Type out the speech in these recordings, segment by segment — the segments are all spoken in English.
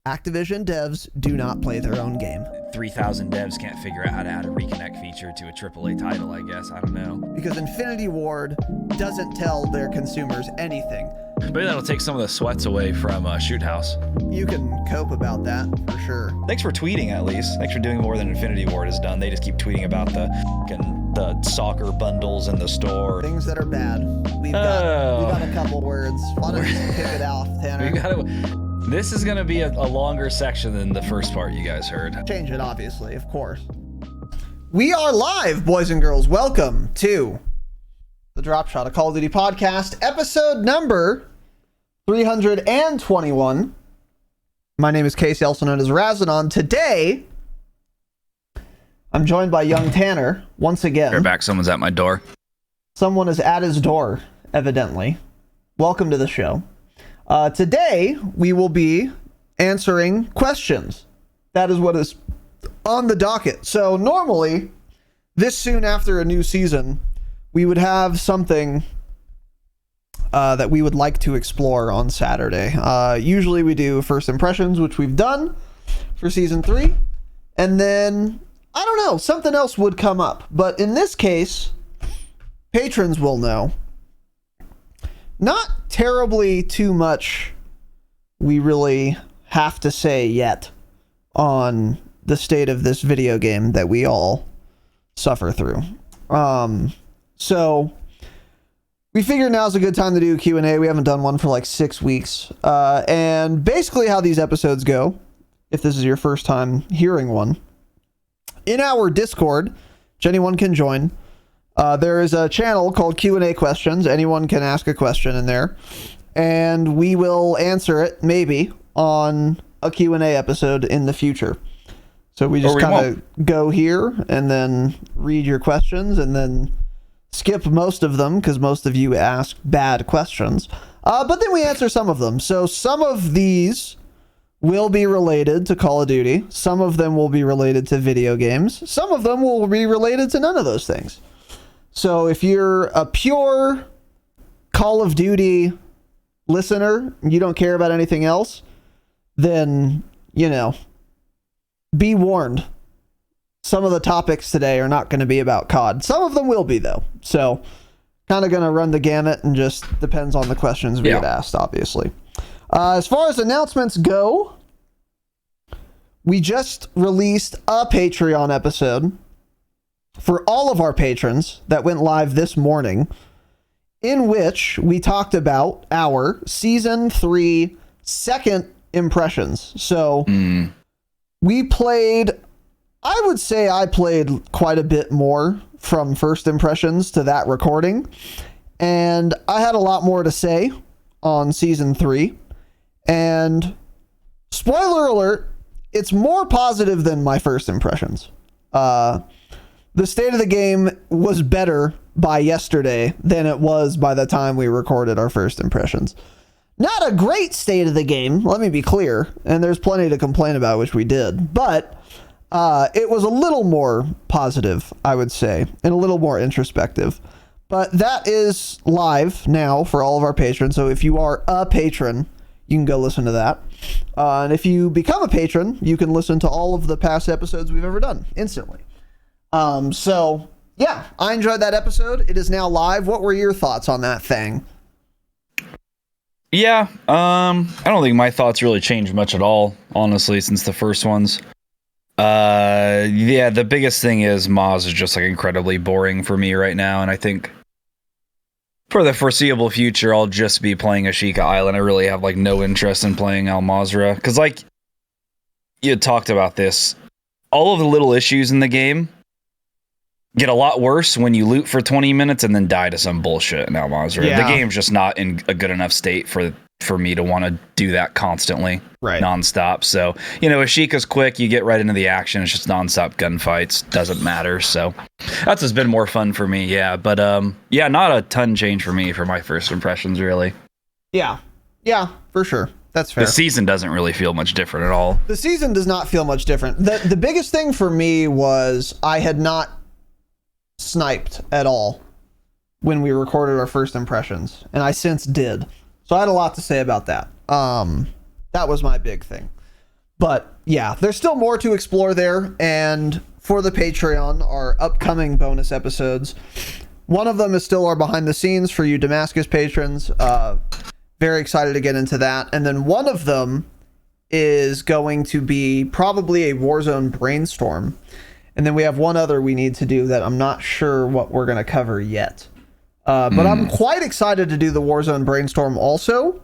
Activision devs do not play their own game. 3,000 devs can't figure out how to add a reconnect feature to a AAA title, I guess. I don't know. Because Infinity Ward doesn't tell their consumers anything. Maybe that'll take some of the sweats away from Shoot House. You can cope about that, for sure. Thanks for tweeting, at least. Thanks for doing more than Infinity Ward has done. They just keep tweeting about the soccer bundles in the store. Things that are bad. We've got a couple words. Why don't you kick it off, Tanner? This is going to be a longer section than the first part you guys heard. Change it, obviously, of course. We are live, boys and girls. Welcome to the Dropshot, a Call of Duty podcast, episode number 321. My name is Casey, also known as Razinon. Today, I'm joined by young Tanner, once again. You're back. Someone's at my door. Someone is at his door, evidently. Welcome to the show. Today, we will be answering questions. That is what is on the docket. So normally, this soon after a new season, we would have something that we would like to explore on Saturday. Usually we do first impressions, which we've done for season 3. And then, I don't know, something else would come up. But in this case, patrons will know. Not terribly too much we really have to say yet on the state of this video game that we all suffer through. So we figured now's a good time to do a Q&A. We haven't done one for like 6 weeks. And basically how these episodes go, if this is your first time hearing one, in our Discord, which anyone can join, there is a channel called Q&A Questions. Anyone can ask a question in there, and we will answer it, maybe, on a Q&A episode in the future. So we just kind of go here, and then read your questions, and then skip most of them, because most of you ask bad questions. But then we answer some of them. So some of these will be related to Call of Duty. Some of them will be related to video games. Some of them will be related to none of those things. So if you're a pure Call of Duty listener, you don't care about anything else, then, you know, be warned. Some of the topics today are not going to be about COD. Some of them will be, though. So kind of going to run the gamut, and just depends on the questions we get asked, obviously. As far as announcements go, we just released a Patreon episode for all of our patrons that went live this morning, in which we talked about our Season 3 second impressions. So we played, I would say I played quite a bit more from first impressions to that recording, and I had a lot more to say on Season 3, and spoiler alert, it's more positive than my first impressions. The state of the game was better by yesterday than it was by the time we recorded our first impressions. Not a great state of the game, let me be clear, and there's plenty to complain about, which we did, but it was a little more positive, I would say, and a little more introspective. But that is live now for all of our patrons, so if you are a patron, you can go listen to that. And if you become a patron, you can listen to all of the past episodes we've ever done instantly. So yeah, I enjoyed that episode. It is now live. What were your thoughts on that thing? Yeah, I don't think my thoughts really changed much at all, honestly, since the first ones. Yeah, the biggest thing is Moz is just like incredibly boring for me right now, and I think for the foreseeable future, I'll just be playing Ashika Island. I really have like no interest in playing Al Mazrah, because like you had talked about this, all of the little issues in the game get a lot worse when you loot for 20 minutes and then die to some bullshit in Al Mazrah. Yeah. The game's just not in a good enough state for me to want to do that constantly, nonstop. So, you know, Ashika's quick, you get right into the action, it's just nonstop gunfights, doesn't matter. So that's has been more fun for me, yeah. But yeah, not a ton change for me for my first impressions, really. Yeah, for sure. That's fair. The season doesn't really feel much different at all. The season does not feel much different. The biggest thing for me was I had not sniped at all when we recorded our first impressions, and I since did. So I had a lot to say about that. That was my big thing. But yeah, there's still more to explore there. And for the Patreon, our upcoming bonus episodes, one of them is still our behind the scenes for you Damascus patrons. Very excited to get into that. And then one of them is going to be probably a Warzone brainstorm. And then we have one other we need to do that I'm not sure what we're going to cover yet. But I'm quite excited to do the Warzone brainstorm also,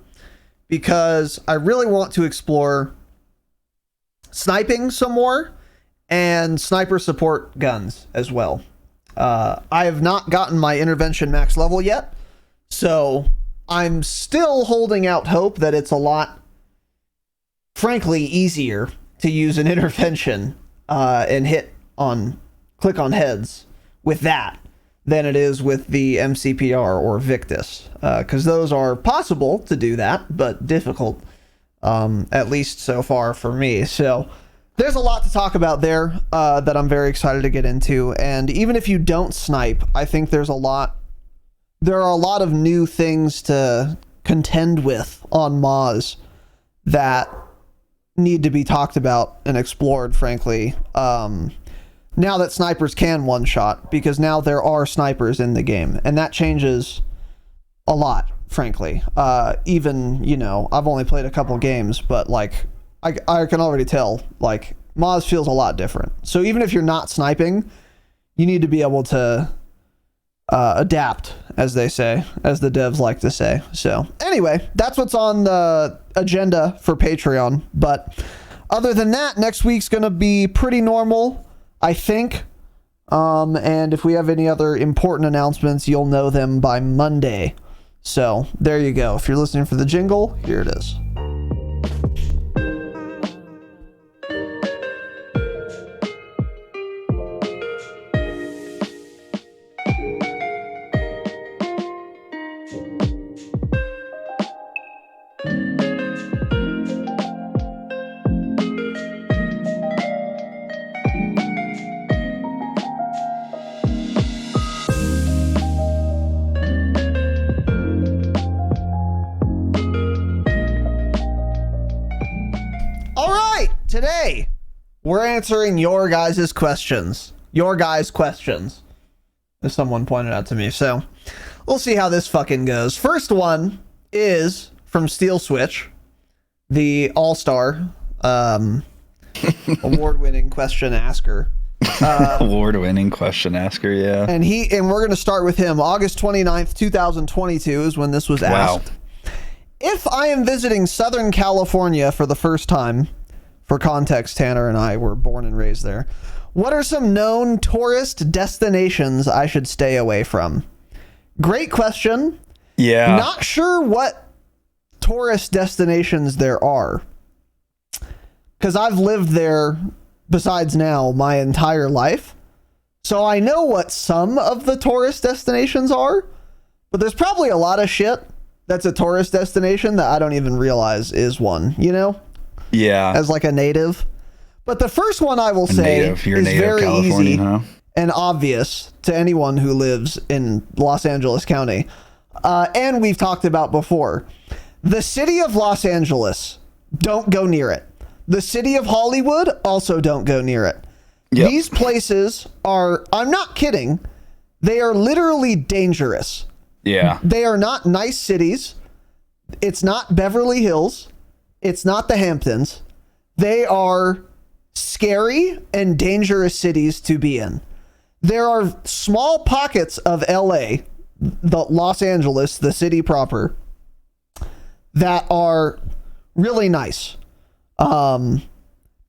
because I really want to explore sniping some more and sniper support guns as well. I have not gotten my intervention max level yet, so I'm still holding out hope that it's a lot, frankly, easier to use an intervention and click on heads with that than it is with the MCPR or Victus, because those are possible to do that, but difficult, at least so far for me. So there's a lot to talk about there that I'm very excited to get into. And even if you don't snipe, I think there are a lot of new things to contend with on Moz that need to be talked about and explored, frankly. Now that snipers can one-shot, because now there are snipers in the game, and that changes a lot, frankly. Even, I've only played a couple games, but like I can already tell, like, Moz feels a lot different. So even if you're not sniping, you need to be able to adapt, as they say, as the devs like to say. So anyway, that's what's on the agenda for Patreon. But other than that, next week's going to be pretty normal, I think. And if we have any other important announcements, you'll know them by Monday. So there you go. If you're listening for the jingle, here it is. Today, we're answering your guys' questions. Your guys' questions, as someone pointed out to me. So, we'll see how this fucking goes. First one is from Steel Switch, the all-star, award-winning question asker. Award-winning question asker, yeah. And we're going to start with him. August 29th, 2022 is when this was asked. Wow. If I am visiting Southern California for the first time, for context, Tanner and I were born and raised there, what are some known tourist destinations I should stay away from? Great question. Yeah. Not sure what tourist destinations there are, because I've lived there, besides now, my entire life. So I know what some of the tourist destinations are, but there's probably a lot of shit that's a tourist destination that I don't even realize is one, Yeah. As like a native. But the first one I will say is very easy and obvious to anyone who lives in Los Angeles County. And we've talked about before. The city of Los Angeles, don't go near it. The city of Hollywood, also don't go near it. Yep. These places are, I'm not kidding, they are literally dangerous. Yeah. They are not nice cities. It's not Beverly Hills. It's not the Hamptons. They are scary and dangerous cities to be in. There are small pockets of LA, the Los Angeles, the city proper, that are really nice.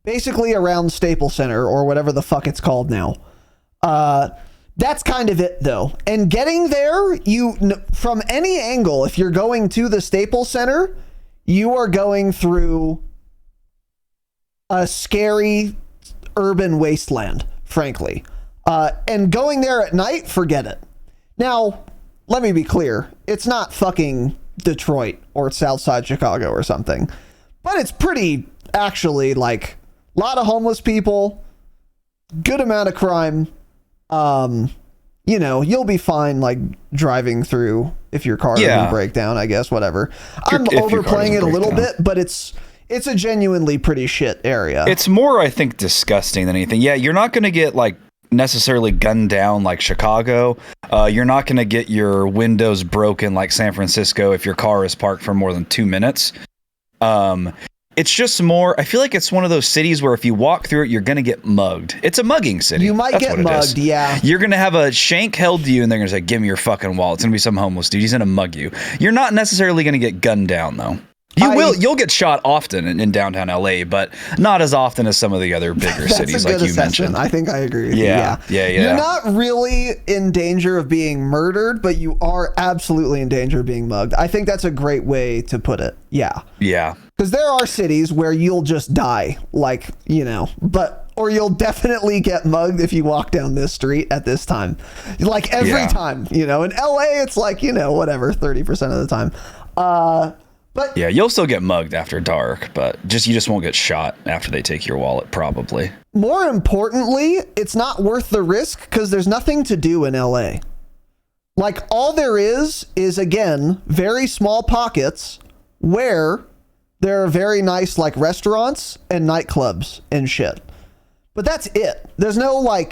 Basically around Staples Center or whatever the fuck it's called now. That's kind of it though. And getting there, from any angle, if you're going to the Staples Center, you are going through a scary urban wasteland, frankly. And going there at night, forget it. Now, let me be clear. It's not fucking Detroit or Southside Chicago or something. But it's pretty, actually, like, a lot of homeless people, good amount of crime. You'll be fine, like, driving through if your car doesn't break down, I guess, whatever. I'm overplaying it a little bit, but it's It's a genuinely pretty shit area. It's more, I think, disgusting than anything. Yeah, you're not going to get like necessarily gunned down like Chicago. You're not going to get your windows broken like San Francisco if your car is parked for more than 2 minutes. It's just more, I feel like it's one of those cities where if you walk through it, you're going to get mugged. It's a mugging city. You might get mugged, yeah. You're going to have a shank held to you and they're going to say, give me your fucking wallet. It's going to be some homeless dude. He's going to mug you. You're not necessarily going to get gunned down, though. You'll get shot often in downtown LA, but not as often as some of the other bigger cities like you mentioned. I think I agree with you. Yeah. You're not really in danger of being murdered, but you are absolutely in danger of being mugged. I think that's a great way to put it. Yeah. Yeah. Because there are cities where you'll just die, like, or you'll definitely get mugged if you walk down this street at this time. Like every time, in LA, it's like, whatever, 30% of the time. But yeah, you'll still get mugged after dark, but you just won't get shot after they take your wallet, probably. More importantly, it's not worth the risk because there's nothing to do in LA. Like, all there is, again, very small pockets where there are very nice, like, restaurants and nightclubs and shit. But that's it. There's nothing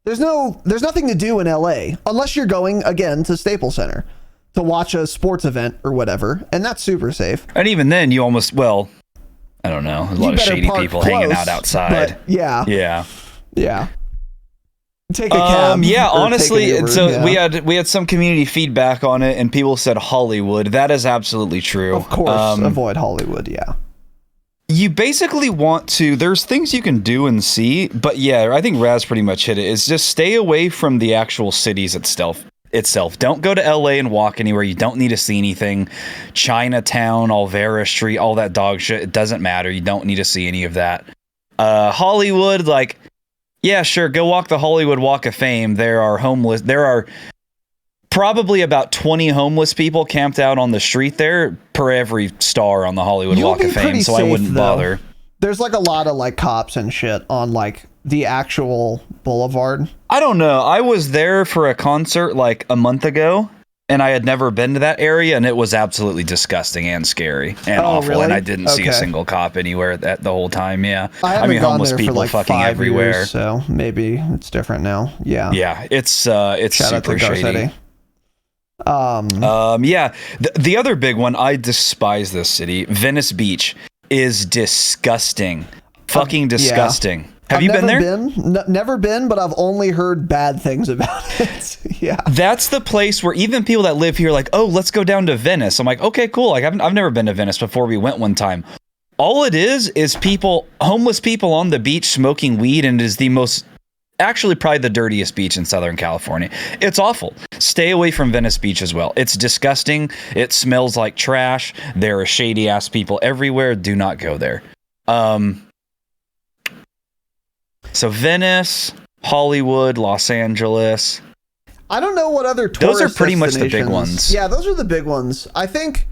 to do in LA unless you're going, again, to Staples Center to watch a sports event or whatever, and that's super safe. And even then, you almost, I don't know, there's a lot of shady people hanging out outside. Yeah. Take a cab. Yeah, honestly, Uber, so we had some community feedback on it, and people said Hollywood. That is absolutely true. Of course, avoid Hollywood. Yeah. You basically want to. There's things you can do and see, but yeah, I think Raz pretty much hit it. Is just stay away from the actual cities itself. Don't go to LA and walk anywhere. You don't need to see anything. Chinatown, Olvera Street, all that dog shit. It doesn't matter. You don't need to see any of that. Hollywood, like, yeah, sure. Go walk the Hollywood Walk of Fame. There are probably about 20 homeless people camped out on the street there per every star on the Hollywood Walk of Fame. So I wouldn't bother. There's like a lot of like cops and shit on like the actual boulevard. I don't know. I was there for a concert like a month ago, and I had never been to that area, and it was absolutely disgusting and scary and awful. Really? And I didn't see a single cop anywhere the whole time. Yeah, I mean, homeless people like fucking 5 everywhere. Years, so maybe it's different now. Yeah. Yeah, it's super shady. Yeah. The other big one, I despise this city. Venice Beach is disgusting. Fucking disgusting. Yeah. Have you been there? Never been, but I've only heard bad things about it. Yeah. That's the place where even people that live here are like, oh, let's go down to Venice. I'm like, okay, cool. Like I've never been to Venice before. We went one time. All it is homeless people on the beach smoking weed, and it is actually probably the dirtiest beach in Southern California. It's awful. Stay away from Venice Beach as well. It's disgusting. It smells like trash. There are shady ass people everywhere. Do not go there. So Venice, Hollywood, Los Angeles. I don't know what other tourist Those are pretty much the big ones. Yeah, those are the big ones. I think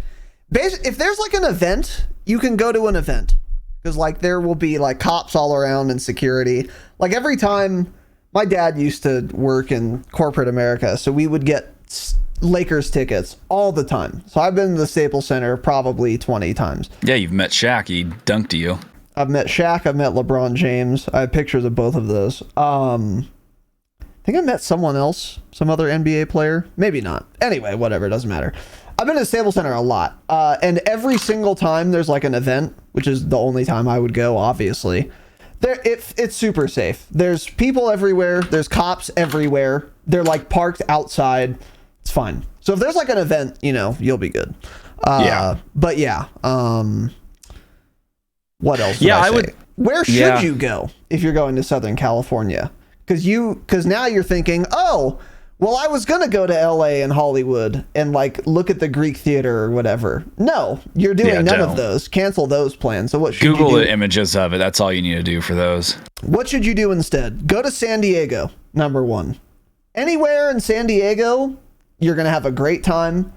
if there's like an event, you can go to an event. Because like there will be like cops all around and security. Like every time, my dad used to work in corporate America, so we would get Lakers tickets all the time. So I've been to the Staples Center probably 20 times. Yeah, you've met Shaq. He dunked you. I've met Shaq. I've met LeBron James. I have pictures of both of those. I think I met someone else, some other NBA player. Maybe not. Anyway, whatever. It doesn't matter. I've been to Staples Center a lot. And every single time there's like an event, which is the only time I would go, obviously. It's super safe. There's people everywhere. There's cops everywhere. They're like parked outside. It's fine. So if there's like an event, you'll be good. Yeah. But yeah. What else? I would. Where should you go if you're going to Southern California? Because now you're thinking, oh, well, I was gonna go to LA and Hollywood and like look at the Greek theater or whatever. No, you're doing none of those. Cancel those plans. So what should Google you do? The images of it. That's all you need to do for those. What should you do instead? Go to San Diego. Number one. Anywhere in San Diego, you're gonna have a great time.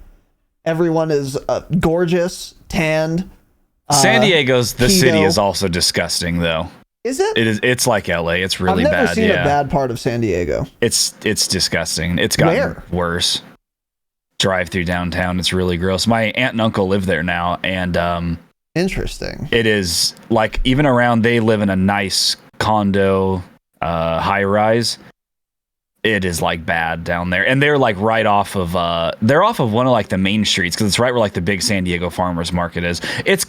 Everyone is gorgeous, tanned. San Diego's city is also disgusting, though. Is it? It's like LA. It's really bad. I've never seen a bad part of San Diego. It's disgusting. It's gotten worse. Drive through downtown. It's really gross. My aunt and uncle live there now, and Interesting. It is like even around. They live in a nice condo, high rise. It is like bad down there, and they're like right off of they're off of one of like the main streets because it's right where like the big San Diego farmers market is. It's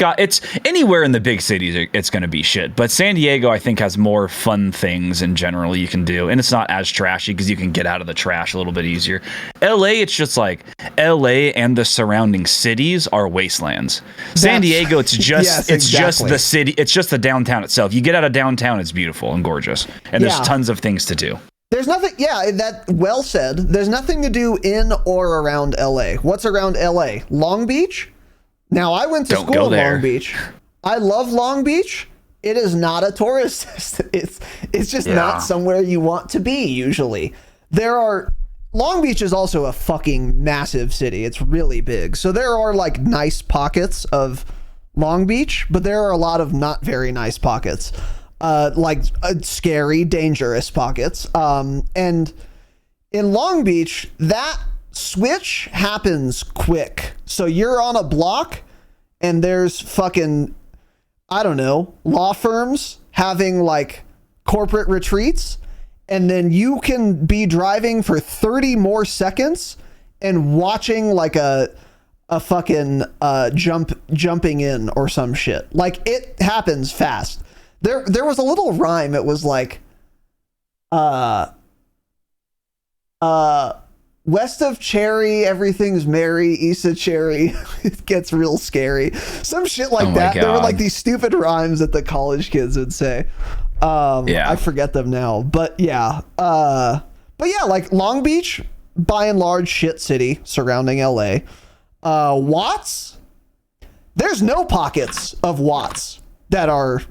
anywhere in the big cities it's going to be shit, but San Diego I think has more fun things in general you can do, and it's not as trashy because you can get out of the trash a little bit easier. LA, it's just like LA and the surrounding cities are wastelands. San Diego, it's just yes, it's exactly. just the city, it's just the downtown itself. You get out of downtown, it's beautiful and gorgeous, and there's tons of things to do. There's nothing, that well said. There's nothing to do in or around LA. What's around LA? Long Beach? Now, I went to school in Long Beach. I love Long Beach. It is not a tourist. It's just not somewhere you want to be, usually. Long Beach is also a fucking massive city. It's really big. So there are like nice pockets of Long Beach, but there are a lot of not very nice pockets. Scary, dangerous pockets. And in Long Beach, that switch happens quick. So you're on a block and there's fucking, I don't know, law firms having like corporate retreats. And then you can be driving for 30 more seconds and watching like a fucking jumping in or some shit. Like it happens fast. There was a little rhyme. It was like, west of Cherry, everything's merry. East of Cherry, it gets real scary. Some shit like that. God. There were like these stupid rhymes that the college kids would say. I forget them now, but yeah. Like Long Beach, by and large, shit city surrounding LA. Watts, there's no pockets of Watts that are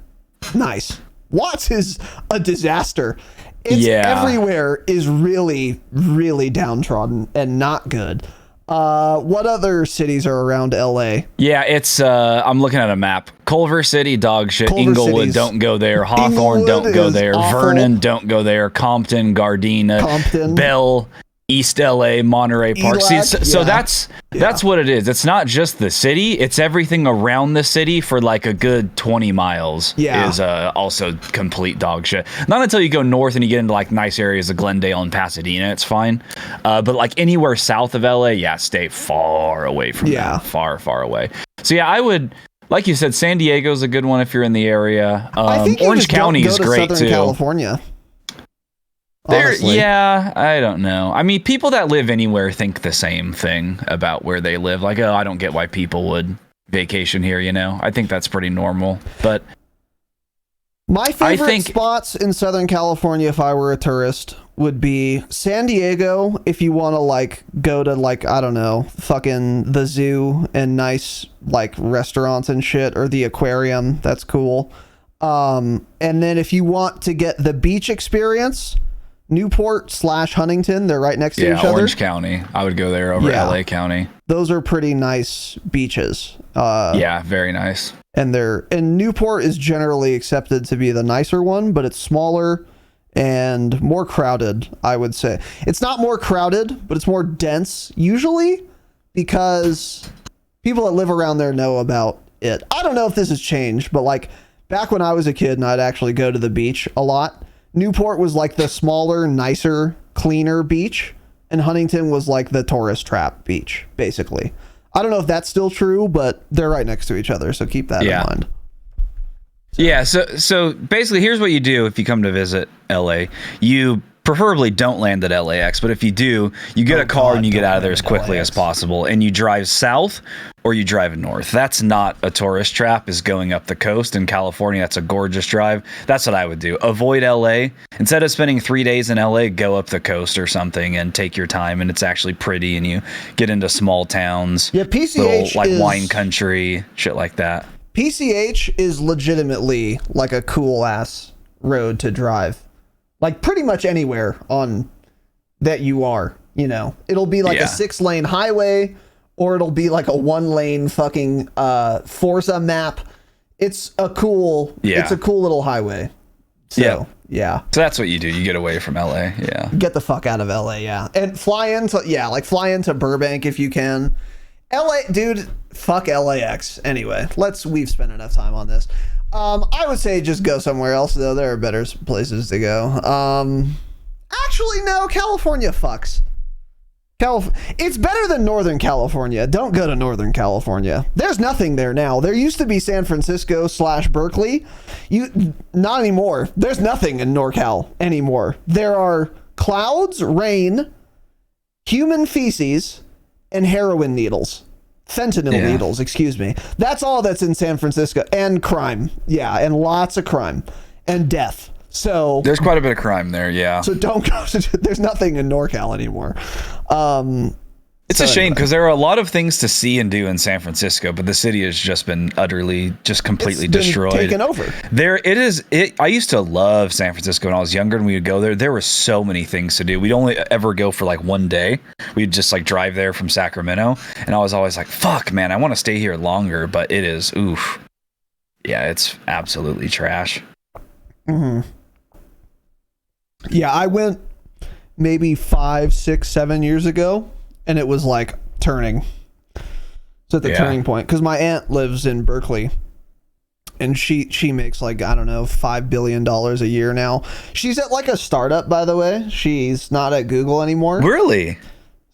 nice. Watts is a disaster. Everywhere is really, really downtrodden and not good. What other cities are around LA? Yeah, it's I'm looking at a map. Culver City, dog shit. Culver Inglewood, City's- don't go there. Hawthorne, don't go there. awful. Vernon, don't go there. Compton, Gardena, Bell, East LA, Monterey Park. See, so that's what it is. It's not just the city, it's everything around the city for like a good 20 miles is also complete dog shit. Not until you go north and you get into like nice areas of Glendale and Pasadena, it's fine. But like anywhere south of LA, stay far away from that. Far, far away. So I would, like you said, San Diego's a good one if you're in the area. I think Orange County is great Southern too. California. Honestly. I don't know. I mean, people that live anywhere think the same thing about where they live. Like, I don't get why people would vacation here, I think that's pretty normal. But my favorite spots in Southern California, if I were a tourist, would be San Diego. If you want to like go to like, I don't know, fucking the zoo and nice like restaurants and shit, or the aquarium, that's cool. And then if you want to get the beach experience, Newport/Huntington, they're right next to each other. Orange County, I would go there over LA County. Those are pretty nice beaches. Very nice. And Newport is generally accepted to be the nicer one, but it's smaller and more crowded, I would say. It's not more crowded, but it's more dense usually because people that live around there know about it. I don't know if this has changed, but like back when I was a kid and I'd actually go to the beach a lot, Newport was like the smaller, nicer, cleaner beach, and Huntington was like the tourist trap beach, basically. I don't know if that's still true, but they're right next to each other, so keep that in mind. So basically, here's what you do if you come to visit LA. You preferably don't land at LAX, but if you do, you get a car and you get out of there as quickly as possible, and you drive south or you drive north. That's not a tourist trap, is going up the coast in California. That's a gorgeous drive. That's what I would do. Avoid LA. Instead of spending 3 days in LA, go up the coast or something and take your time, and it's actually pretty, and you get into small towns. Yeah, PCH little, like wine country, shit like that. PCH is legitimately like a cool ass road to drive. Like pretty much anywhere on that you are, it'll be like a 6-lane highway, or it'll be like a 1-lane fucking Forza map. It's a cool little highway. So, So that's what you do. You get away from LA. Yeah. Get the fuck out of LA. Yeah. And fly into Burbank if you can. LA, dude, fuck LAX. Anyway, we've spent enough time on this. I would say just go somewhere else, though. There are better places to go. Actually, no, California fucks. It's better than Northern California. Don't go to Northern California. There's nothing there now. There used to be San Francisco / Berkeley. Not anymore. There's nothing in NorCal anymore. There are clouds, rain, human feces, and heroin needles. Fentanyl needles, excuse me. That's all that's in San Francisco. And crime. Yeah, and lots of crime. And death. So there's quite a bit of crime there, yeah. So don't go to, there's nothing in NorCal anymore. It's a shame because there are a lot of things to see and do in San Francisco, but the city has just been utterly, just completely destroyed. Taken over. I used to love San Francisco when I was younger, and we would go there. There were so many things to do. We'd only ever go for like one day. We'd just like drive there from Sacramento, and I was always like, "Fuck, man, I want to stay here longer." But it is, oof, yeah, it's absolutely trash. Mm-hmm. Yeah, I went maybe 5, 6, 7 years ago, and it was like turning. It's at the turning point because my aunt lives in Berkeley, and she makes like, I don't know, $5 billion a year now. She's at like a startup, by the way. She's not at Google anymore. Really?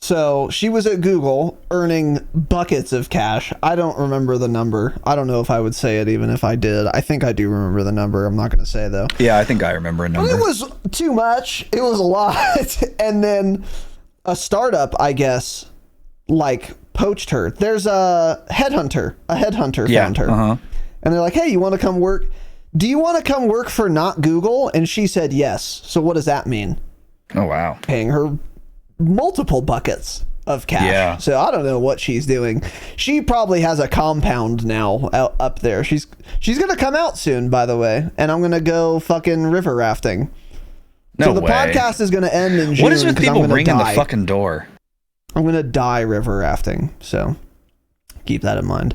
So she was at Google earning buckets of cash. I don't remember the number. I don't know if I would say it even if I did. I think I do remember the number. I'm not going to say though. Yeah, I think I remember a number. But it was too much. It was a lot. And then a startup, I guess, like poached her. There's a headhunter found her. Uh-huh. And they're like, hey, you want to come work? Do you want to come work for not Google? And she said yes. So what does that mean? Oh, wow. Paying her multiple buckets of cash. Yeah. So I don't know what she's doing. She probably has a compound now out up there. She's gonna come out soon, by the way, and I'm gonna go fucking river rafting. No so the way. podcast is gonna end in June. What is with people bringing the fucking door? I'm gonna die river rafting. So keep that in mind.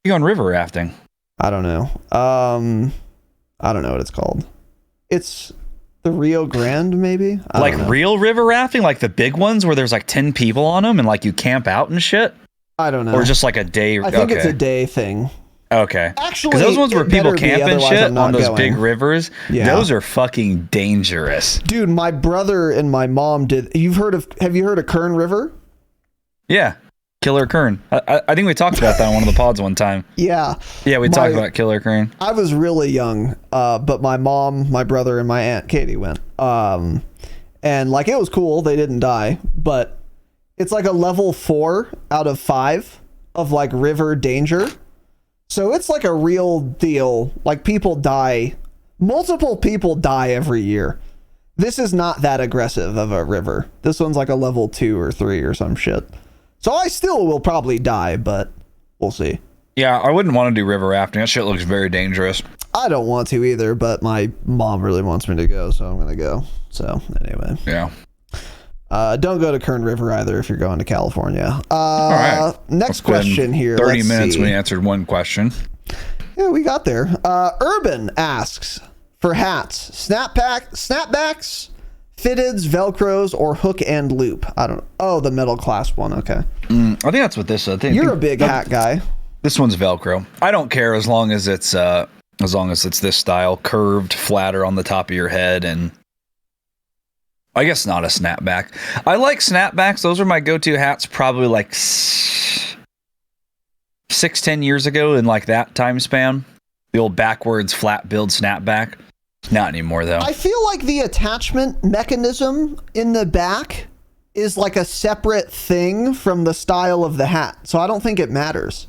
You going river rafting? I don't know. I don't know what it's called. It's the Rio Grande, maybe? Like real river rafting? Like the big ones where there's like 10 people on them and like you camp out and shit? I don't know. Or just like a day? I think it's a day thing. Okay. Actually, because those ones where people camp and shit on those big rivers, those are fucking dangerous. Dude, my brother and my mom did. Have you heard of Kern River? Yeah. Killer Kern. I think we talked about that on one of the pods one time. Yeah. Yeah, we talked about Killer Kern. I was really young, but my mom, my brother, and my aunt Katie went. And like it was cool. They didn't die, but it's like a level 4 out of 5 of like river danger. So it's like a real deal. Like people die. Multiple people die every year. This is not that aggressive of a river. This one's like a level 2 or 3 or some shit. So I still will probably die, but we'll see. Yeah, I wouldn't want to do river rafting. That shit looks very dangerous. I don't want to either, but my mom really wants me to go, so I'm going to go. So anyway. Yeah. Don't go to Kern River either if you're going to California. All right. Next question here. 30 minutes when we answered one question. Yeah, we got there. Urban asks for hats, snapbacks, fitteds, velcros, or hook and loop. I don't know. Oh, the metal clasp one. Okay. I think that's what this is. You're a big hat guy. This one's Velcro. I don't care as long as it's this style, curved, flatter on the top of your head, and I guess not a snapback. I like snapbacks. Those are my go-to hats probably like 6-10 years ago in like that time span. The old backwards flat build snapback. Not anymore, though. I feel like the attachment mechanism in the back is like a separate thing from the style of the hat. So I don't think it matters.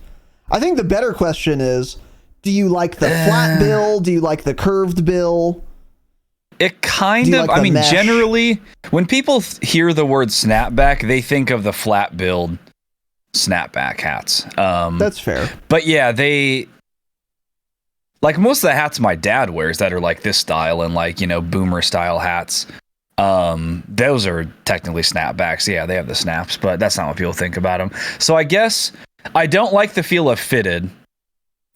I think the better question is, do you like the flat bill? Do you like the curved bill? It kind of, I mean, mesh? Generally, when people hear the word snapback, they think of the flat build snapback hats. That's fair. But yeah, like most of the hats my dad wears that are like this style and like, you know, boomer style hats. Those are technically snapbacks. Yeah, they have the snaps, but that's not what people think about them. So I guess I don't like the feel of fitted.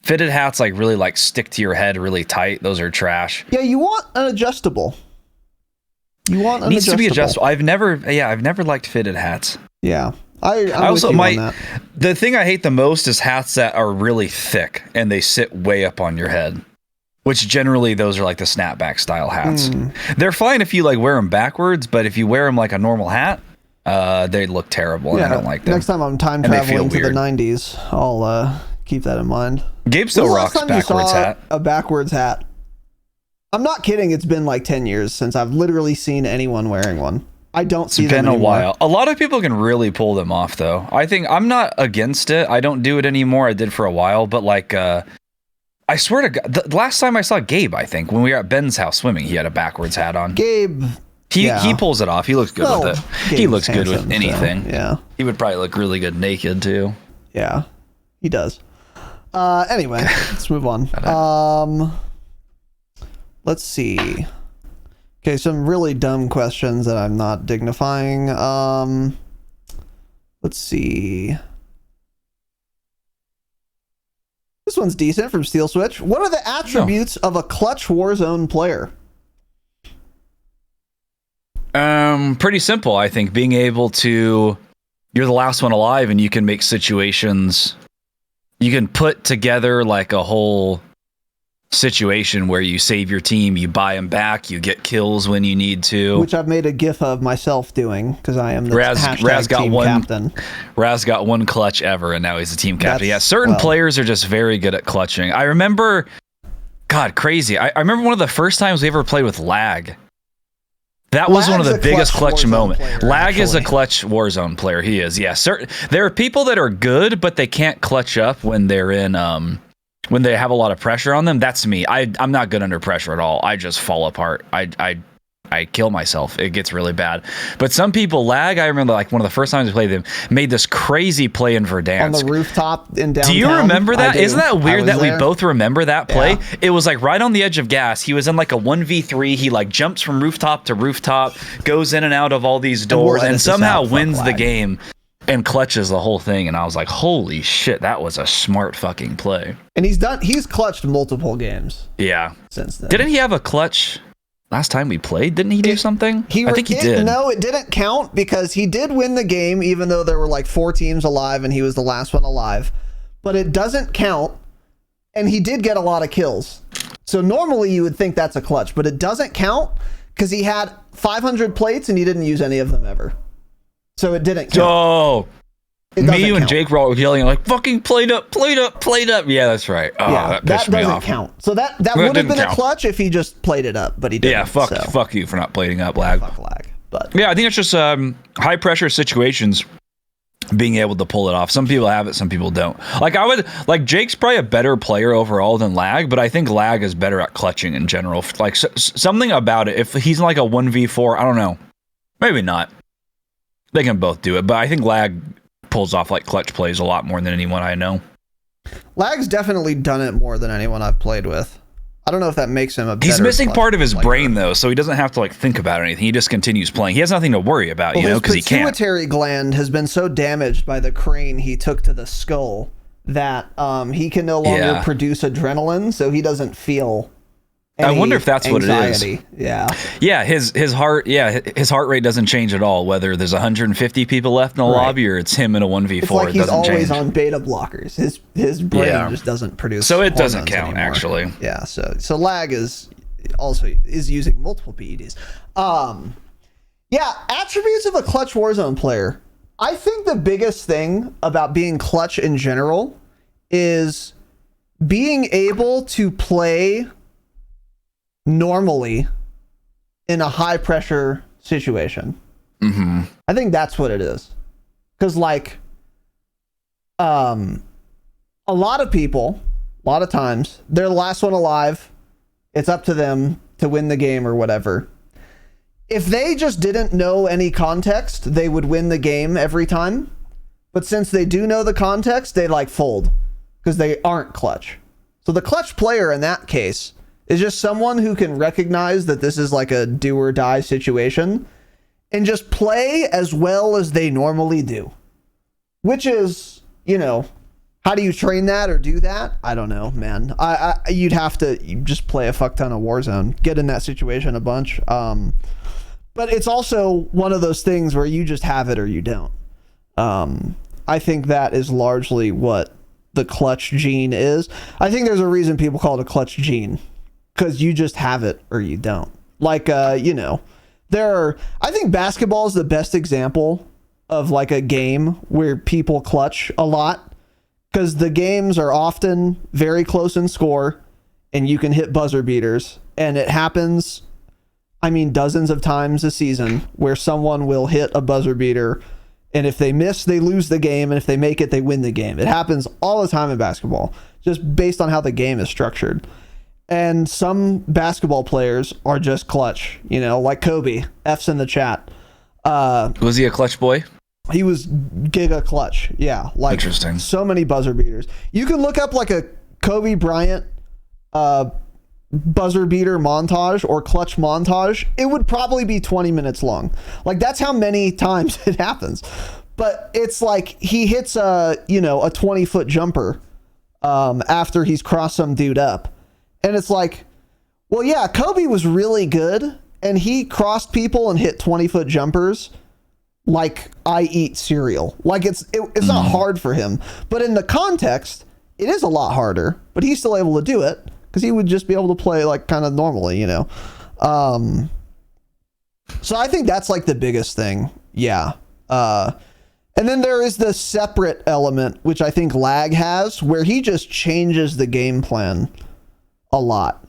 Fitted hats like really like stick to your head really tight. Those are trash. Yeah, you want an adjustable. It needs to be adjustable. I've never liked fitted hats. Yeah. I'm also with you might. on that. The thing I hate the most is hats that are really thick and they sit way up on your head. Which generally those are like the snapback style hats. They're fine if you like wear them backwards, but if you wear them like a normal hat, they look terrible and I don't like them. Next time I'm time traveling to the 90s, I'll keep that in mind. Gabe still rocks backwards hat. A backwards hat. I'm not kidding. It's been like 10 years since I've literally seen anyone wearing one. I don't see them anymore. It's been a while. A lot of people can really pull them off though. I think I'm not against it. I don't do it anymore. I did for a while, but like, I swear to God, the last time I saw Gabe, I think, when we were at Ben's house swimming, he had a backwards hat on. Gabe. He pulls it off. He looks good with it. Gabe's he looks good with anything. So, yeah. He would probably look really good naked, too. Yeah, he does. Anyway, let's move on. Let's see. Okay, some really dumb questions that I'm not dignifying. Let's see. This one's decent from Steel Switch. What are the attributes of a clutch Warzone player? Pretty simple, I think. Being able to, you're the last one alive and you can make situations, you can put together like a whole situation where you save your team, you buy them back, you get kills when you need to. Which I've made a gif of myself doing because I am the Raz got team captain. Raz got one clutch ever and now he's the team captain. Certain players are just very good at clutching. I remember, God, crazy. I remember one of the first times we ever played with Lag. That was one of the biggest clutch moments. Lag is a clutch Warzone player. He is, yeah. There are people that are good, but they can't clutch up when they're in when they have a lot of pressure on them. That's me. I'm not good under pressure at all. I just fall apart. I kill myself. It gets really bad. But some people Lag. I remember like one of the first times we played them, made this crazy play in Verdansk. On the rooftop in downtown. Do you remember that? Isn't that weird that we both remember that play? Yeah. It was like right on the edge of gas. He was in like a 1v3. He like jumps from rooftop to rooftop, goes in and out of all these doors, and somehow wins the game and clutches the whole thing. And I was like, holy shit, that was a smart fucking play. And he's clutched multiple games. Yeah. Since then. Didn't he have a clutch last time we played? Didn't he do something? I think he did. No, it didn't count because he did win the game, even though there were like 4 teams alive and he was the last one alive. But it doesn't count. And he did get a lot of kills. So normally you would think that's a clutch, but it doesn't count because he had 500 plates and he didn't use any of them ever. So it didn't count. Oh, me and Jake were all yelling like, fucking played up. Yeah, that's right. Oh, yeah, that pissed me off. Count. So that would have been a clutch if he just played it up, but he didn't. Yeah, fuck you for not playing up, Lag. Fuck Lag. But yeah, I think it's just high pressure situations, being able to pull it off. Some people have it, some people don't. Like Jake's probably a better player overall than Lag, but I think Lag is better at clutching in general. Like something about it. If he's like a 1v4, I don't know. Maybe not. They can both do it, but I think Lag pulls off like clutch plays a lot more than anyone I know. Lag's definitely done it more than anyone I've played with. I don't know if that makes him a better. He's missing part of his brain though, so he doesn't have to like think about anything. He just continues playing. He has nothing to worry about, because he can't. His pituitary gland has been so damaged by the crane he took to the skull that he can no longer produce adrenaline, so he doesn't feel I wonder if that's anxiety. What it is. Yeah, his heart rate doesn't change at all, whether there's 150 people left in the lobby or it's him in a 1v4. It's like he's always on beta blockers. His brain just doesn't produce. So it doesn't count anymore. Actually. Yeah, so Lag is using multiple PEDs. Attributes of a clutch Warzone player. I think the biggest thing about being clutch in general is being able to play normally in a high pressure situation. Mm-hmm. I think that's what it is. Because like a lot of people, a lot of times, they're the last one alive. It's up to them to win the game or whatever. If they just didn't know any context, they would win the game every time. But since they do know the context, they like fold because they aren't clutch. So the clutch player in that case is just someone who can recognize that this is like a do or die situation and just play as well as they normally do. Which is, how do you train that or do that? I don't know, man. You'd have to just play a fuck ton of Warzone, get in that situation a bunch. But it's also one of those things where you just have it or you don't. I think that is largely what the clutch gene is. I think there's a reason people call it a clutch gene, because you just have it or you don't. Like, I think basketball is the best example of like a game where people clutch a lot, because the games are often very close in score and you can hit buzzer beaters, and it happens, I mean, dozens of times a season where someone will hit a buzzer beater, and if they miss, they lose the game, and if they make it, they win the game. It happens all the time in basketball, just based on how the game is structured. And some basketball players are just clutch, like Kobe. F's in the chat. Was he a clutch boy? He was giga clutch. Yeah. Like, interesting. So many buzzer beaters. You can look up like a Kobe Bryant buzzer beater montage or clutch montage. It would probably be 20 minutes long. Like, that's how many times it happens. But it's like he hits a 20-foot jumper after he's crossed some dude up. And it's like, well, yeah, Kobe was really good, and he crossed people and hit 20-foot jumpers like I eat cereal. Like, it's not hard for him. But in the context, it is a lot harder. But he's still able to do it because he would just be able to play like kind of normally, So I think that's like the biggest thing. Yeah. And then there is the separate element, which I think Lag has, where he just changes the game plan a lot.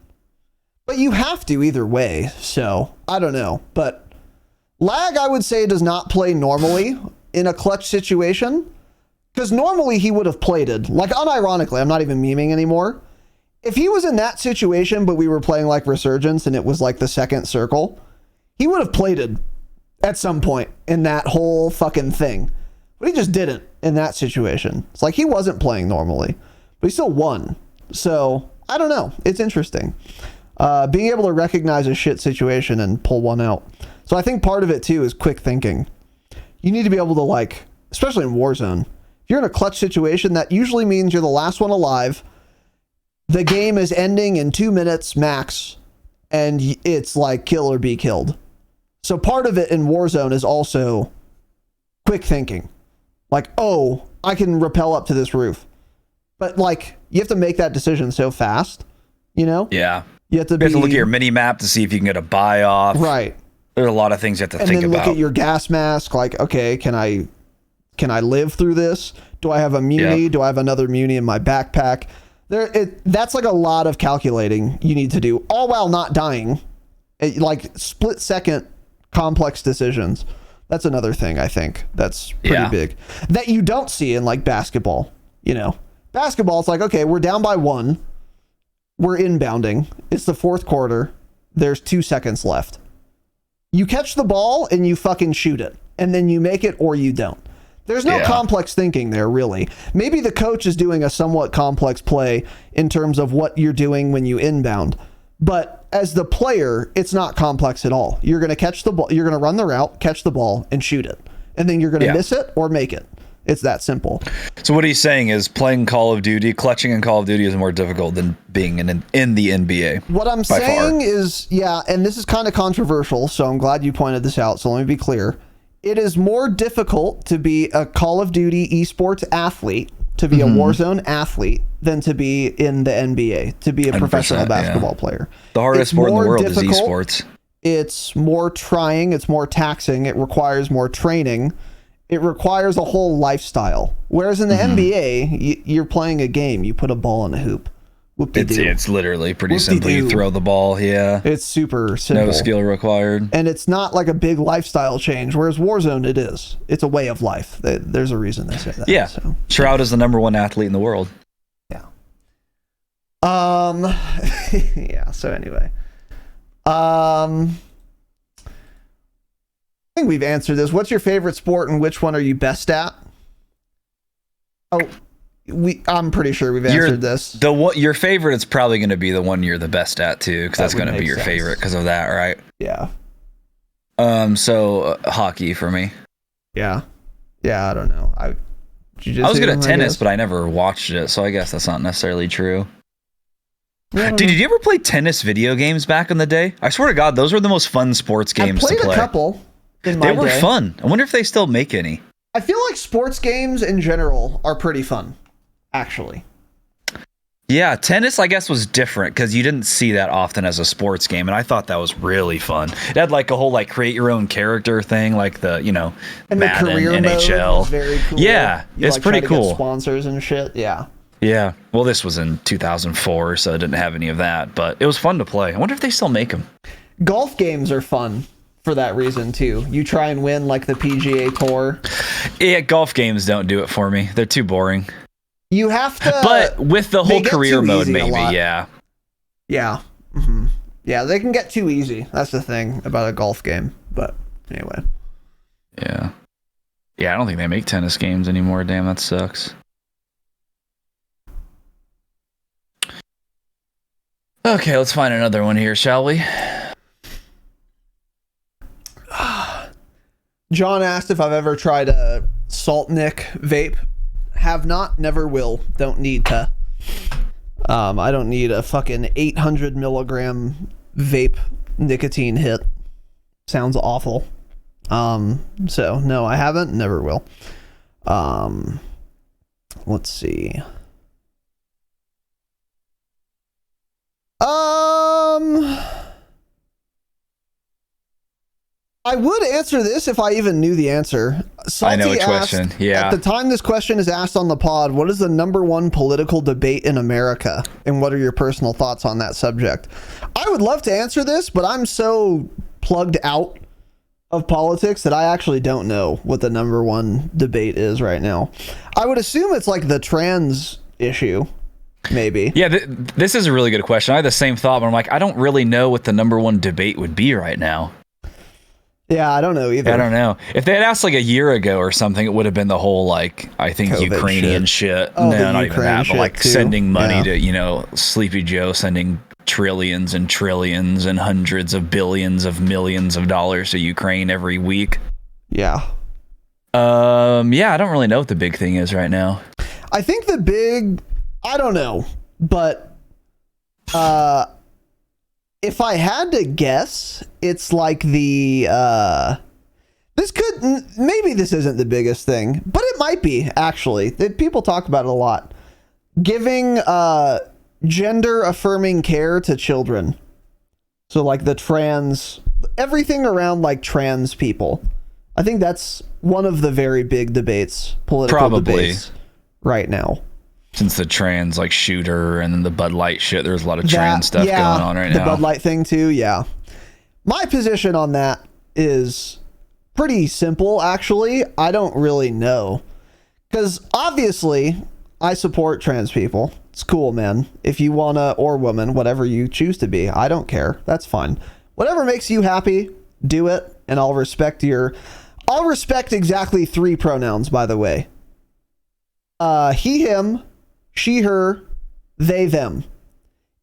But you have to either way, so I don't know. But Lag, I would say, does not play normally in a clutch situation, because normally he would have plated. Like, unironically, I'm not even memeing anymore. If he was in that situation, but we were playing like Resurgence and it was like the second circle, he would have plated at some point in that whole fucking thing. But he just didn't in that situation. It's like he wasn't playing normally, but he still won. So I don't know. It's interesting. Being able to recognize a shit situation and pull one out. So I think part of it too is quick thinking. You need to be able to, like, especially in Warzone, if you're in a clutch situation, that usually means you're the last one alive. The game is ending in 2 minutes max, and it's like kill or be killed. So part of it in Warzone is also quick thinking. Like, oh, I can rappel up to this roof. But, like, you have to make that decision so fast, Yeah. You have to look at your mini map to see if you can get a buy off. Right. There's a lot of things you have to think about. And then look at your gas mask. Like, okay, can I live through this? Do I have a muni? Yep. Do I have another muni in my backpack? That's like a lot of calculating you need to do, all while not dying. Like split second complex decisions. That's another thing I think that's pretty big that you don't see in like basketball. Basketball, it's like, okay, we're down by 1. We're inbounding. It's the fourth quarter. There's 2 seconds left. You catch the ball and you fucking shoot it, and then you make it or you don't. There's no complex thinking there, really. Maybe the coach is doing a somewhat complex play in terms of what you're doing when you inbound. But as the player, it's not complex at all. You're going to catch the ball. You're going to run the route, catch the ball, and shoot it. And then you're going to miss it or make it. It's that simple. So what he's saying is playing Call of Duty, clutching in Call of Duty is more difficult than being in the NBA. What I'm saying is, and this is kind of controversial, so I'm glad you pointed this out. So let me be clear. It is more difficult to be a Call of Duty esports athlete, to be a Warzone athlete, than to be in the NBA, to be a professional basketball player. The hardest sport in the world is esports. It's more trying. It's more taxing. It requires more training. It requires a whole lifestyle. Whereas in the NBA, you're playing a game. You put a ball in a hoop. It's literally pretty simple. You throw the ball, It's super simple. No skill required. And it's not like a big lifestyle change, whereas Warzone, it is. It's a way of life. There's a reason they say that. Yeah. So. Shroud is the #1 athlete in the world. Yeah. Yeah, so anyway. I think we've answered this. What's your favorite sport and which one are you best at? I'm pretty sure we've answered this. Your favorite is probably going to be the one you're the best at too, because that's going to be your favorite because of that, right? Yeah. So hockey for me. Yeah. I don't know. I was good at tennis, but I never watched it, so I guess that's not necessarily true. Dude, did you ever play tennis video games back in the day? I swear to God, those were the most fun sports games to play. I played a couple. They were fun. I wonder if they still make any. I feel like sports games in general are pretty fun, actually. Yeah, tennis, I guess, was different because you didn't see that often as a sports game, and I thought that was really fun. It had like a whole like create your own character thing, like the and Madden, the career NHL. mode was very cool. Yeah, it's pretty cool. Sponsors and shit. Yeah. Yeah. Well, this was in 2004, so it didn't have any of that, but it was fun to play. I wonder if they still make them. Golf games are fun for that reason too. You try and win like the PGA Tour. Yeah, golf games don't do it for me. They're too boring. You have to, but with the whole career mode, maybe, yeah. Yeah. Mm-hmm. Yeah, they can get too easy. That's the thing about a golf game. But anyway. Yeah. Yeah, I don't think they make tennis games anymore. Damn, that sucks. Okay, let's find another one here, shall we? John asked if I've ever tried a Salt Nick vape. Have not, never will. Don't need to. I don't need a fucking 800 milligram vape nicotine hit. Sounds awful. So no, I haven't, never will. Let's see. I would answer this if I even knew the answer. Salty I know which asked, question. Yeah. At the time this question is asked on the pod, what is the number one political debate in America? And what are your personal thoughts on that subject? I would love to answer this, but I'm so plugged out of politics that I actually don't know what the number one debate is right now. I would assume it's like the trans issue. Maybe. Yeah, this is a really good question. I had the same thought, but I'm like, I don't really know what the number one debate would be right now. Yeah, I don't know either. I don't know. If they had asked like a year ago or something, it would have been the whole like, I think COVID Ukrainian shit. Oh, no, not Ukraine even that, but like too. sending money to, Sleepy Joe sending trillions and trillions and hundreds of billions of millions of dollars to Ukraine every week. Yeah. Yeah, I don't really know what the big thing is right now. I think I don't know, but if I had to guess, it's like maybe this isn't the biggest thing, but it might be, actually. People talk about it a lot. Giving gender affirming care to children. So like everything around like trans people. I think that's one of the very big political debates right now. Since the trans like shooter and then the Bud Light shit, there's a lot of trans stuff going on right now. The Bud Light thing too, yeah. My position on that is pretty simple, actually. I don't really know. Because obviously, I support trans people. It's cool, man. If you wanna, or woman, whatever you choose to be, I don't care. That's fine. Whatever makes you happy, do it, and I'll respect exactly 3 pronouns, by the way. He, him, she, her, they, them.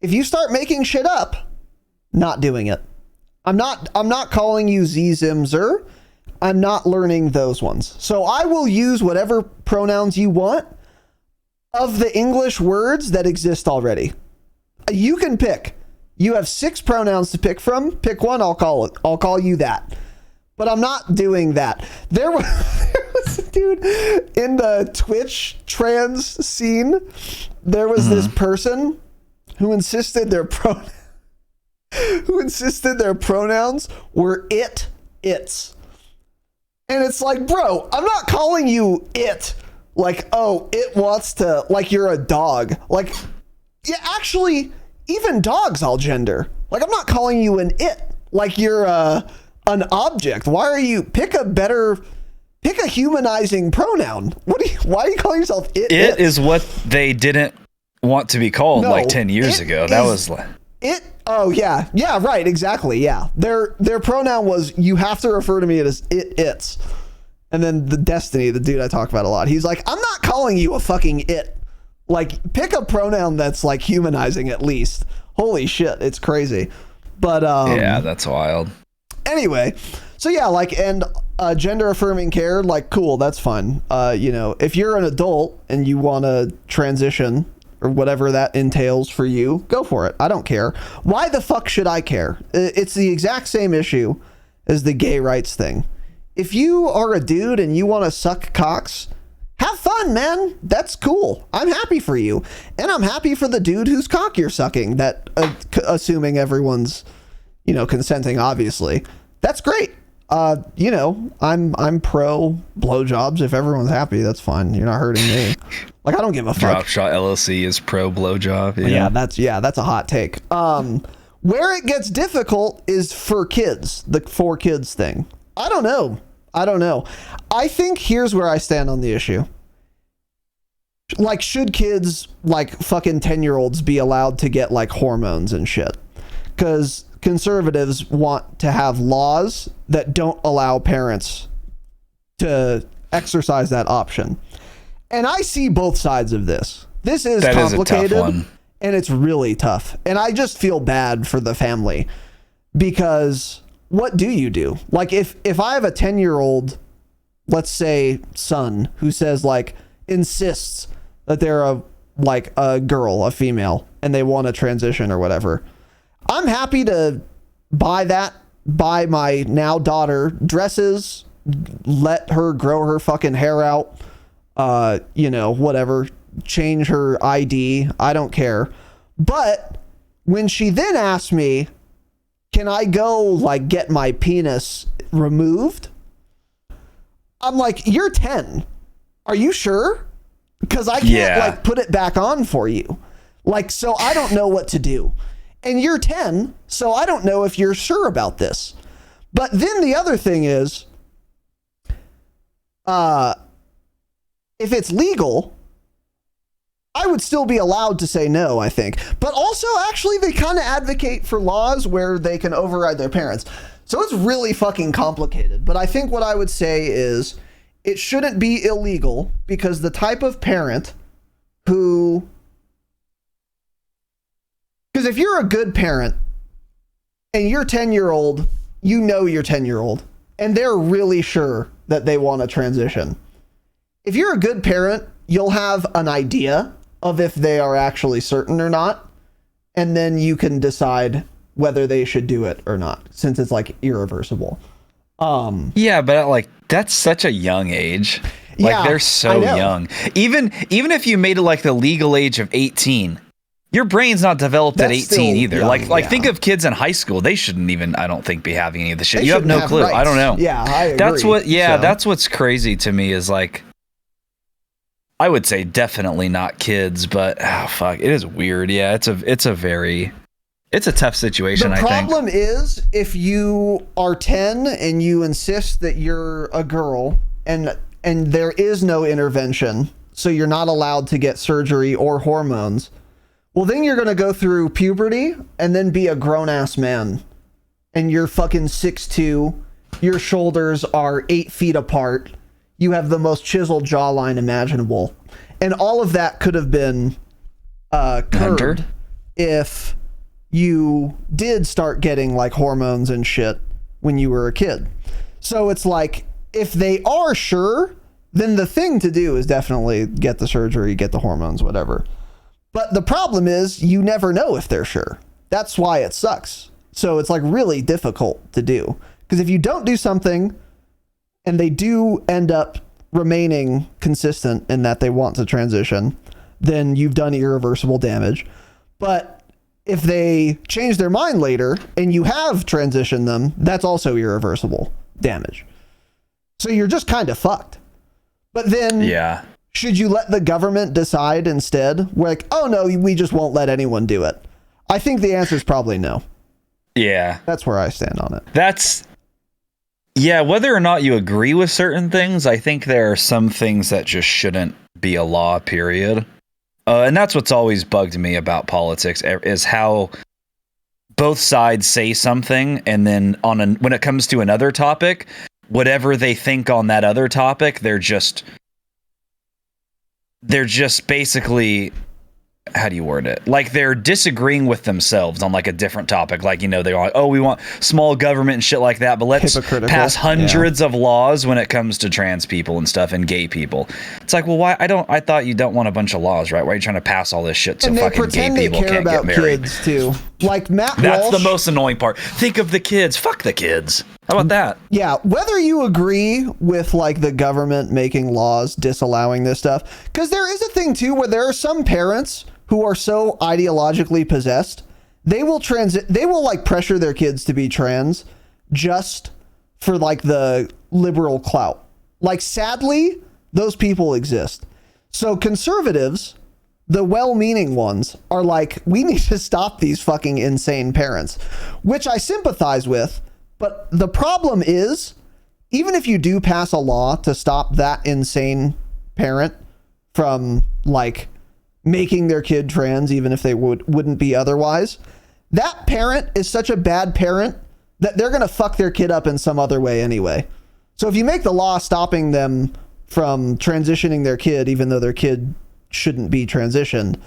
If you start making shit up, not doing it. I'm not calling you Z, Zim, Zer. I'm not learning those ones. So I will use whatever pronouns you want of the English words that exist already. You can pick. You have 6 pronouns to pick from. Pick one, I'll call you that. But I'm not doing that. There was a dude in the Twitch trans scene. There was this person who insisted their pronouns were its. And it's like, bro, I'm not calling you it. Like, oh, it wants to, like you're a dog. Like, yeah, actually, even dogs I'll gender. Like, I'm not calling you an it. Like you're an object. Why are you pick a humanizing pronoun? Why are you calling yourself it? It is what they didn't want to be called like 10 years ago. That was like it. Oh yeah. Yeah, right. Exactly. Yeah. Their pronoun was, you have to refer to me as it's. And then the Destiny, the dude I talk about a lot, he's like, I'm not calling you a fucking it. Like, pick a pronoun that's like humanizing at least. Holy shit, it's crazy. But yeah, that's wild. Anyway, so yeah, like, and gender affirming care, like, cool, that's fine. If you're an adult and you want to transition or whatever that entails for you, go for it. I don't care. Why the fuck should I care? It's the exact same issue as the gay rights thing. if you are a dude and you want to suck cocks, have fun, man. That's cool. I'm happy for you. And I'm happy for the dude whose cock you're sucking, that assuming everyone's, consenting, obviously. That's great. I'm pro blowjobs. If everyone's happy, that's fine. You're not hurting me. Like, I don't give a fuck. Dropshot LLC is pro blowjob. That's a hot take. Where it gets difficult is for kids, the 4 kids thing. I don't know. I think here's where I stand on the issue. Like, should kids, like fucking 10-year-olds, be allowed to get like hormones and shit? Because conservatives want to have laws that don't allow parents to exercise that option. And I see both sides of this. This is complicated, a tough one. And it's really tough. And I just feel bad for the family, because what do you do? Like, if I have a 10-year-old, let's say son, who says, like, insists that they're a girl, a female, and they want to transition or whatever, I'm happy to buy my now daughter dresses, let her grow her fucking hair out, whatever, change her ID. I don't care. But when she then asks me, can I go like get my penis removed? I'm like, you're 10. Are you sure? Because I can't like put it back on for you. Like, so I don't know what to do. And you're 10, so I don't know if you're sure about this. But then the other thing is, if it's legal, I would still be allowed to say no, I think. But also, actually, they kind of advocate for laws where they can override their parents. So it's really fucking complicated. But I think what I would say is it shouldn't be illegal, because the type of parent who... Because if you're a good parent and you're 10-year-old, you're 10-year-old, and they're really sure that they want to transition. If you're a good parent, you'll have an idea of if they are actually certain or not, and then you can decide whether they should do it or not, since it's like irreversible. Yeah, but like that's such a young age. Like they're so young. Even if you made it like the legal age of 18, your brain's not developed at 18 either. Young, like think of kids in high school. They shouldn't even, I don't think, be having any of the shit. You have no clue. Rights. I don't know. Yeah, I agree. That's what's crazy to me is like, I would say definitely not kids, but fuck, it is weird. Yeah, it's a tough situation. The problem is if you are 10 and you insist that you're a girl and there is no intervention, so you're not allowed to get surgery or hormones. Well, then you're going to go through puberty and then be a grown-ass man. And you're fucking 6'2". Your shoulders are 8 feet apart. You have the most chiseled jawline imaginable. And all of that could have been curbed if you did start getting like hormones and shit when you were a kid. So it's like, if they are sure, then the thing to do is definitely get the surgery, get the hormones, whatever. But the problem is you never know if they're sure. That's why it sucks. So it's like really difficult to do. Because if you don't do something and they do end up remaining consistent in that they want to transition, then you've done irreversible damage. But if they change their mind later and you have transitioned them, that's also irreversible damage. So you're just kind of fucked. But then should you let the government decide instead? We're like, oh no, we just won't let anyone do it. I think the answer is probably no. Yeah. That's where I stand on it. Whether or not you agree with certain things, I think there are some things that just shouldn't be a law, period. And that's what's always bugged me about politics, is how both sides say something, and then when it comes to another topic, whatever they think on that other topic, they're just basically, how do you word it? Like they're disagreeing with themselves on like a different topic. Like, they're like, oh, we want small government and shit like that, but let's pass hundreds of laws when it comes to trans people and stuff and gay people. It's like, well, why? I thought you don't want a bunch of laws, right? Why are you trying to pass all this shit so fucking gay people can't get married? Kids too. Like Matt That's Walsh, the most annoying part. Think of the kids. Fuck the kids. How about that? Yeah, whether you agree with like the government making laws disallowing this stuff, because there is a thing too where there are some parents who are so ideologically possessed, they will like pressure their kids to be trans just for like the liberal clout. Like, sadly, those people exist. So conservatives, the well-meaning ones, are like, we need to stop these fucking insane parents, which I sympathize with. But the problem is, even if you do pass a law to stop that insane parent from like making their kid trans, even if they wouldn't be otherwise, that parent is such a bad parent that they're going to fuck their kid up in some other way anyway. So if you make the law stopping them from transitioning their kid, even though their kid shouldn't be transitioned,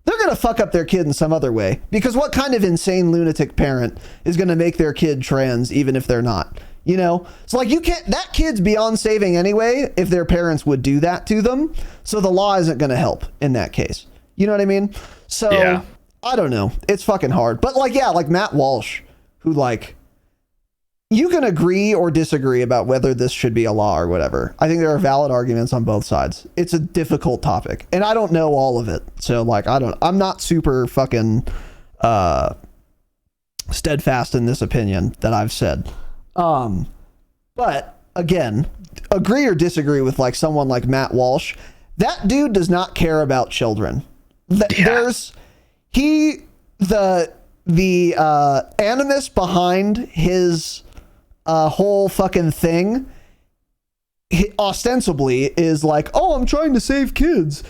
they're going to fuck up their kid in some other way. Because what kind of insane lunatic parent is going to make their kid trans even if they're not? You know? So like, you can't, that kid's beyond saving anyway if their parents would do that to them. So the law isn't going to help in that case. You know what I mean? So yeah. I don't know. It's fucking hard. But like, yeah, like Matt Walsh, who like, you can agree or disagree about whether this should be a law or whatever. I think there are valid arguments on both sides. It's a difficult topic, and I don't know all of it. So like, I'm not super fucking steadfast in this opinion that I've said. But again, agree or disagree with like someone like Matt Walsh. That dude does not care about children. There's the animus behind his whole fucking thing ostensibly is like, oh, I'm trying to save kids.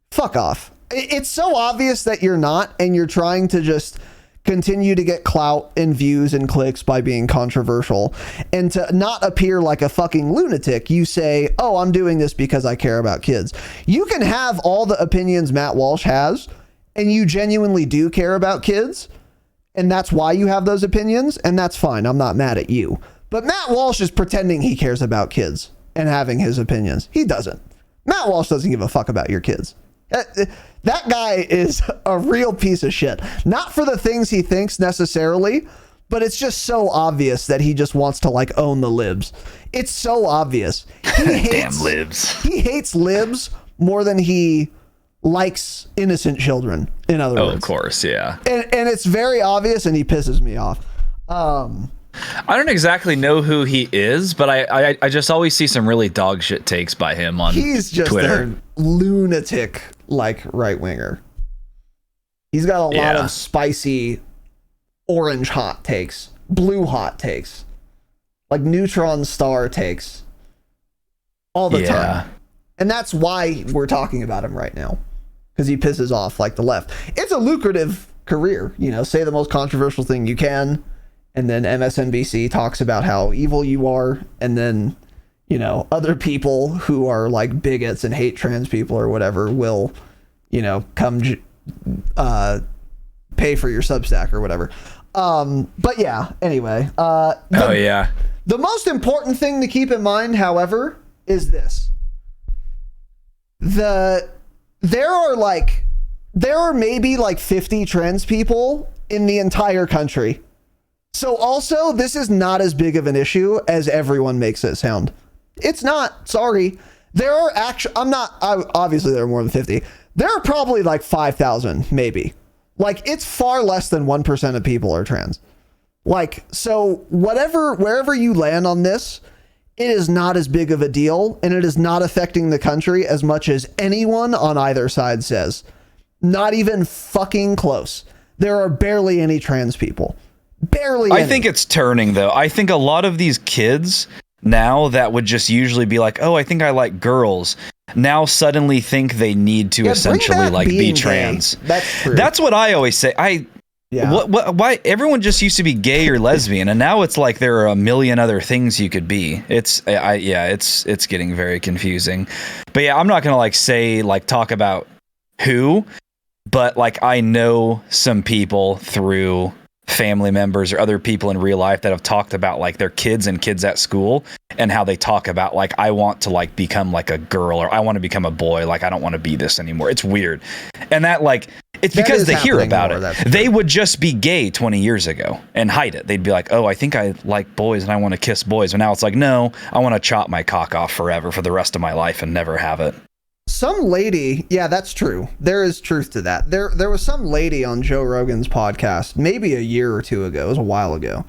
Fuck off. It's so obvious that you're not, and you're trying to just continue to get clout and views and clicks by being controversial. And to not appear like a fucking lunatic, you say, oh, I'm doing this because I care about kids. You can have all the opinions Matt Walsh has, and you genuinely do care about kids, and that's why you have those opinions, and that's fine. I'm not mad at you. But Matt Walsh is pretending he cares about kids and having his opinions. He doesn't. Matt Walsh doesn't give a fuck about your kids. That guy is a real piece of shit. Not for the things he thinks necessarily, but it's just so obvious that he just wants to like own the libs. It's so obvious. He hates, damn libs. He hates libs more than he likes innocent children, in other words. Of course, yeah. And it's very obvious, and he pisses me off. I don't exactly know who he is, but I just always see some really dog shit takes by him on Twitter. He's just a lunatic, like, right-winger. He's got a lot of spicy orange hot takes, blue hot takes, like neutron star takes all the time. And that's why we're talking about him right now, because he pisses off like the left. It's a lucrative career, you know, say the most controversial thing you can, and then MSNBC talks about how evil you are, and then, you know, other people who are like bigots and hate trans people or whatever will, you know, come pay for your Substack or whatever. But yeah, anyway. The most important thing to keep in mind, however, is this. There are maybe like 50 trans people in the entire country. So also, this is not as big of an issue as everyone makes it sound. It's not. Sorry. There are obviously there are more than 50. There are probably like 5,000, maybe. Like, it's far less than 1% of people are trans. Like, so wherever you land on this, it is not as big of a deal, and it is not affecting the country as much as anyone on either side says. Not even fucking close. There are barely any trans people. Barely any. I think it's turning, though. I think a lot of these kids now that would just usually be like, oh, I think I like girls, now suddenly think they need to essentially like be trans. Gay. That's true. That's what I always say. Why everyone just used to be gay or lesbian, and now it's like there are a million other things you could be. It's getting very confusing. But yeah, I'm not gonna talk about who, but like I know some people through family members or other people in real life that have talked about like their kids and kids at school, and how they talk about like, I want to like become like a girl, or I want to become a boy, like I don't want to be this anymore. It's weird. And that like It's That because is they hear happening about more, it. that's They would just be gay 20 years ago and hide it. They'd be like, oh, I think I like boys and I want to kiss boys. But now it's like, no, I want to chop my cock off forever for the rest of my life and never have it. Some lady, yeah, that's true. There is truth to that. There was some lady on Joe Rogan's podcast maybe a year or two ago. It was a while ago.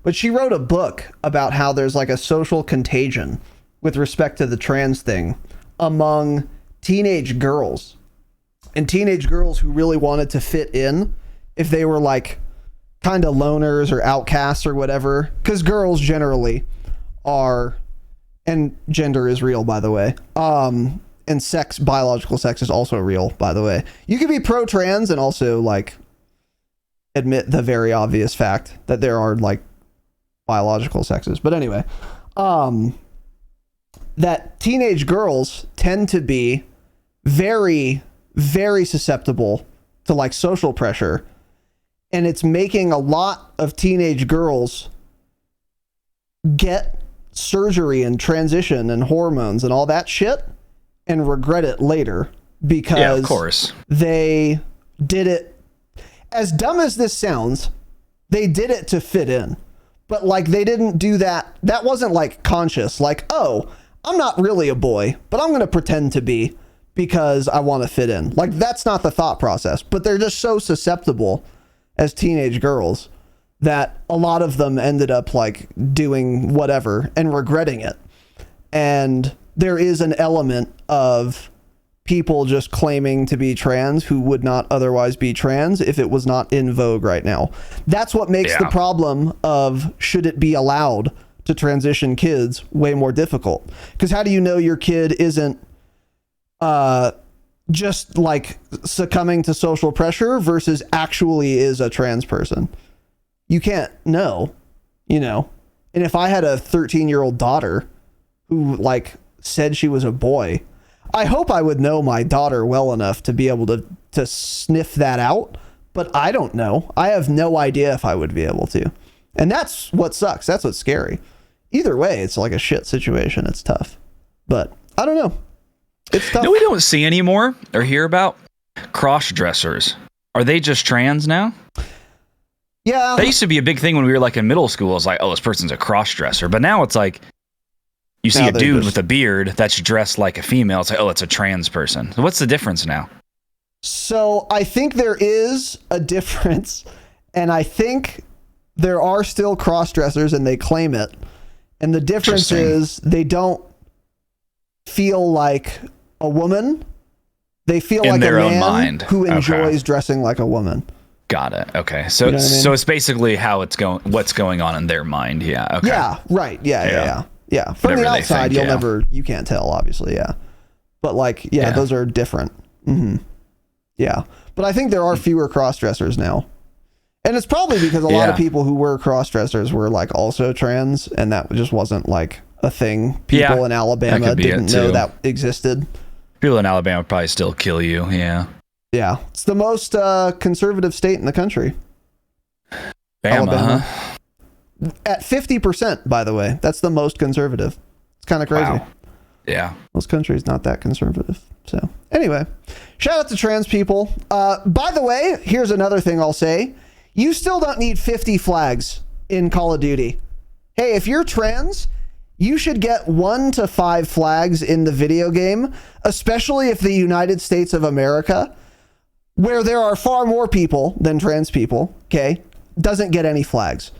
But she wrote a book about how there's like a social contagion with respect to the trans thing among teenage girls. And teenage girls who really wanted to fit in, if they were like kind of loners or outcasts or whatever. Because girls generally are, and gender is real, by the way. And sex, biological sex is also real, by the way. You can be pro-trans and also like admit the very obvious fact that there are like biological sexes. But anyway, that teenage girls tend to be very, very susceptible to like social pressure. And it's making a lot of teenage girls get surgery and transition and hormones and all that shit and regret it later because yeah, of course. They did it, as dumb as this sounds, they did it to fit in. But like they didn't do that. That wasn't like conscious, like, oh, I'm not really a boy, but I'm going to pretend to be because I want to fit in. Like that's not the thought process, but they're just so susceptible as teenage girls that a lot of them ended up like doing whatever and regretting it. And there is an element of people just claiming to be trans who would not otherwise be trans if it was not in vogue right now. That's what makes the problem of should it be allowed to transition kids way more difficult. Because how do you know your kid isn't just like succumbing to social pressure versus actually is a trans person? You can't know, you know. And if I had a 13-year-old daughter who like said she was a boy, I hope I would know my daughter well enough to be able to sniff that out, but I don't know. I have no idea if I would be able to. And that's what sucks. That's what's scary. Either way, it's like a shit situation. It's tough. But I don't know. It's tough. No, we don't see anymore or hear about cross dressers. Are they just trans now? Yeah. That used to be a big thing when we were like in middle school. It's like, oh, this person's a cross dresser. But now it's like, you see a dude with a beard that's dressed like a female. It's like, oh, it's a trans person. So what's the difference now? So I think there is a difference. And I think there are still cross dressers and they claim it. And the difference is they don't feel like a woman. They feel in like their a own man mind. who enjoys dressing like a woman. Got it. Okay. So, you know what I mean? So it's basically how it's going, what's going on in their mind. Yeah. Okay. Yeah. Right. Yeah. From Whatever the they outside, think, you can't tell, obviously. Yeah. But like, yeah, those are different. Mm-hmm. Yeah. But I think there are fewer cross-dressers now. And it's probably because a lot of people who were cross-dressers were like also trans, and that just wasn't like a thing. People in Alabama didn't know that existed. People in Alabama would probably still kill you. Yeah. Yeah. It's the most conservative state in the country. Alabama. Huh? At 50%, by the way. That's the most conservative. It's kind of crazy. Wow. Yeah. Most countries not that conservative. So anyway, shout out to trans people. By the way, here's another thing I'll say. You still don't need 50 flags in Call of Duty. Hey, if you're trans, you should get 1 to 5 flags in the video game, especially if the United States of America, where there are far more people than trans people, okay, doesn't get any flags.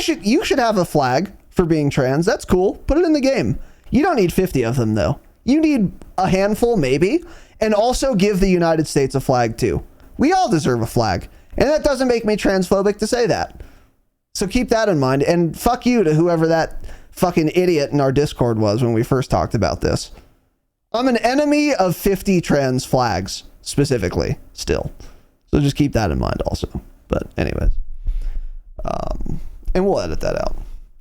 You should have a flag for being trans. That's cool. Put it in the game. You don't need 50 of them, though. You need a handful, maybe, and also give the United States a flag, too. We all deserve a flag, and that doesn't make me transphobic to say that. So keep that in mind, and fuck you to whoever that fucking idiot in our Discord was when we first talked about this. I'm an enemy of 50 trans flags, specifically, still. So just keep that in mind also. But anyways. And we'll edit that out.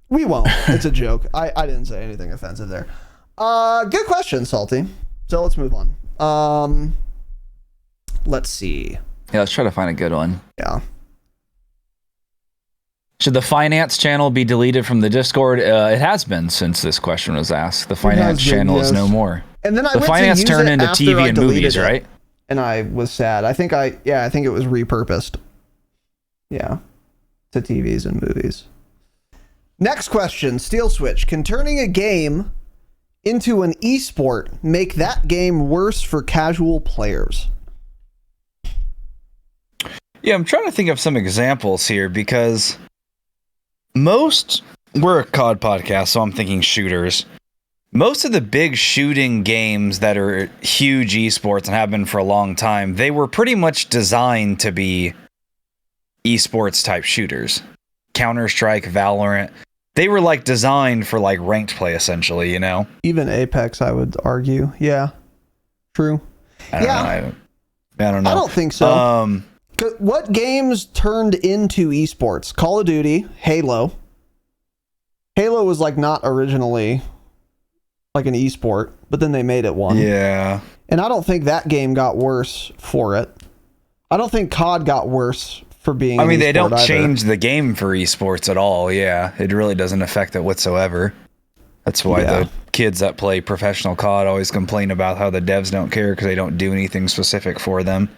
We won't. It's a joke. I didn't say anything offensive there. Good question, Salty. So let's move on. Let's see. Yeah, let's try to find a good one. Yeah. Should the finance channel be deleted from the Discord? It has been since this question was asked. The finance channel is no more. And then the finance turned into TV and movies, right? and I was sad. I think it was repurposed. Yeah. To TVs and movies. Next question, Steel Switch. Can turning a game into an esport make that game worse for casual players? Yeah, I'm trying to think of some examples here because we're a COD podcast, so I'm thinking shooters. Most of the big shooting games that are huge esports and have been for a long time, they were pretty much designed to be esports type shooters. Counter-Strike, Valorant, they were like designed for like ranked play essentially, you know? Even Apex, I would argue. Yeah. True. I don't know. I don't think so. What games turned into esports? Call of Duty, Halo. Halo was like not originally like an esport, but then they made it one. Yeah. And I don't think that game got worse for it. I don't think COD got worse for being an they don't either. change the game for esports at all. Yeah. It really doesn't affect it whatsoever. That's why the kids that play professional COD always complain about how the devs don't care because they don't do anything specific for them.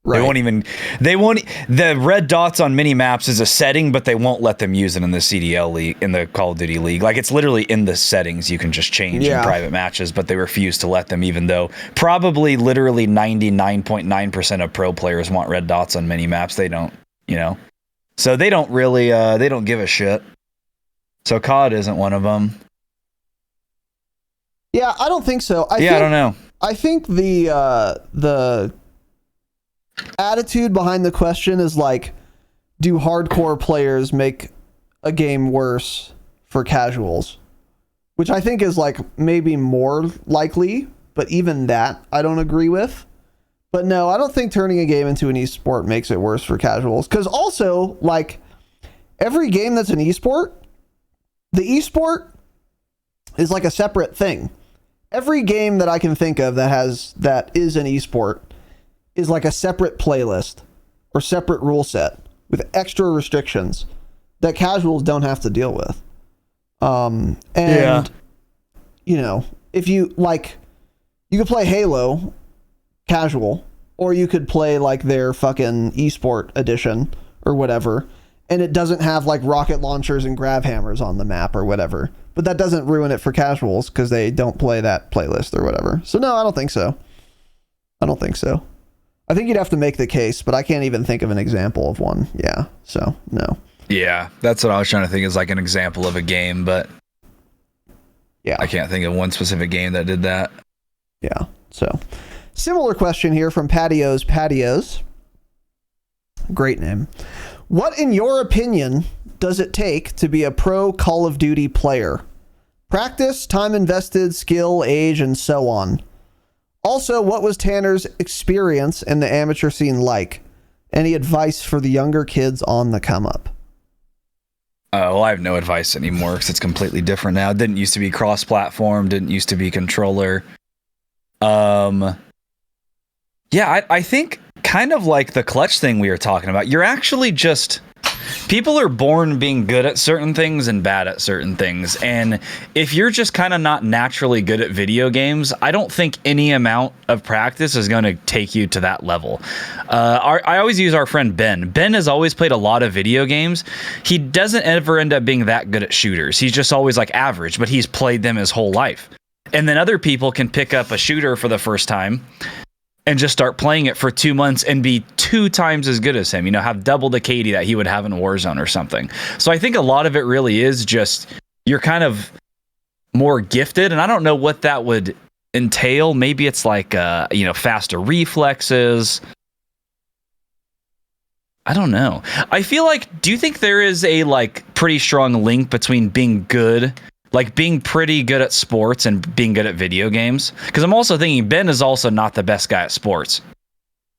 Right. The red dots on mini maps is a setting, but they won't let them use it in the CDL league, in the Call of Duty League. Like it's literally in the settings you can just change in private matches, but they refuse to let them, even though probably literally 99.9% of pro players want red dots on mini maps. They don't, so they don't really, they don't give a shit. So COD isn't one of them. Yeah, I don't think so. I don't know. I think the attitude behind the question is like, do hardcore players make a game worse for casuals? Which I think is like maybe more likely, but even that I don't agree with. But no, I don't think turning a game into an esport makes it worse for casuals. Because also, like, every game that's an esport, the esport is like a separate thing. Every game that I can think of that is an esport is like a separate playlist or separate rule set with extra restrictions that casuals don't have to deal with. If you like, you could play Halo casual, or you could play like their fucking esport edition or whatever, and it doesn't have like rocket launchers and grab hammers on the map or whatever. But that doesn't ruin it for casuals because they don't play that playlist or whatever. So no, I don't think so. I think you'd have to make the case, but I can't even think of an example of one. Yeah, so no. Yeah, that's what I was trying to think is like an example of a game, but yeah, I can't think of one specific game that did that. Yeah, so similar question here from Patios. Great name. What, in your opinion, does it take to be a pro Call of Duty player? Practice, time invested, skill, age, and so on. Also, what was Tanner's experience in the amateur scene like? Any advice for the younger kids on the come up? Well, I have no advice anymore because it's completely different now. It didn't used to be cross-platform, didn't used to be controller. I think kind of like the clutch thing we were talking about. You're actually just... People are born being good at certain things and bad at certain things. And if you're just kind of not naturally good at video games, I don't think any amount of practice is going to take you to that level. I always use our friend Ben. Ben has always played a lot of video games. He doesn't ever end up being that good at shooters. He's just always like average, but he's played them his whole life. And then other people can pick up a shooter for the first time and just start playing it for 2 months and be 2 times as good as him, have double the KD that he would have in Warzone or something. So I think a lot of it really is just you're kind of more gifted, and I don't know what that would entail. Maybe it's like, faster reflexes. I don't know. I feel like, do you think there is a pretty strong link between being good, being pretty good at sports and being good at video games? Because I'm also thinking Ben is also not the best guy at sports.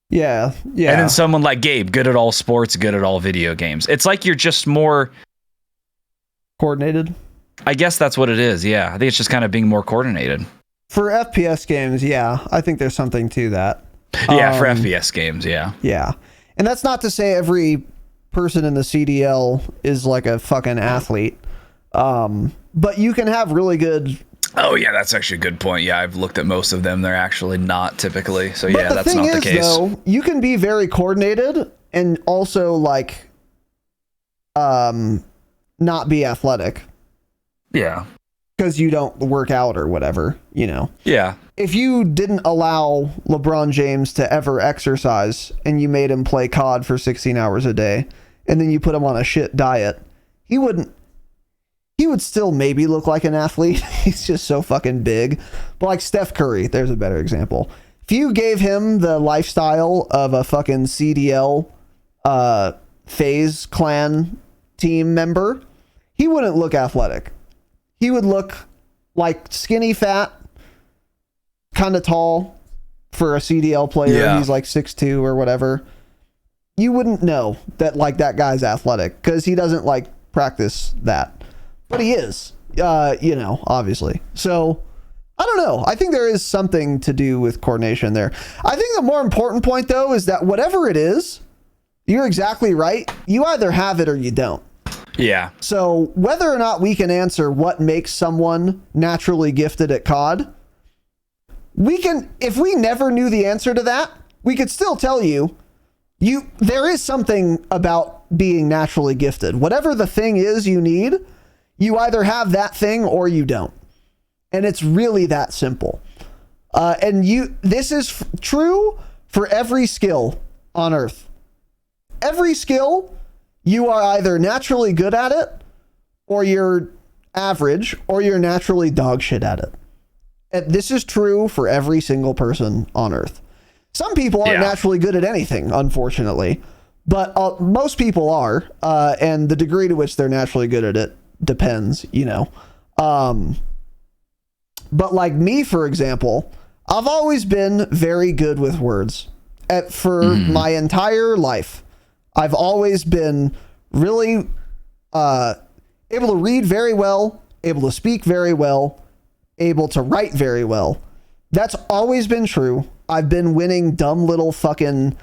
Yeah. And then someone like Gabe, good at all sports, good at all video games. It's like you're just more coordinated. I guess that's what it is. Yeah. I think it's just kind of being more coordinated. For FPS games, yeah. I think there's something to that. Yeah, for FPS games, yeah. Yeah. And that's not to say every person in the CDL is like a fucking athlete. But you can have really good Oh yeah, that's actually a good point. Yeah, I've looked at most of them. They're actually not typically. So But yeah, the that's thing not the is, case. though, you can be very coordinated and also like not be athletic Yeah. because you don't work out or whatever, you know. Yeah. If you didn't allow LeBron James to ever exercise and you made him play COD for 16 hours a day and then you put him on a shit diet, he would still maybe look like an athlete. He's just so fucking big. But like Steph Curry, there's a better example. If you gave him the lifestyle of a fucking CDL FaZe clan team member, he wouldn't look athletic. He would look like skinny fat, kind of tall for a CDL player. Yeah. He's like 6'2" or whatever. You wouldn't know that like that guy's athletic because he doesn't like practice that. But he is, you know, obviously. So, I don't know. I think there is something to do with coordination there. I think the more important point, though, is that whatever it is, you're exactly right. You either have it or you don't. Yeah. So, whether or not we can answer what makes someone naturally gifted at COD, we can, if we never knew the answer to that, we could still tell you, there is something about being naturally gifted. Whatever the thing is you need, you either have that thing or you don't. And it's really that simple. This is true for every skill on Earth. Every skill, you are either naturally good at it, or you're average, or you're naturally dog shit at it. And this is true for every single person on Earth. Some people aren't naturally good at anything, unfortunately. But most people are, and the degree to which they're naturally good at it depends, you know. But like me, for example, I've always been very good with words. For my entire life, I've always been really able to read very well, able to speak very well, able to write very well. That's always been true. I've been winning dumb little fucking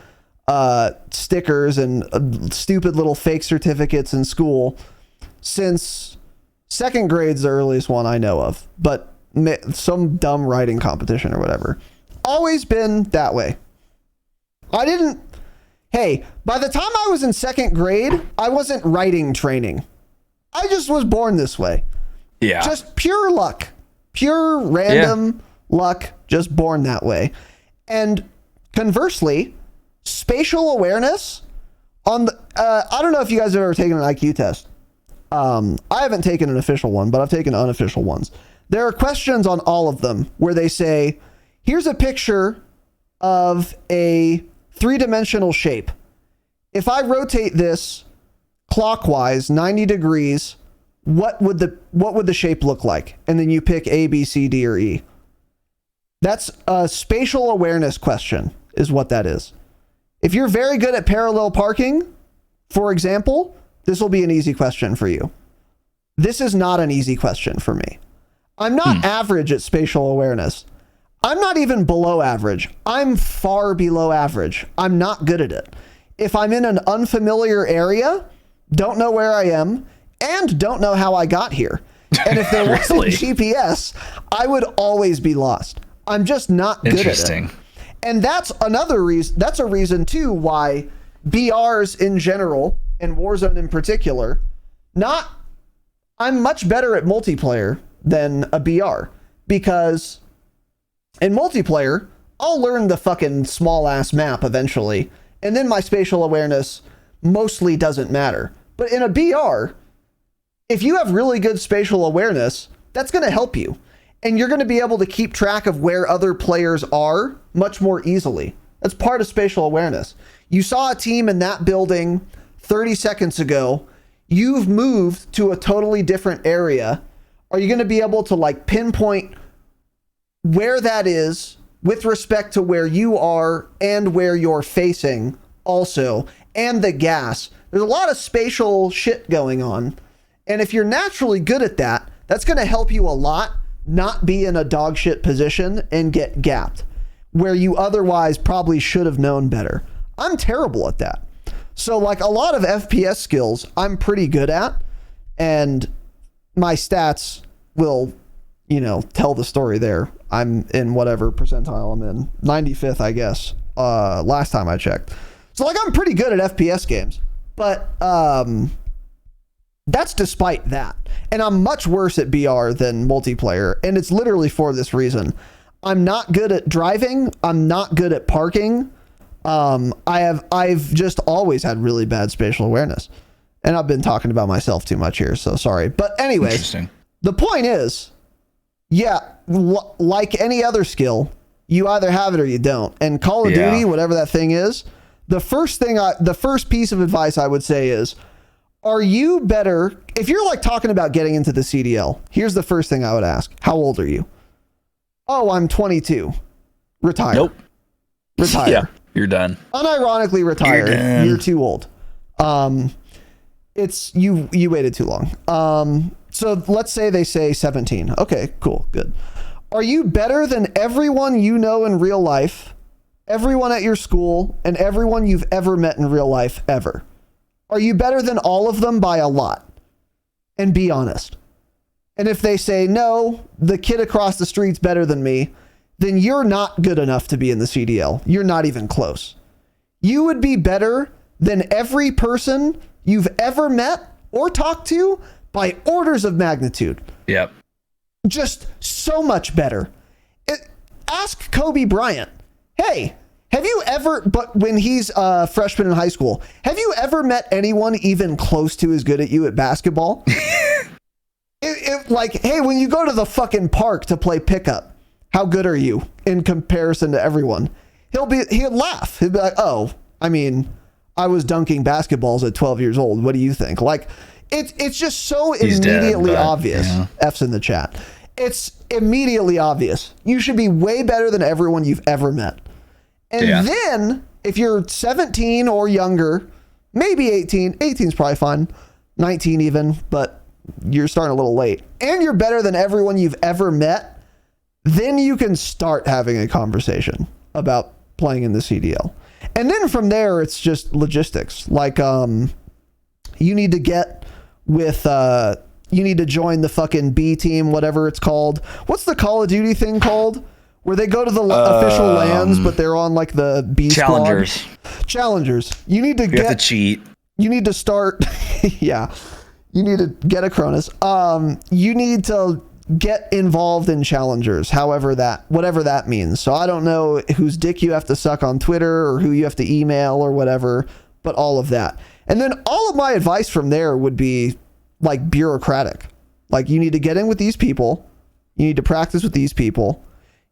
stickers and stupid little fake certificates in school since second grade's the earliest one I know of, but some dumb writing competition or whatever. Always been that way. By the time I was in second grade, I wasn't writing training. I just was born this way. Yeah. Just pure luck. Pure random luck, just born that way. And conversely, spatial awareness on the I don't know if you guys have ever taken an IQ test. I haven't taken an official one, but I've taken unofficial ones. There are questions on all of them where they say, here's a picture of a three-dimensional shape. If I rotate this clockwise 90 degrees, what would the shape look like? And then you pick A, B, C, D, or E. That's a spatial awareness question, is what that is. If you're very good at parallel parking, for example, this will be an easy question for you. This is not an easy question for me. I'm not average at spatial awareness. I'm not even below average. I'm far below average. I'm not good at it. If I'm in an unfamiliar area, don't know where I am, and don't know how I got here. And if there wasn't GPS, I would always be lost. I'm just not good at it. And that's another reason. That's a reason too why BRs in general and Warzone in particular, I'm much better at multiplayer than a BR, because in multiplayer, I'll learn the fucking small ass map eventually, and then my spatial awareness mostly doesn't matter. But in a BR, if you have really good spatial awareness, that's going to help you. And you're going to be able to keep track of where other players are much more easily. That's part of spatial awareness. You saw a team in that building 30 seconds ago. You've moved to a totally different area. Are you going to be able to like pinpoint where that is with respect to where you are and where you're facing also, and the gas? There's a lot of spatial shit going on. And if you're naturally good at that, that's going to help you a lot not be in a dog shit position and get gapped where you otherwise probably should have known better. I'm terrible at that. So like a lot of FPS skills I'm pretty good at, and my stats will tell the story there. I'm in whatever percentile I'm in. 95th, I guess. Last time I checked. So like I'm pretty good at FPS games, but that's despite that. And I'm much worse at BR than multiplayer, and it's literally for this reason. I'm not good at driving. I'm not good at parking. I've just always had really bad spatial awareness. And I've been talking about myself too much here, so sorry. But anyways, the point is, yeah, like any other skill, you either have it or you don't. And Call of Duty, whatever that thing is, the first piece of advice I would say is, are you better? If you're like talking about getting into the CDL, here's the first thing I would ask. How old are you? Oh, I'm 22. Retire. Nope. Retire. Yeah, you're done. Unironically retire. You're too old. It's you waited too long. So let's say they say 17. Okay, cool, good. Are you better than everyone you know in real life, everyone at your school, and everyone you've ever met in real life ever? Are you better than all of them by a lot? And be honest. And if they say, no, the kid across the street's better than me, then you're not good enough to be in the CDL. You're not even close. You would be better than every person you've ever met or talked to by orders of magnitude. Yep. Just so much better. Ask Kobe Bryant. Hey, have you ever, but when he's a freshman in high school, have you ever met anyone even close to as good at you at basketball? Like, hey, when you go to the fucking park to play pickup, how good are you in comparison to everyone? He'll laugh. He'll be like, oh, I mean, I was dunking basketballs at 12 years old. What do you think? Like, it's just so immediately obvious. Yeah. F's in the chat. It's immediately obvious. You should be way better than everyone you've ever met. And then if you're 17 or younger, maybe 18 is probably fine, 19 even, but you're starting a little late, and you're better than everyone you've ever met, then you can start having a conversation about playing in the CDL. And then from there, it's just logistics. Like, you need to get with, you need to join the fucking B team, whatever it's called. What's the Call of Duty thing called? Where they go to the official lands, but they're on like the B Challengers. Squad. Challengers. You need to have to cheat. You need to start. Yeah. You need to get a Cronus. You need to get involved in challengers, whatever that means. So I don't know whose dick you have to suck on Twitter or who you have to email or whatever, but all of that. And then all of my advice from there would be like bureaucratic. Like, you need to get in with these people. You need to practice with these people.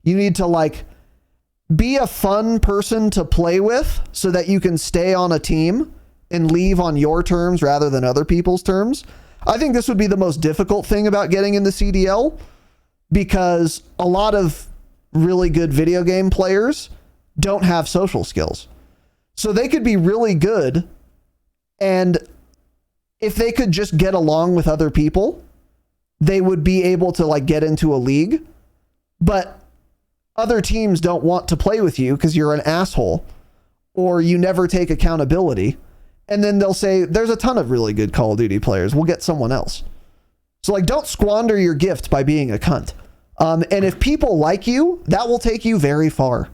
You need to like be a fun person to play with so that you can stay on a team and leave on your terms rather than other people's terms. I think this would be the most difficult thing about getting in the CDL, because a lot of really good video game players don't have social skills. So they could be really good, and if they could just get along with other people, they would be able to like get into a league. But other teams don't want to play with you because you're an asshole or you never take accountability. And then they'll say, there's a ton of really good Call of Duty players. We'll get someone else. So like, don't squander your gift by being a cunt. And if people like you, that will take you very far.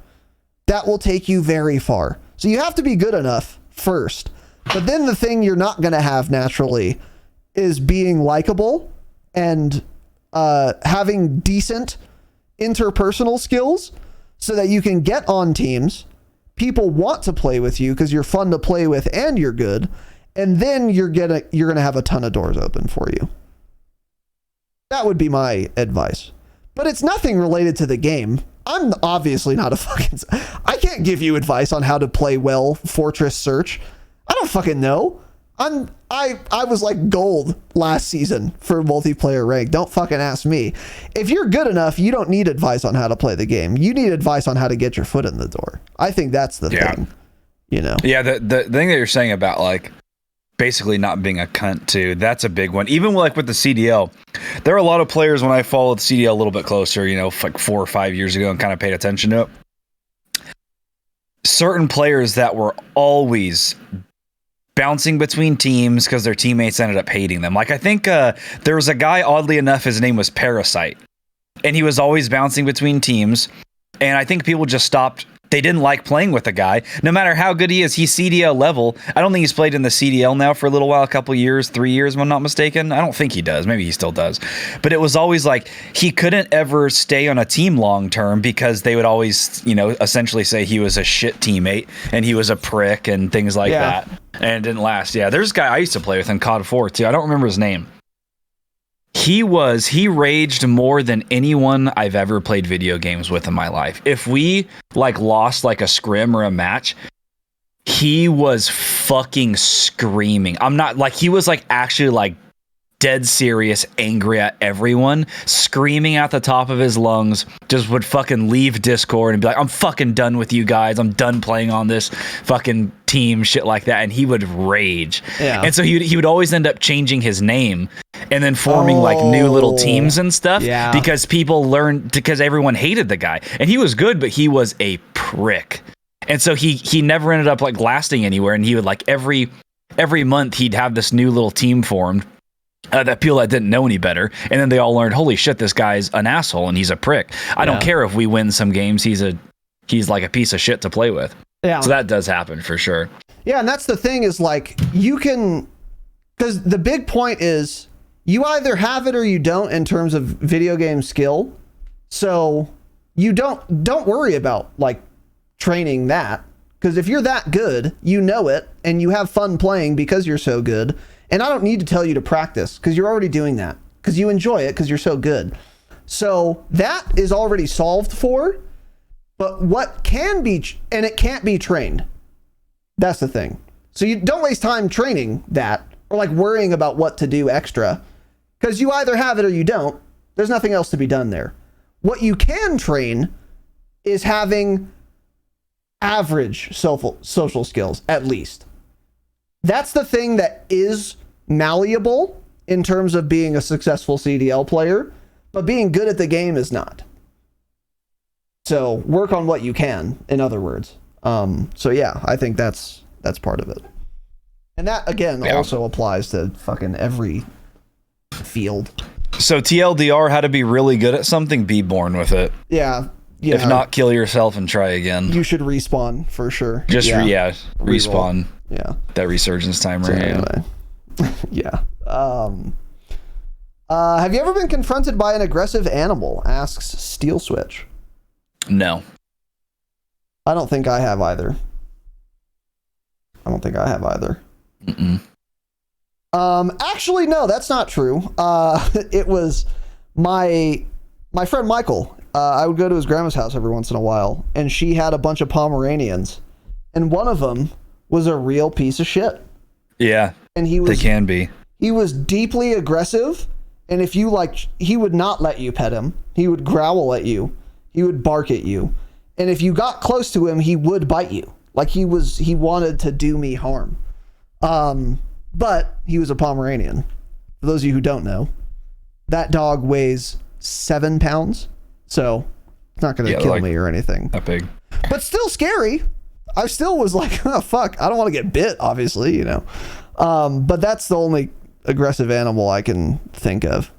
That will take you very far. So you have to be good enough first. But then the thing you're not going to have naturally is being likable and having decent interpersonal skills so that you can get on teams. People want to play with you because you're fun to play with and you're good. And then you're going to have a ton of doors open for you. That would be my advice. But it's nothing related to the game. I'm obviously not a fucking... I can't give you advice on how to play well Fortress Search. I don't fucking know. I was like gold last season for multiplayer rank. Don't fucking ask me. If you're good enough, you don't need advice on how to play the game. You need advice on how to get your foot in the door. I think that's the thing. You know? Yeah, the thing that you're saying about like basically not being a cunt too, that's a big one. Even like with the CDL, there are a lot of players when I followed the CDL a little bit closer, you know, like 4 or 5 years ago and kind of paid attention to it. Certain players that were always bouncing between teams because their teammates ended up hating them. Like, I think there was a guy, oddly enough, his name was Parasite. and he was always bouncing between teams. And I think people just stopped. They didn't like playing with the guy. No matter how good he is, he's CDL level. I don't think he's played in the CDL now for a little while, a couple years, 3 years, if I'm not mistaken. I don't think he does. Maybe he still does. But it was always like he couldn't ever stay on a team long term because they would always, essentially say he was a shit teammate and he was a prick and things like that. And it didn't last. Yeah, there's a guy I used to play with in COD 4 too. I don't remember his name. He raged more than anyone I've ever played video games with in my life. If we lost a scrim or a match, he was fucking screaming. He was actually dead serious, angry at everyone, screaming at the top of his lungs, just would fucking leave Discord and be like, I'm fucking done with you guys. I'm done playing on this fucking team, shit like that. And he would rage. Yeah. And so he would always end up changing his name and then forming new little teams and stuff because because everyone hated the guy. And he was good, but he was a prick. And so he never ended up lasting anywhere. And he would every month he'd have this new little team formed. That people that didn't know any better, and then they all learned, holy shit, this guy's an asshole and he's a prick. I don't care if we win some games, he's like a piece of shit to play with. Yeah. So that does happen for sure. Yeah, and that's the thing is you can, because the big point is you either have it or you don't in terms of video game skill. So you don't worry about training that, because if you're that good, you know it and you have fun playing because you're so good. And I don't need to tell you to practice because you're already doing that because you enjoy it because you're so good. So that is already solved for. But what can be, and it can't be trained. That's the thing. So you don't waste time training that or worrying about what to do extra because you either have it or you don't. There's nothing else to be done there. What you can train is having average social skills, at least. That's the thing that is malleable in terms of being a successful CDL player, but being good at the game is not. So work on what you can, in other words. So yeah, I think that's part of it. And that, again, also applies to fucking every field. So TLDR, how to be really good at something, be born with it. Yeah. If not, kill yourself and try again. You should respawn for sure. Just respawn. Reroll. Yeah. That resurgence timer. So anyway. Yeah. Have you ever been confronted by an aggressive animal? Asks Steel Switch. No. I don't think I have either. Mm-mm. Actually, no, that's not true. It was my friend Michael. I would go to his grandma's house every once in a while, and she had a bunch of Pomeranians, and one of them was a real piece of shit. Yeah, and they can be. He was deeply aggressive, and if you he would not let you pet him. He would growl at you. He would bark at you, and if you got close to him, he would bite you. He wanted to do me harm. But he was a Pomeranian. For those of you who don't know, that dog weighs 7 pounds. So it's not going to kill me or anything. That big. But still scary. I still was like, oh, fuck. I don't want to get bit, obviously, But that's the only aggressive animal I can think of.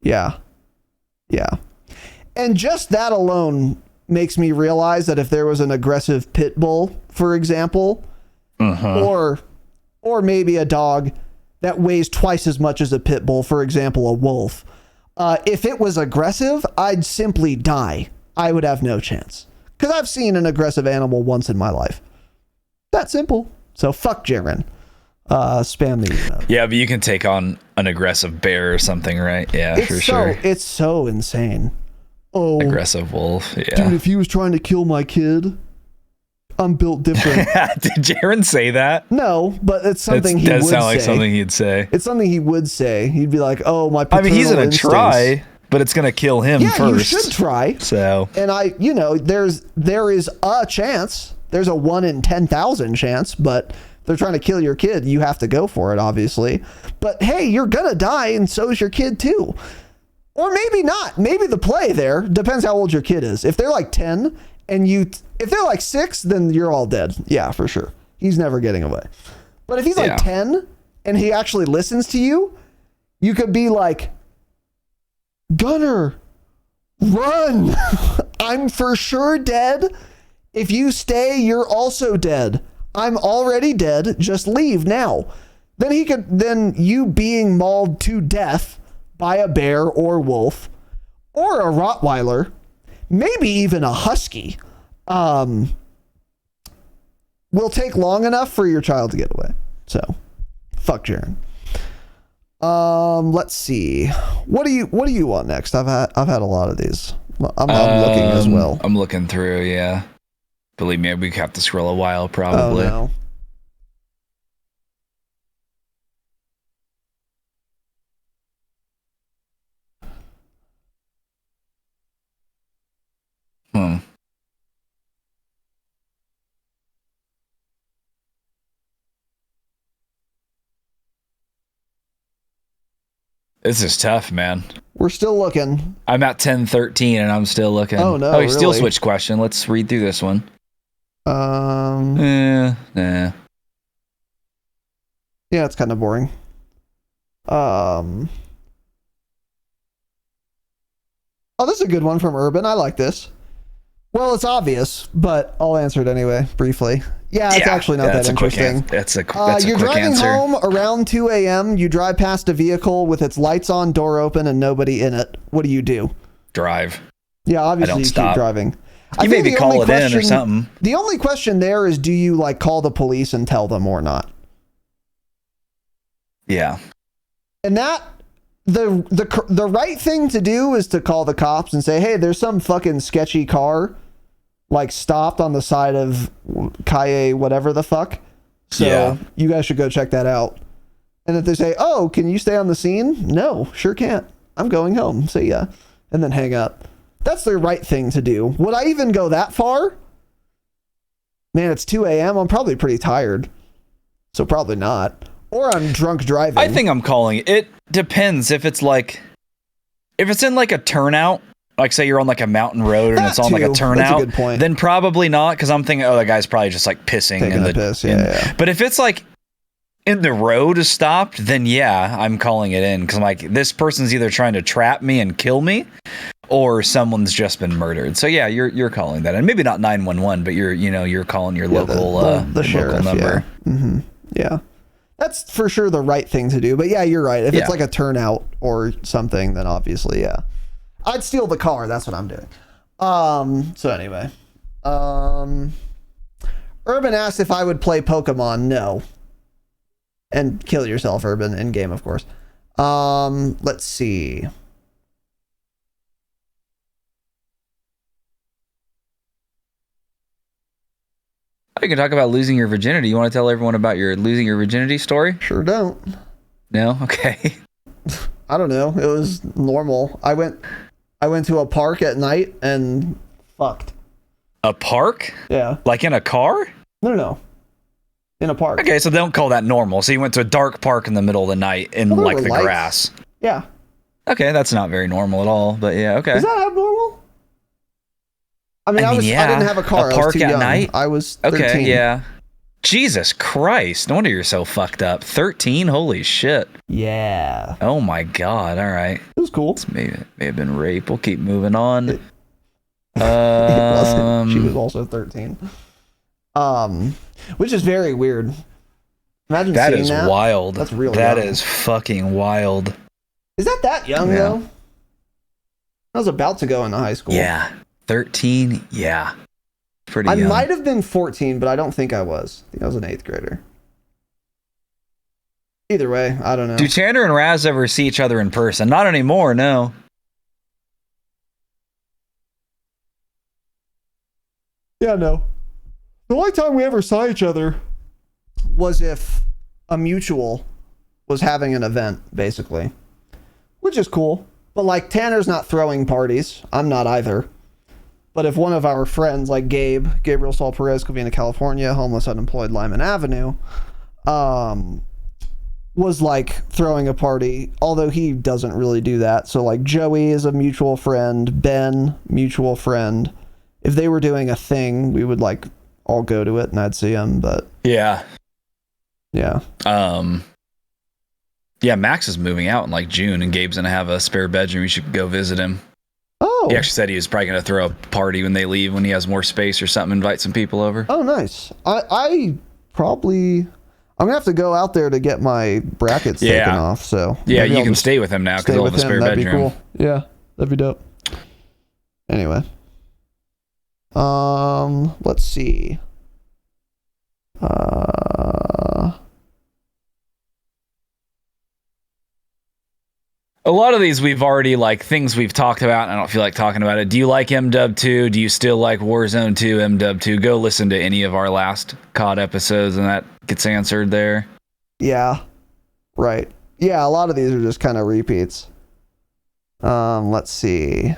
Yeah. Yeah. And just that alone makes me realize that if there was an aggressive pit bull, for example, or maybe a dog that weighs twice as much as a pit bull, for example, a wolf, if it was aggressive, I'd simply die. I would have no chance. Because I've seen an aggressive animal once in my life. That simple. So fuck Jaren. Spam the Yeah, but you can take on an aggressive bear or something, right? Yeah, for sure. It's so insane. Oh, aggressive wolf. Yeah. Dude, if he was trying to kill my kid, I'm built different. Did Jaren say that? No, but it's something he would say. It does sound like something he'd say. It's something he would say. He'd be like, oh, my paternal he's going to instincts. Try, but it's going to kill him first. Yeah, you should try. So. And there is a chance. There's a 1 in 10,000 chance, but they're trying to kill your kid. You have to go for it, obviously. But hey, you're going to die, and so is your kid too. Or maybe not. Maybe the play there depends how old your kid is. If they're 10 and if they're 6, then you're all dead. Yeah, for sure. He's never getting away. But if he's 10 and he actually listens to you, you could be like, Gunner, Run! I'm for sure dead. If you stay, you're also dead. I'm already dead. Just leave now. Then you being mauled to death by a bear or wolf or a Rottweiler, maybe even a husky, will take long enough for your child to get away. So, fuck Jaren. Let's see. What do you want next? I've had a lot of these. I'm looking as well. I'm looking through, yeah. Believe me, we have to scroll a while probably. Oh, no. This is tough, man. We're still looking. I'm at 10:13 and I'm still looking. Oh no! Oh, you still really? switched question. Let's read through this one. Nah. Yeah, it's kind of boring. Oh, this is a good one from Urban. I like this. Well, it's obvious, but I'll answer it anyway, briefly. Yeah, it's actually not that interesting. That's a you're quick driving answer. home around 2 a.m. You drive past a vehicle with its lights on, door open, and nobody in it. What do? Drive. Yeah, obviously you keep driving. You maybe call it in or something. The only question there is, do you like call the police and tell them or not? Yeah. And that the right thing to do is to call the cops and say, hey, there's some fucking sketchy car like stopped on the side of Kaye whatever the fuck. So you guys should go check that out. And if they say, oh, can you stay on the scene? No, sure can't. I'm going home. See ya. And then hang up. That's the right thing to do. Would I even go that far? Man, it's 2 a.m. I'm probably pretty tired. So probably not. Or I'm drunk driving. I think I'm calling it. It depends if it's in like a turnout, like say you're on like a mountain road and it's on like a turnout. That's a good point. Then probably not, because I'm thinking, oh, that guy's probably just like pissing. Taking a piss, yeah. But if it's like in the road is stopped, then yeah, I'm calling it in, because I'm like, this person's either trying to trap me and kill me, or someone's just been murdered. So yeah, you're calling that, and maybe not 911, but you're calling your local the sheriff number. Yeah. Mm-hmm. Yeah, that's for sure the right thing to do. But yeah, you're right. If it's like a turnout or something, then obviously, yeah, I'd steal the car. That's what I'm doing. So anyway, Urban asked if I would play Pokemon. No. And kill yourself, Urban, in game, of course. Let's see. You can talk about losing your virginity. You want to tell everyone about your losing your virginity story? Sure don't. No? Okay. I don't know. It was normal. I went to a park at night and fucked. A park? Yeah. Like in a car? No. In a park. Okay, so they don't call that normal. So you went to a dark park in the middle of the night in like the lights. Grass. Yeah. Okay, that's not very normal at all, but yeah, okay. Is that abnormal? I mean, I didn't have a car. A park I was too at young. night? I was 13. Okay, yeah. Jesus Christ. No wonder you're so fucked up. 13? Holy shit. Yeah. Oh my God. All right. It was cool. This may have been rape. We'll keep moving on. It wasn't. She was also 13. Which is very weird. Imagine that seeing is that. Wild. That's real That young. is fucking wild. Is that young though? I was about to go into high school. Yeah. 13? Yeah. Pretty young. I might have been 14, but I don't think I was. I think I was an 8th grader. Either way, I don't know. Do Tanner and Raz ever see each other in person? Not anymore, no. Yeah, no. The only time we ever saw each other was if a mutual was having an event, basically. Which is cool. But like, Tanner's not throwing parties. I'm not either. But if one of our friends, like Gabriel Saul Perez, Covina, California, homeless, unemployed, Lyman Avenue, was like throwing a party, although he doesn't really do that. So like, Joey is a mutual friend, Ben, mutual friend. If they were doing a thing, we would like all go to it and I'd see him, but yeah. Yeah, Max is moving out in like June and Gabe's gonna have a spare bedroom. You should go visit him. Oh. He actually said he was probably going to throw a party when they leave, when he has more space or something, invite some people over. Oh, nice. I'm gonna have to go out there to get my brackets taken off. So yeah, you can stay with him now because he'll have a spare That'd bedroom. Be cool. Yeah, that'd be dope. Anyway, let's see. A lot of these we've already, like, things we've talked about, and I don't feel like talking about it. Do you like MW 2? Do you still like Warzone 2, MW 2? Go listen to any of our last COD episodes, and that gets answered there. Yeah, right. Yeah, a lot of these are just kind of repeats. Let's see.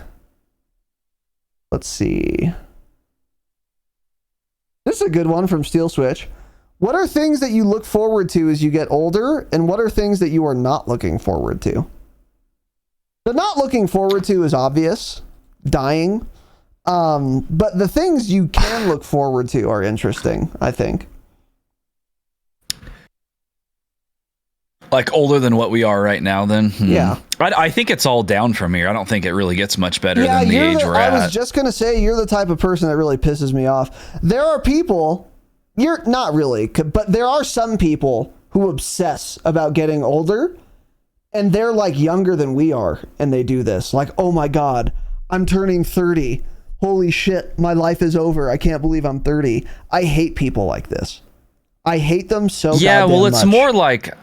This is a good one from Steel Switch. What are things that you look forward to as you get older, and what are things that you are not looking forward to? The not looking forward to is obvious, dying. But the things you can look forward to are interesting, I think. Like older than what we are right now, then? Yeah. I think it's all down from here. I don't think it really gets much better than the age we're at. I was just going to say, you're the type of person that really pisses me off. There are people, you're not really, but there are some people who obsess about getting older. And they're like younger than we are, and they do this. Like, oh my God, I'm turning 30. Holy shit, my life is over. I can't believe I'm 30. I hate people like this. I hate them so Yeah, well, it's much. more like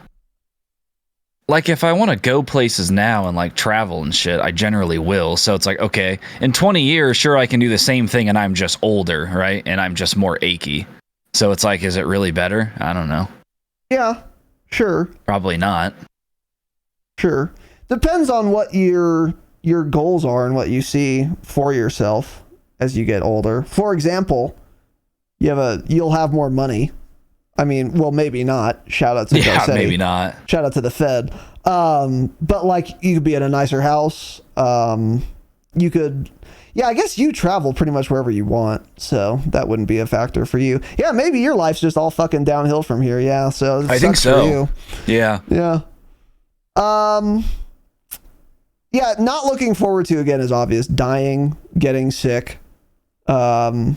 if I want to go places now and like travel and shit, I generally will. So it's like, okay, in 20 years, sure, I can do the same thing, and I'm just older, right? And I'm just more achy. So it's like, is it really better? I don't know. Yeah, sure. Probably not. Sure. Depends on what your goals are and what you see for yourself as you get older. For example, you'll have more money. I mean, well, maybe not. Shout out to Garcetti. Maybe not. Shout out to the Fed. But like, you could be in a nicer house. You could, yeah, I guess you travel pretty much wherever you want, so that wouldn't be a factor for you. Yeah, maybe your life's just all fucking downhill from here. Yeah, so I think so. For you. Yeah. Yeah. Yeah, not looking forward to, again, is obvious. Dying, getting sick. I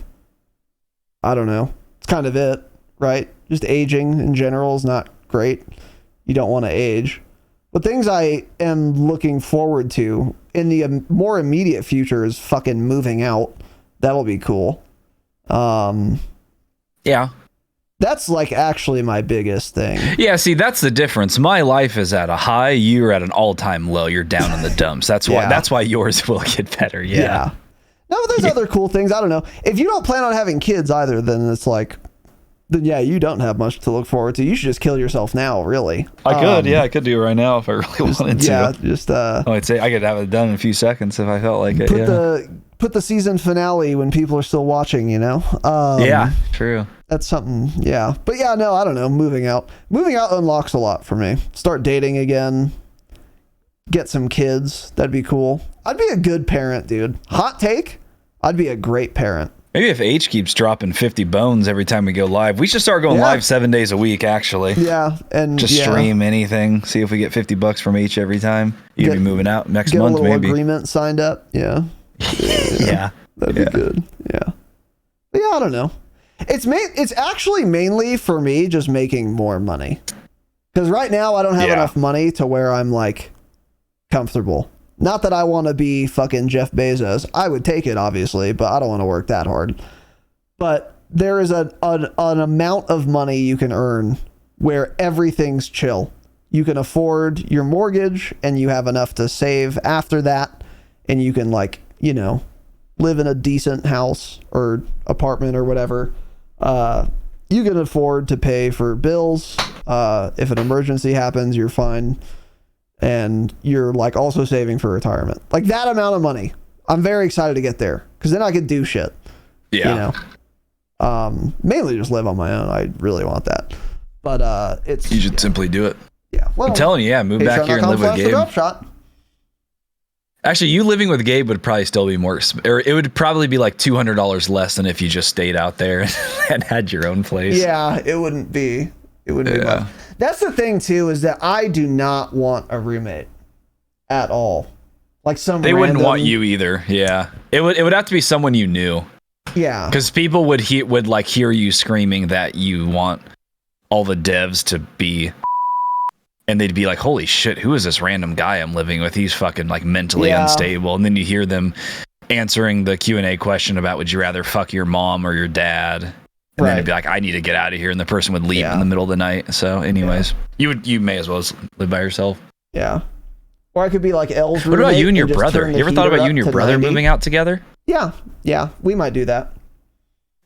don't know. It's kind of it, right? Just aging in general is not great. You don't want to age. But things I am looking forward to in the more immediate future is fucking moving out. That'll be cool. Yeah. That's like actually my biggest thing. Yeah, see, that's the difference. My life is at a high, you're at an all-time low. You're down in the dumps. That's why that's why yours will get better. Yeah. No, but there's other cool things. I don't know. If you don't plan on having kids either, then it's like, then yeah, you don't have much to look forward to. You should just kill yourself now, really. I could do it right now if I really wanted to. Yeah, just I'd say I could have it done in a few seconds if I felt like it. Put the season finale when people are still watching, you know? Yeah, true. That's something, yeah. But yeah, no, I don't know. Moving out unlocks a lot for me. Start dating again. Get some kids. That'd be cool. I'd be a good parent, dude. Hot take? I'd be a great parent. Maybe if H keeps dropping 50 bones every time we go live, we should start going live 7 days a week, actually. Yeah, and just stream anything. See if we get $50 from H every time. You'd be moving out next month, maybe. Get a little agreement signed up. Yeah. Yeah. That'd be good. Yeah. But yeah, I don't know. It's actually mainly for me just making more money. Because right now I don't have enough money to where I'm like comfortable. Not that I want to be fucking Jeff Bezos. I would take it, obviously, but I don't want to work that hard. But there is an amount of money you can earn where everything's chill. You can afford your mortgage and you have enough to save after that. And you can, like, you know, live in a decent house or apartment or whatever. You can afford to pay for bills. If an emergency happens, you're fine. And you're like also saving for retirement. Like that amount of money. I'm very excited to get there because then I could do shit. Yeah. You know, mainly just live on my own. I really want that. But you should simply do it. Yeah. Well, I'm telling you, move back here and live with Gabe. Dropshot. Actually, you living with Gabe would probably still be more, or it would probably be like $200 less than if you just stayed out there and had your own place. Yeah, it wouldn't be. It wouldn't be much. That's the thing too, is that I do not want a roommate at all. Like some They wouldn't random- want you either. Yeah. It would have to be someone you knew. Yeah. Because people would hear you screaming that you want all the devs to be, and they'd be like, holy shit, who is this random guy I'm living with? He's fucking like mentally unstable. And then you hear them answering the Q&A question about would you rather fuck your mom or your dad? And then it'd be like, I need to get out of here, and the person would leave in the middle of the night. So anyways, you may as well live by yourself. Yeah. Or I could be like L's What about you and your just brother? turn the You ever thought heater about you up and your to brother 90? moving out together? Yeah, we might do that.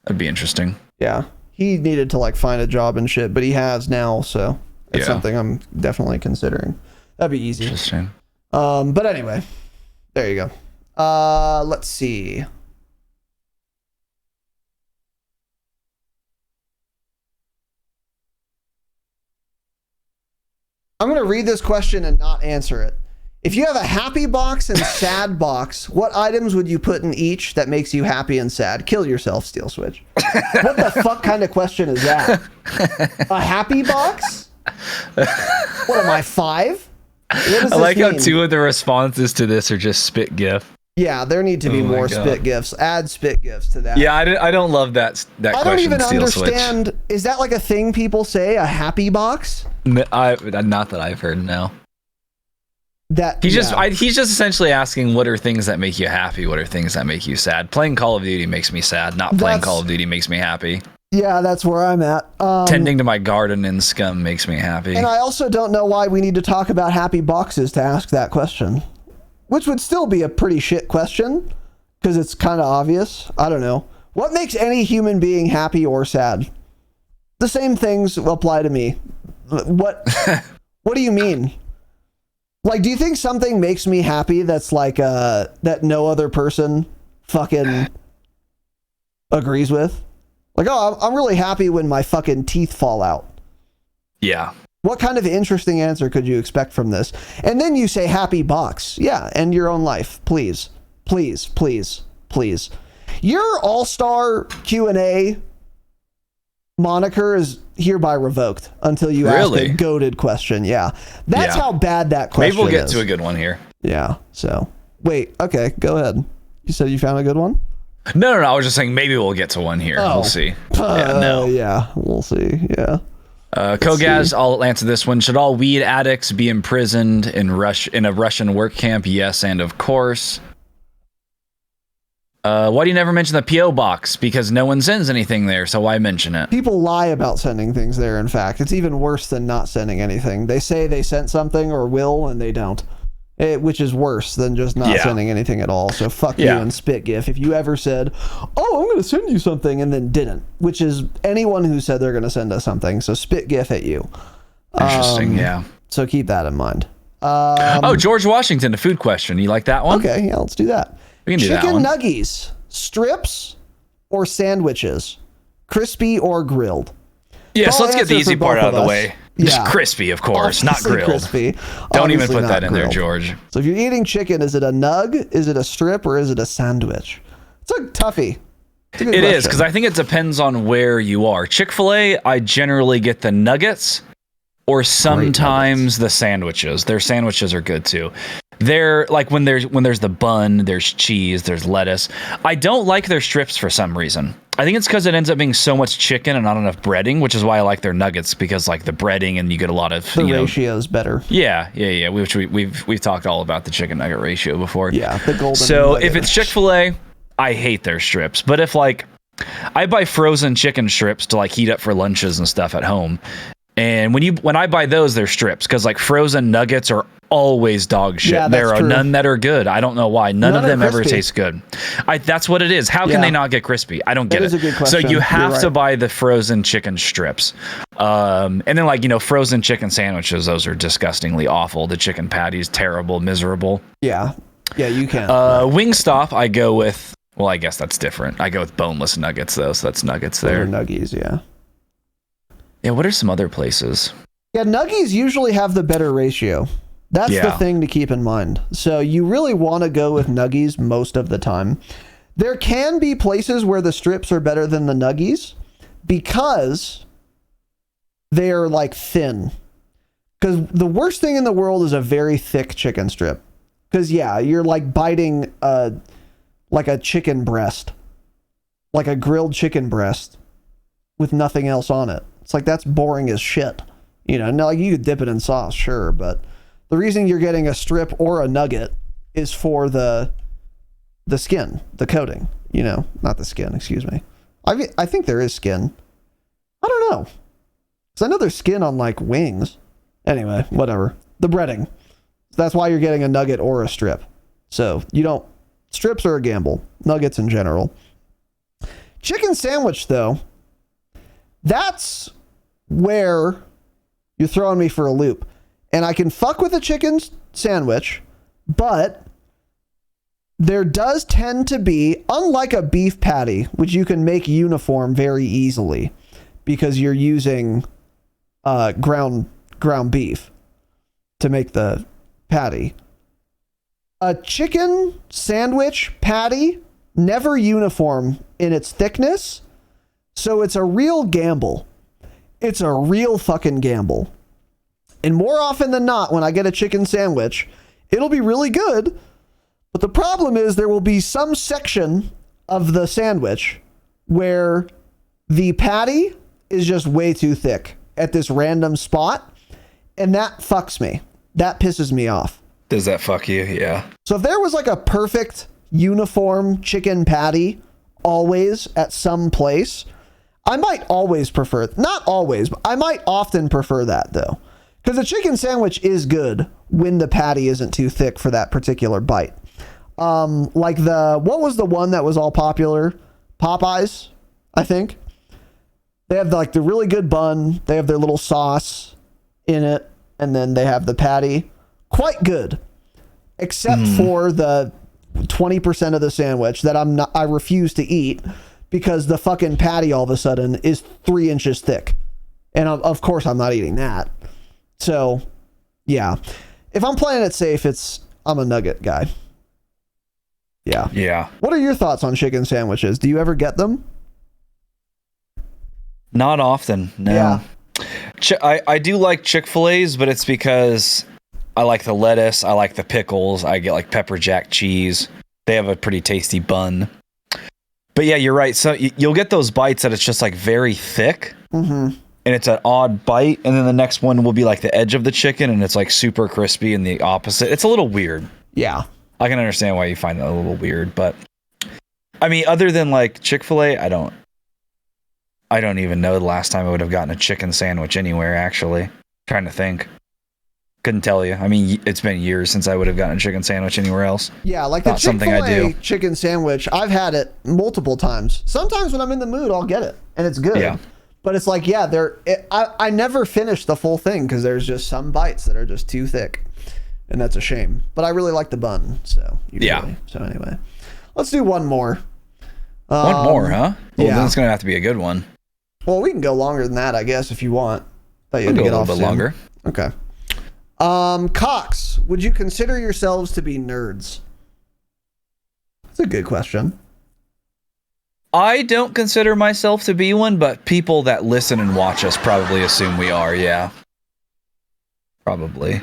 That'd be interesting. Yeah. He needed to like find a job and shit, but he has now, so it's something I'm definitely considering. That'd be easy. Interesting. But anyway, there you go. Let's see. I'm going to read this question and not answer it. If you have a happy box and sad box, what items would you put in each that makes you happy and sad? Kill yourself, Steel Switch. What the fuck kind of question is that? A happy box? What am I, 5? I like how 2 of the responses to this are just spit gif. Yeah, there need to be more spit gifs. Add spit gifs to that. Yeah, I don't love that question. I don't even Steel understand. Switch. Is that like a thing people say? A happy box? Not that I've heard. No. That he's just essentially asking, what are things that make you happy? What are things that make you sad? Playing Call of Duty makes me sad. Not playing Call of Duty makes me happy. Yeah, that's where I'm at. Tending to my garden in scum makes me happy. And I also don't know why we need to talk about happy boxes to ask that question, which would still be a pretty shit question because it's kind of obvious. I don't know. What makes any human being happy or sad? The same things apply to me. What do you mean? Like, do you think something makes me happy that's like that no other person fucking agrees with? Like, oh, I'm really happy when my fucking teeth fall out. Yeah. What kind of interesting answer could you expect from this? And then you say happy box. Yeah, end your own life. Please. Please, please, please. Your all-star Q&A moniker is hereby revoked until you ask a goated question. Yeah. That's how bad that question is. Maybe we'll get to a good one here. Yeah. So, wait. Okay, go ahead. You said you found a good one? No. I was just saying maybe we'll get to one here. We'll see. Yeah, we'll see. Yeah. Kogaz, I'll answer this one. Should all weed addicts be imprisoned in a Russian work camp? Yes, and of course. Why do you never mention the P.O. box? Because no one sends anything there, so why mention it? People lie about sending things there, in fact. It's even worse than not sending anything. They say they sent something or will, and they don't. Which is worse than just not sending anything at all. So fuck you and spit gif. If you ever said, oh, I'm going to send you something, and then didn't, which is anyone who said they're going to send us something. So spit gif at you. Interesting, yeah. So keep that in mind. George Washington, a food question. You like that one? Okay, yeah, let's do that. We can do that one. Chicken nuggies, strips, or sandwiches? Crispy or grilled? Yeah, so let's get the easy part out of the way. Just Yeah. crispy, of course, not grilled. Crispy. Don't even Obviously put not that in there, grilled. George. So if you're eating chicken, is it a nug, is it a strip, or is it a sandwich? It's a toughie. It's a good It is, question. because I think it depends on where you are. Chick-fil-A, I generally get the nuggets or sometimes the sandwiches. Their sandwiches are good too. They're like when there's the bun, there's cheese, there's lettuce. I don't like their strips for some reason. I think it's because it ends up being so much chicken and not enough breading, which is why I like their nuggets, because like the breading and you get a lot of the ratio is better. Yeah. We've talked all about the chicken nugget ratio before. Yeah, the golden. So nugget. if it's Chick-fil-A, I hate their strips. But if like I buy frozen chicken strips to like heat up for lunches and stuff at home, and when I buy those, they're strips, because like frozen nuggets are always dog shit. Yeah, there are true. none that are good. I don't know why. None of them ever taste good. That's what it is. How can they not get crispy? I don't get it. That is a good So question. you have You're to right. buy the frozen chicken strips. And then like, frozen chicken sandwiches, those are disgustingly awful. The chicken patties, terrible, miserable. Yeah, you can. Wingstop, I go with, well, I guess that's different. I go with boneless nuggets though, so that's nuggets there. Nuggies, yeah. Yeah, what are some other places? Yeah, nuggies usually have the better ratio. That's the thing to keep in mind. So you really want to go with nuggies most of the time. There can be places where the strips are better than the nuggies because they're like thin. Because the worst thing in the world is a very thick chicken strip. Because, yeah, you're like biting like a chicken breast, like a grilled chicken breast with nothing else on it. It's like, that's boring as shit. You know, now like you could dip it in sauce, sure, but the reason you're getting a strip or a nugget is for the skin, the coating, you know, not the skin, excuse me. I think there is skin. I don't know. Because I know there's skin on like wings. Anyway, whatever. The breading. That's why you're getting a nugget or a strip. So you don't, strips are a gamble. Nuggets in general. Chicken sandwich though, that's where you're throwing me for a loop. And I can fuck with a chicken sandwich, but there does tend to be, unlike a beef patty, which you can make uniform very easily because you're using ground beef to make the patty. A chicken sandwich patty, never uniform in its thickness, so it's a real gamble. It's a real fucking gamble. And more often than not, when I get a chicken sandwich, it'll be really good, but the problem is there will be some section of the sandwich where the patty is just way too thick at this random spot, and that fucks me. That pisses me off. Does that fuck you? Yeah. So if there was like a perfect uniform chicken patty always at some place, I might always prefer, not always, but I might often prefer that though. Because a chicken sandwich is good when the patty isn't too thick for that particular bite. Like what was the one that was all popular? Popeyes, I think. They have like the really good bun. They have their little sauce in it. And then they have the patty. Quite good. Except for the 20% of the sandwich that I refuse to eat because the fucking patty all of a sudden is 3 inches thick. And of course I'm not eating that. So, yeah. If I'm playing it safe, I'm a nugget guy. Yeah. Yeah. What are your thoughts on chicken sandwiches? Do you ever get them? Not often, no. Yeah. I do like Chick-fil-A's, but it's because I like the lettuce, I like the pickles, I get like pepper jack cheese. They have a pretty tasty bun. But yeah, you're right. So you'll get those bites that it's just like very thick. Mm-hmm. And it's an odd bite, and then the next one will be like the edge of the chicken, and it's like super crispy and the opposite. It's a little weird. Yeah. I can understand why you find that a little weird, but I mean, other than like Chick-fil-A, I don't even know the last time I would have gotten a chicken sandwich anywhere, actually. Trying to think. Couldn't tell you. I mean, it's been years since I would have gotten a chicken sandwich anywhere else. Yeah, like the Chick-fil-A chicken sandwich, I've had it multiple times. Sometimes when I'm in the mood, I'll get it, and it's good. Yeah. But it's like, yeah, I never finish the full thing because there's just some bites that are just too thick, and that's a shame. But I really like the bun, so usually. Yeah. So anyway, let's do one more. One more, huh? Well, yeah. Then it's gonna have to be a good one. Well, we can go longer than that, I guess, if you want. But you had to get a little bit longer. Okay. Cox, would you consider yourselves to be nerds? That's a good question. I don't consider myself to be one, but people that listen and watch us probably assume we are, yeah. Probably.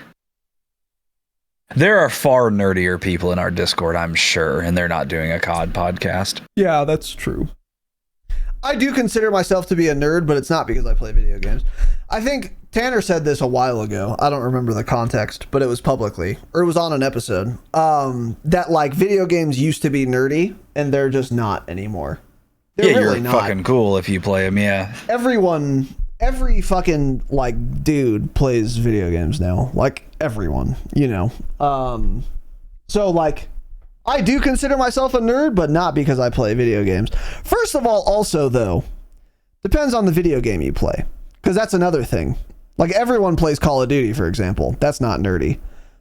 There are far nerdier people in our Discord, I'm sure, and they're not doing a COD podcast. Yeah, that's true. I do consider myself to be a nerd, but it's not because I play video games. I think Tanner said this a while ago. I don't remember the context, but it was publicly, or it was on an episode, that like video games used to be nerdy, and they're just not anymore. They're yeah, really you're not. Fucking cool if you play them, yeah. Every fucking like dude plays video games now. Like everyone, you know. So like I do consider myself a nerd, but not because I play video games. First of all, also though, depends on the video game you play. Because that's another thing. Like everyone plays Call of Duty, for example. That's not nerdy.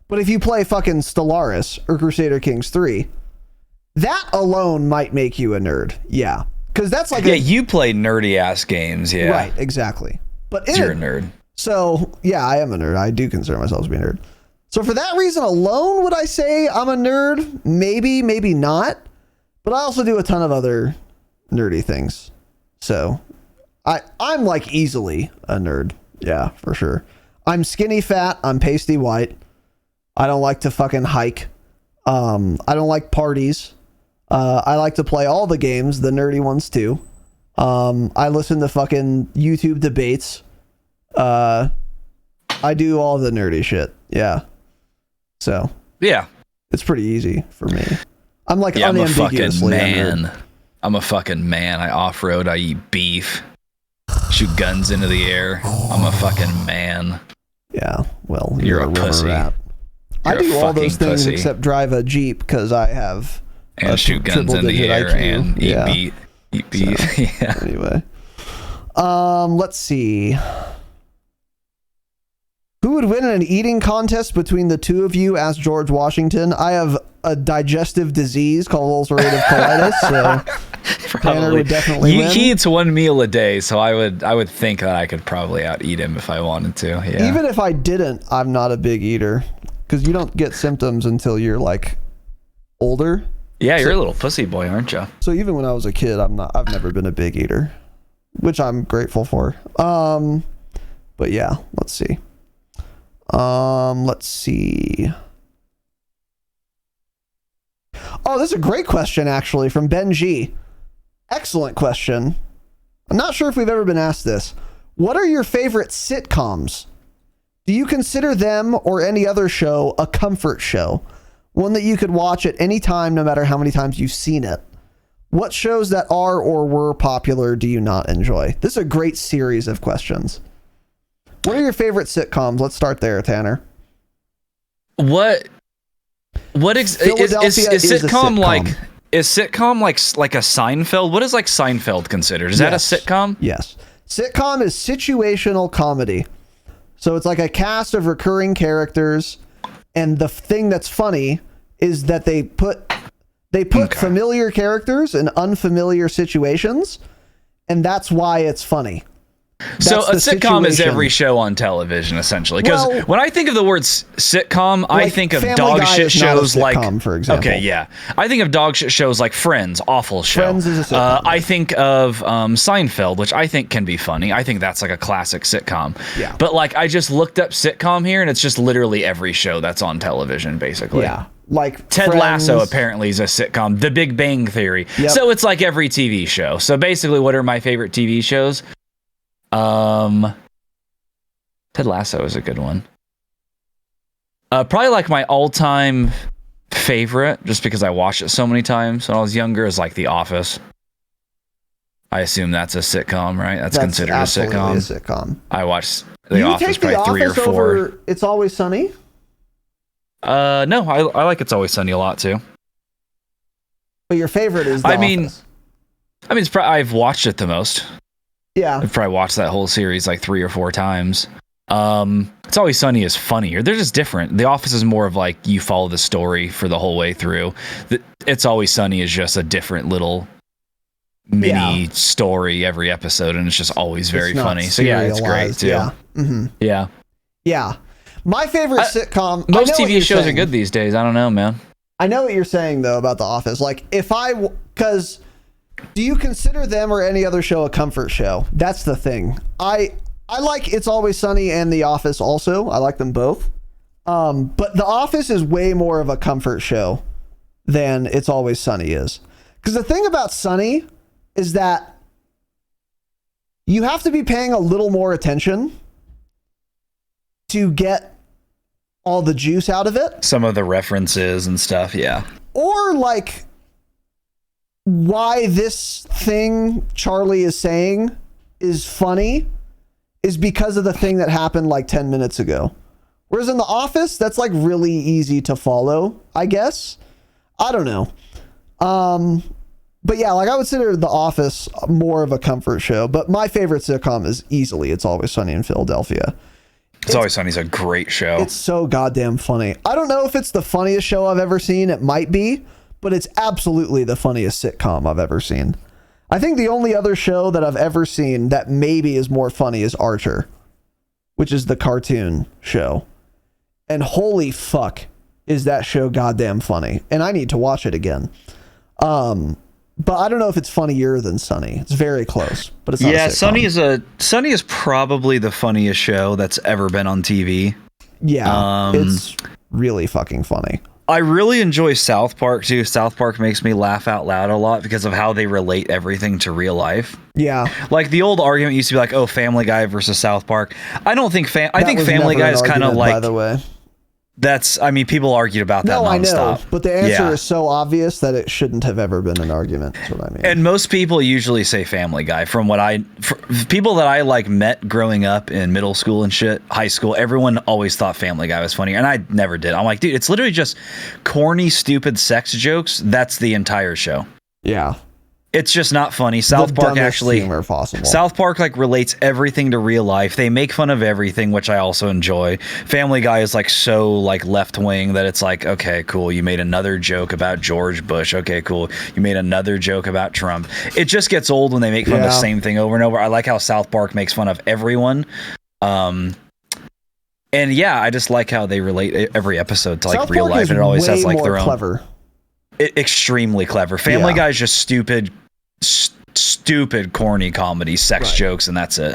But if you play fucking Stellaris or Crusader Kings 3, that alone might make you a nerd. Yeah. Because that's like you play nerdy ass games, yeah. Right, exactly. But you're a nerd. So yeah, I am a nerd. I do consider myself to be a nerd. So for that reason alone, would I say I'm a nerd? Maybe, maybe not. But I also do a ton of other nerdy things. So I'm like easily a nerd. Yeah, for sure. I'm skinny fat. I'm pasty white. I don't like to fucking hike. I don't like parties. I like to play all the games, the nerdy ones too. I listen to fucking YouTube debates. I do all the nerdy shit. Yeah. So. Yeah. It's pretty easy for me. I'm like I'm a fucking unambiguously man. I'm a fucking man. I off-road. I eat beef. Shoot guns into the air. I'm a fucking man. Yeah. Well, you're a pussy. Rat. I do all those things pussy. Except drive a Jeep because I have and shoot guns in the air IQ. and eat beef. So, yeah. Anyway. Let's see. Who would win in an eating contest between the two of you? Asked George Washington. I have a digestive disease called ulcerative colitis, so Tanner would definitely win. He eats one meal a day, so I would think that I could probably out-eat him if I wanted to. Yeah. Even if I didn't, I'm not a big eater because you don't get symptoms until you're like older. Yeah, you're a little pussy boy, aren't you? So even when I was a kid, I've never been a big eater, which I'm grateful for. But yeah, let's see. Let's see. Oh, this is a great question, actually, from Ben G. Excellent question. I'm not sure if we've ever been asked this. What are your favorite sitcoms? Do you consider them or any other show a comfort show? One that you could watch at any time, no matter how many times you've seen it? What shows that are or were popular do you not enjoy? This is a great series of questions. What are your favorite sitcoms? Let's start there, Tanner. What is sitcom like? Is sitcom like a Seinfeld? What is like Seinfeld considered? Is that a sitcom? Yes. Sitcom is situational comedy. So it's like a cast of recurring characters, and the thing that's funny is that they put familiar characters in unfamiliar situations, and that's why it's funny. So a sitcom is every show on television, essentially. Because when I think of the word sitcom, like I think of dog shit shows like, for example. Okay, yeah, I think of dog shit shows like Friends, awful show. Friends is a sitcom. I think of Seinfeld, which I think can be funny. I think that's like a classic sitcom. Yeah. But like, I just looked up sitcom here, and it's just literally every show that's on television, basically. Yeah. Like Ted Friends. Lasso apparently is a sitcom. The Big Bang Theory. Yep. So it's like every TV show. So basically, what are my favorite TV shows? Ted Lasso is a good one. Probably like my all-time favorite, just because I watched it so many times when I was younger, is like The Office. I assume that's a sitcom, right? That's considered a sitcom. I watched The Office probably 3 or 4. Over It's Always Sunny? No, I like It's Always Sunny a lot too. But your favorite is The Office. It's I've watched it the most. Yeah. I've probably watched that whole series like 3 or 4 times. It's Always Sunny is funnier. They're just different. The Office is more of like you follow the story for the whole way through. It's Always Sunny is just a different little mini story every episode, and it's just always very funny. So yeah, it's great too. Yeah. Mm-hmm. Yeah. Yeah. My favorite sitcom. Most TV shows are good these days. I don't know, man. I know what you're saying though about The Office. Like because do you consider them or any other show a comfort show? That's the thing. I like It's Always Sunny and The Office also. I like them both. But The Office is way more of a comfort show than It's Always Sunny is. Because the thing about Sunny is that you have to be paying a little more attention to get all the juice out of it. Some of the references and stuff, yeah. Or like why this thing Charlie is saying is funny is because of the thing that happened like 10 minutes ago. Whereas in The Office, that's like really easy to follow, I guess. I don't know. But yeah, like I would consider The Office more of a comfort show, but my favorite sitcom is easily It's Always Sunny in Philadelphia. It's Always Sunny is a great show. It's so goddamn funny. I don't know if it's the funniest show I've ever seen. It might be, but it's absolutely the funniest sitcom I've ever seen. I think the only other show that I've ever seen that maybe is more funny is Archer, which is the cartoon show. And holy fuck, is that show goddamn funny. And I need to watch it again. But I don't know if it's funnier than Sunny. It's very close, but it's not a sitcom. Sunny is probably the funniest show that's ever been on TV. Yeah, it's really fucking funny. I really enjoy South Park too. South Park makes me laugh out loud a lot because of how they relate everything to real life. Yeah. Like the old argument used to be like, oh, Family Guy versus South Park. I don't think I think was Family never Guy an is kind of argument, like, by the way. I mean, people argued about that No, I nonstop. know, but the answer is so obvious that it shouldn't have ever been an argument. That's what I mean. And most people usually say Family Guy. From what people that I like met growing up in middle school and shit, high school, everyone always thought Family Guy was funny, and I never did. I'm like, dude, it's literally just corny, stupid sex jokes. That's the entire show. Yeah. It's just not funny. South Park actually, humor possible. South Park like relates everything to real life. They make fun of everything, which I also enjoy. Family Guy is like so like left wing that it's like, okay, cool. You made another joke about George Bush. Okay, cool. You made another joke about Trump. It just gets old when they make fun of the same thing over and over. I like how South Park makes fun of everyone. And yeah, I just like how they relate every episode to like South real Park life. is And it always has like way their more own. Clever. Extremely clever. Family Guy is just stupid, corny comedy, sex jokes, and that's it.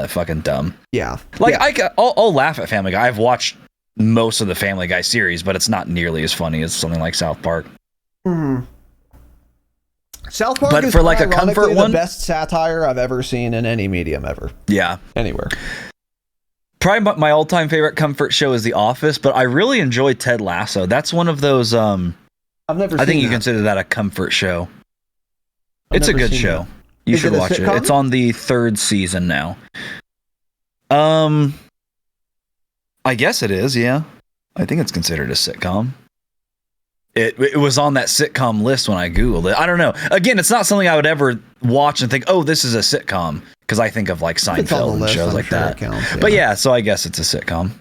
Fucking dumb. Yeah. Like I'll laugh at Family Guy. I've watched most of the Family Guy series, but it's not nearly as funny as something like South Park. South Park But is for like a comfort one, the best satire I've ever seen in any medium ever. Yeah, anywhere. Probably my all-time favorite comfort show is The Office, but I really enjoy Ted Lasso. That's one of those. I've never. I think you consider that a comfort show. It's a good show. You should watch it. It's on the 3rd season now. I guess it is. Yeah, I think it's considered a sitcom. It was on that sitcom list when I Googled it. I don't know. Again, it's not something I would ever watch and think, oh, this is a sitcom, because I think of like Seinfeld and shows like that. Counts, yeah. But yeah, so I guess it's a sitcom.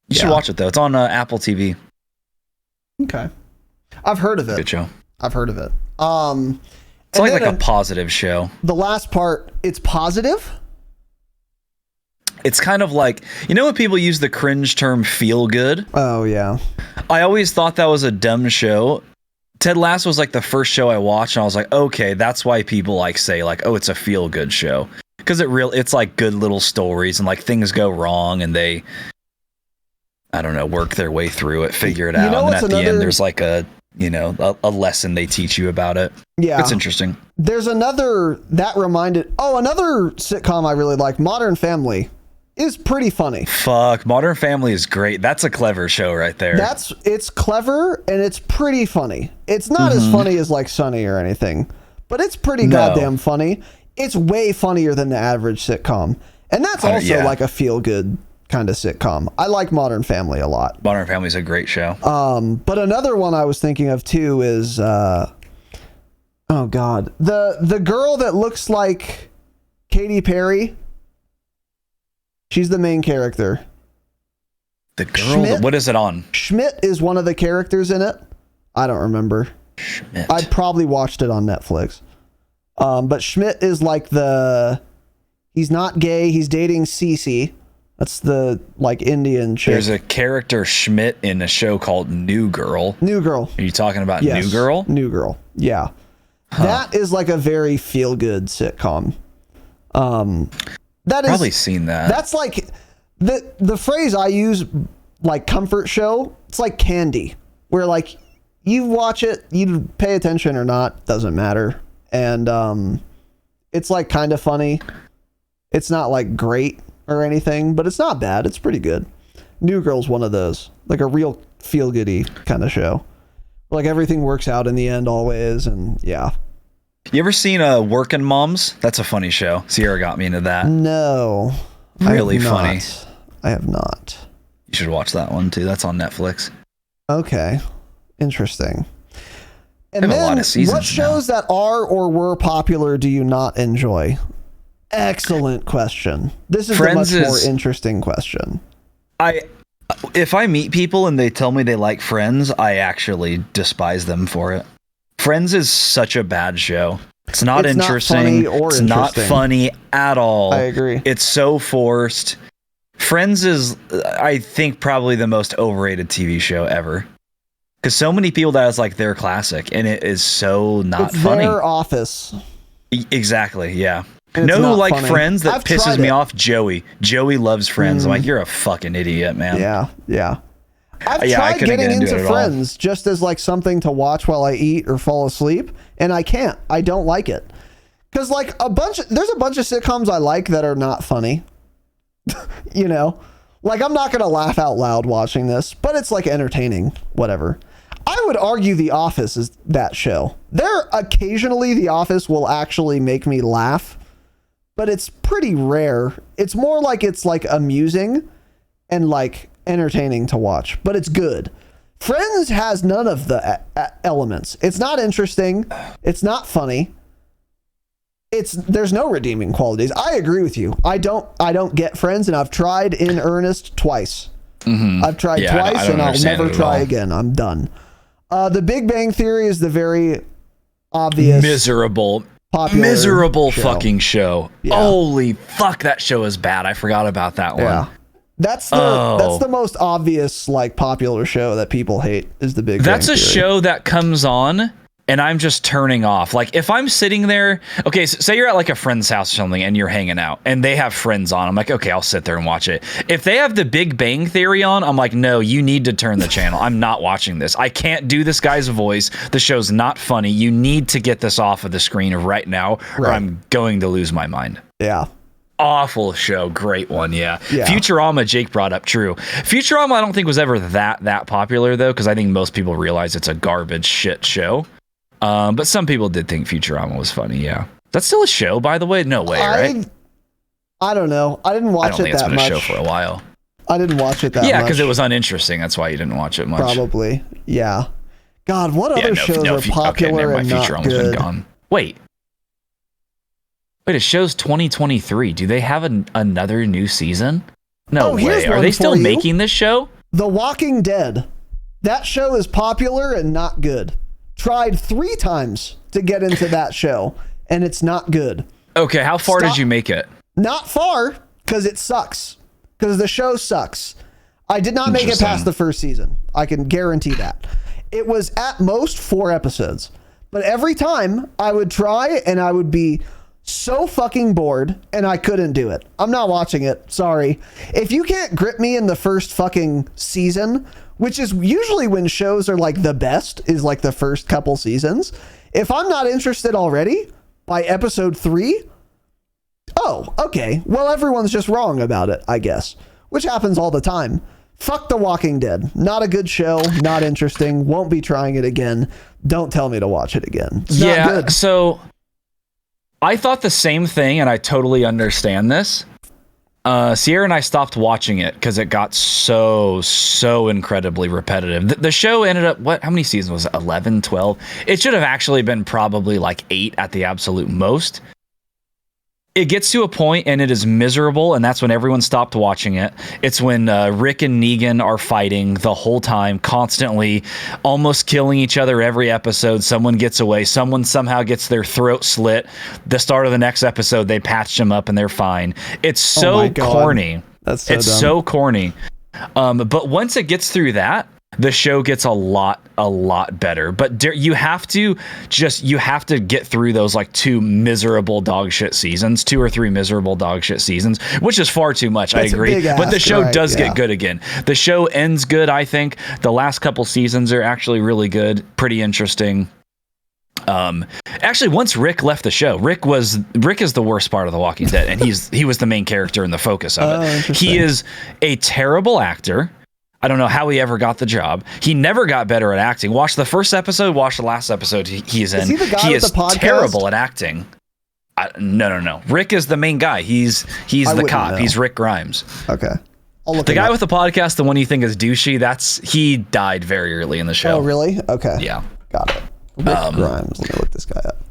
You should watch it though. It's on Apple TV. Okay, I've heard of it. Good show. I've heard of it. It's like a positive show. The last part, it's positive. It's kind of like, you know when people use the cringe term feel good? Oh, yeah. I always thought that was a dumb show. Ted Lasso was like the first show I watched, and I was like, okay, that's why people like say like, oh, it's a feel good show. Because it's like good little stories, and like things go wrong, and they, I don't know, work their way through it, figure it out. And then at the end, there's like a lesson they teach you about it. Yeah. It's interesting. There's another another sitcom I really like, Modern Family, is pretty funny. Fuck, Modern Family is great. That's a clever show right there. It's clever and it's pretty funny. It's not as funny as like Sunny or anything, but it's pretty goddamn funny. It's way funnier than the average sitcom. And that's also like a feel good kind of sitcom. I like Modern Family a lot. Modern Family is a great show. But another one I was thinking of too is oh god, the girl that looks like Katy Perry. She's the main character. The girl. What is it on? Schmidt is one of the characters in it. I don't remember. Schmidt. I probably watched it on Netflix. But Schmidt is like he's not gay. He's dating Cece. That's the like Indian chick. There's a character Schmidt in a show called New Girl. New Girl. Are you talking about New Girl? New Girl. Yeah. Huh. That is like a very feel good sitcom. That is probably seen that. That's like the phrase I use, like comfort show. It's like candy, where like you watch it, you pay attention or not, doesn't matter, and it's like kind of funny. It's not like great or anything, but it's not bad. It's pretty good. New Girl's one of those, like a real feel goody kind of show. Like everything works out in the end always, and yeah. You ever seen Working Moms? That's a funny show. Sierra got me into that. No. Really funny. I have not. You should watch that one too. That's on Netflix. Okay. Interesting. And then, a lot of seasons what shows that are or were popular do you not enjoy? Excellent question. This is a much more interesting question. If I meet people and they tell me they like Friends, I actually despise them for it. Friends is such a bad show. It's not interesting. It's not funny at all. I agree. It's so forced. Friends is, I think, probably the most overrated TV show ever. Because so many people that is like their classic, and it is so not funny. Their Office. Exactly, yeah. Know who like funny. Friends that pisses me off? Joey. Joey loves Friends. I'm like, you're a fucking idiot, man. Yeah, yeah. I've I tried couldn't getting get into into it at all. Friends just as like something to watch while I eat or fall asleep, and I can't. I don't like it. Because like there's a bunch of sitcoms I like that are not funny. You know? Like I'm not going to laugh out loud watching this, but it's like entertaining, whatever. I would argue The Office is that show. Occasionally The Office will actually make me laugh, but it's pretty rare. It's more like it's like amusing and like entertaining to watch, but it's good. Friends has none of the elements. It's not interesting. It's not funny. There's no redeeming qualities. I agree with you. I don't get Friends, and I've tried in earnest twice. Mm-hmm. I've tried Yeah, twice, I don't and I'll understand never it at try all. again. I'm done. The Big Bang Theory is the very obvious, Miserable popular show. fucking show. Yeah. Holy fuck, that show is bad. I forgot about that one. Yeah, that's the most obvious like popular show that people hate is the Big Bang That's a Theory. show that comes on and I'm just turning off. Like if I'm sitting there, okay, so say you're at like a friend's house or something and you're hanging out and they have Friends on. I'm like, okay, I'll sit there and watch it. If they have the Big Bang Theory on, I'm like, no, you need to turn the channel. I'm not watching this. I can't do this guy's voice. The show's not funny. You need to get this off of the screen right now or I'm going to lose my mind. Yeah. Awful show. Great one. Yeah. Yeah. Futurama, Jake brought up. True. Futurama, I don't think was ever that popular though, because I think most people realize it's a garbage shit show. But some people did think Futurama was funny. Yeah. That's still a show, by the way. No way, right? I don't know. I didn't watch I don't think it it's that been much. a show for a while. I didn't watch it that much. Yeah, because it was uninteresting. That's why you didn't watch it much. Probably. Yeah. God, what other shows are popular and not Futurama's good? been gone. Wait, it show's 2023. Do they have another new season? No way. Are they still making this show? The Walking Dead. That show is popular and not good. Tried 3 times to get into that show, and it's not good. Okay, how far did you make it? Not far, because it sucks. Because the show sucks. I did not make it past the first season. I can guarantee that. It was at most 4 episodes. But every time I would try and I would be so fucking bored and I couldn't do it. I'm not watching it. Sorry. If you can't grip me in the first fucking season, which is usually when shows are like the best, is like the first couple seasons. If I'm not interested already by episode 3, oh, okay. Well, everyone's just wrong about it, I guess, which happens all the time. Fuck The Walking Dead. Not a good show. Not interesting. Won't be trying it again. Don't tell me to watch it again. It's not good. So I thought the same thing, and I totally understand this. Sierra and I stopped watching it because it got so incredibly repetitive. The show ended up, how many seasons was it? 11, 12? It should have actually been probably like 8 at the absolute most. It gets to a point and it is miserable, and that's when everyone stopped watching it. It's when Rick and Negan are fighting the whole time, constantly, almost killing each other every episode. Someone gets away. Someone somehow gets their throat slit. The start of the next episode, they patched them up and they're fine. It's so corny. That's so dumb. So corny. But once it gets through that, the show gets a lot better. But you have to get through those like 2 miserable dog shit seasons, 2 or 3 miserable dog shit seasons, which is far too much. That's I agree. But the show does yeah. get good again. The show ends good, I think. The last couple seasons are actually really good, pretty interesting. Actually, once Rick left the show, Rick is the worst part of The Walking Dead, and he was the main character and the focus of it. He is a terrible actor. I don't know how he ever got the job. He never got better at acting. Watch the first episode, watch the last episode he's in. Is he the guy with the podcast? Terrible at acting. No. Rick is the main guy. He's the cop. Know. He's Rick Grimes. Okay. The guy with the podcast, the one you think is douchey, he died very early in the show. Oh, really? Okay. Yeah. Got it. Rick Grimes. Let me look this guy up.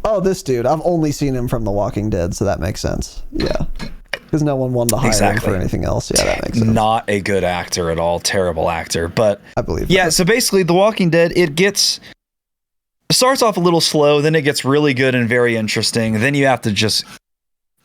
Oh, this dude. I've only seen him from The Walking Dead, so that makes sense. Yeah. Because no one wanted to hire him for anything else. Yeah, that makes sense. Not a good actor at all. Terrible actor. But I believe that. So basically, The Walking Dead, it starts off a little slow, then it gets really good and very interesting. Then you have to just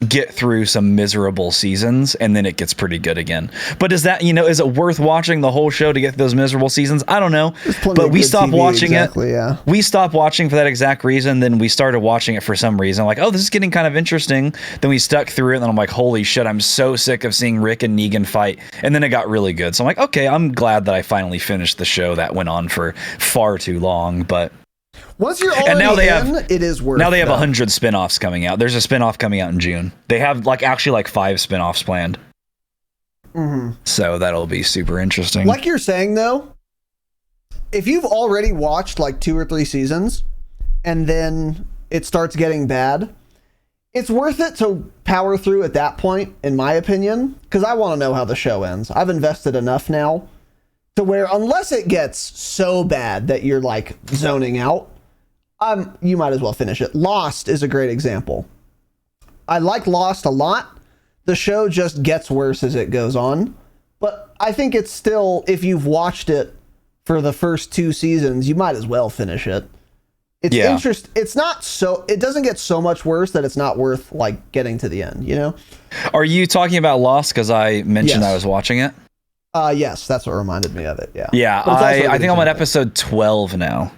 get through some miserable seasons and then it gets pretty good again. But is that, is it worth watching the whole show to get through those miserable seasons? I don't know. But we stopped watching it. Yeah. We stopped watching for that exact reason. Then we started watching it for some reason. Like, oh, this is getting kind of interesting. Then we stuck through it and then I'm like, holy shit, I'm so sick of seeing Rick and Negan fight. And then it got really good. So I'm like, okay, I'm glad that I finally finished the show that went on for far too long. But once you're already it is worth it. Now they have 100 spinoffs coming out. There's a spinoff coming out in June. They have actually 5 spinoffs planned. Mm-hmm. So that'll be super interesting. Like you're saying though, if you've already watched 2 or 3 seasons and then it starts getting bad, it's worth it to power through at that point, in my opinion, because I want to know how the show ends. I've invested enough now to where unless it gets so bad that you're zoning out, you might as well finish it. Lost is a great example. I like Lost a lot. The show just gets worse as it goes on. But I think it's still, if you've watched it for the first 2 seasons, you might as well finish it. It's It's not so, it doesn't get so much worse that it's not worth getting to the end, Are you talking about Lost because I mentioned I was watching it? Yes, that's what reminded me of it. Yeah. Yeah, I think I'm on episode 12 now.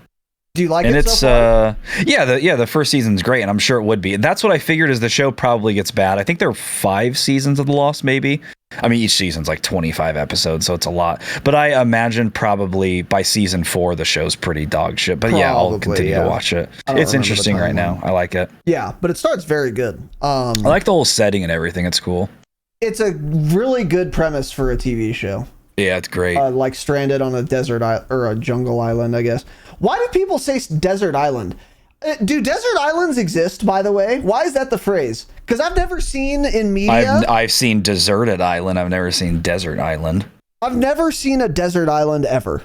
Do you like it? And it's so far? The first season's great, and I'm sure it would be. That's what I figured is the show probably gets bad. I think there are 5 seasons of The Lost, maybe. I mean, each season's 25 episodes, so it's a lot. But I imagine probably by season 4 the show's pretty dog shit. But I'll continue to watch it. It's interesting right now. I like it. Yeah, but it starts very good. I like the whole setting and everything. It's cool. It's a really good premise for a TV show. Yeah, it's great. Stranded on a desert or a jungle island, I guess. Why do people say desert island? Do desert islands exist, by the way? Why is that the phrase? Because I've never seen in media. I've seen deserted island. I've never seen desert island. I've never seen a desert island ever.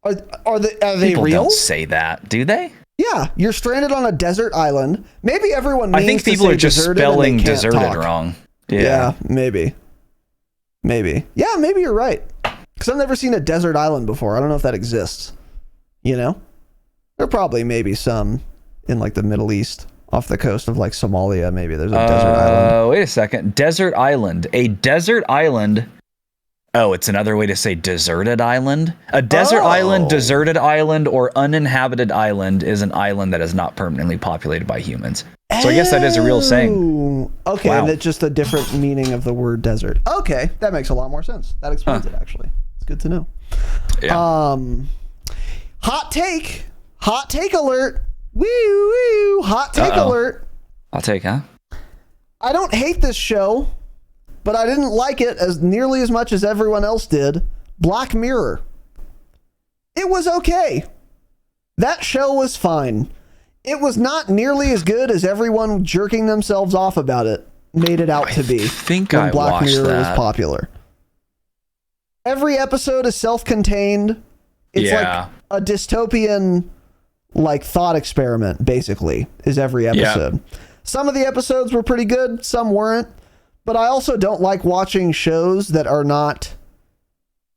Are they people real? Don't say that, do they? Yeah, you're stranded on a desert island. Maybe everyone means I think people are just spelling deserted wrong. Yeah, maybe. Yeah, maybe you're right. Because I've never seen a desert island before. I don't know if that exists. There probably maybe some in the Middle East off the coast of Somalia. Maybe there's a desert island. Wait a second. Desert island. A desert island. Oh, it's another way to say deserted island. A desert island, deserted island, or uninhabited island is an island that is not permanently populated by humans. So I guess that is a real saying. Okay, wow. And it's just a different meaning of the word desert. Okay, that makes a lot more sense. That explains it, actually. It's good to know. Yeah. Hot take alert. Woo, hot take alert. Hot take, huh? I don't hate this show, but I didn't like it as nearly as much as everyone else did. Black Mirror. It was okay. That show was fine. It was not nearly as good as everyone jerking themselves off about it made it out to be. I think when I Black watched Mirror that. was popular. Every episode is self-contained. It's like a dystopian thought experiment, basically, is every episode. Yeah. Some of the episodes were pretty good, some weren't. But I also don't like watching shows that are not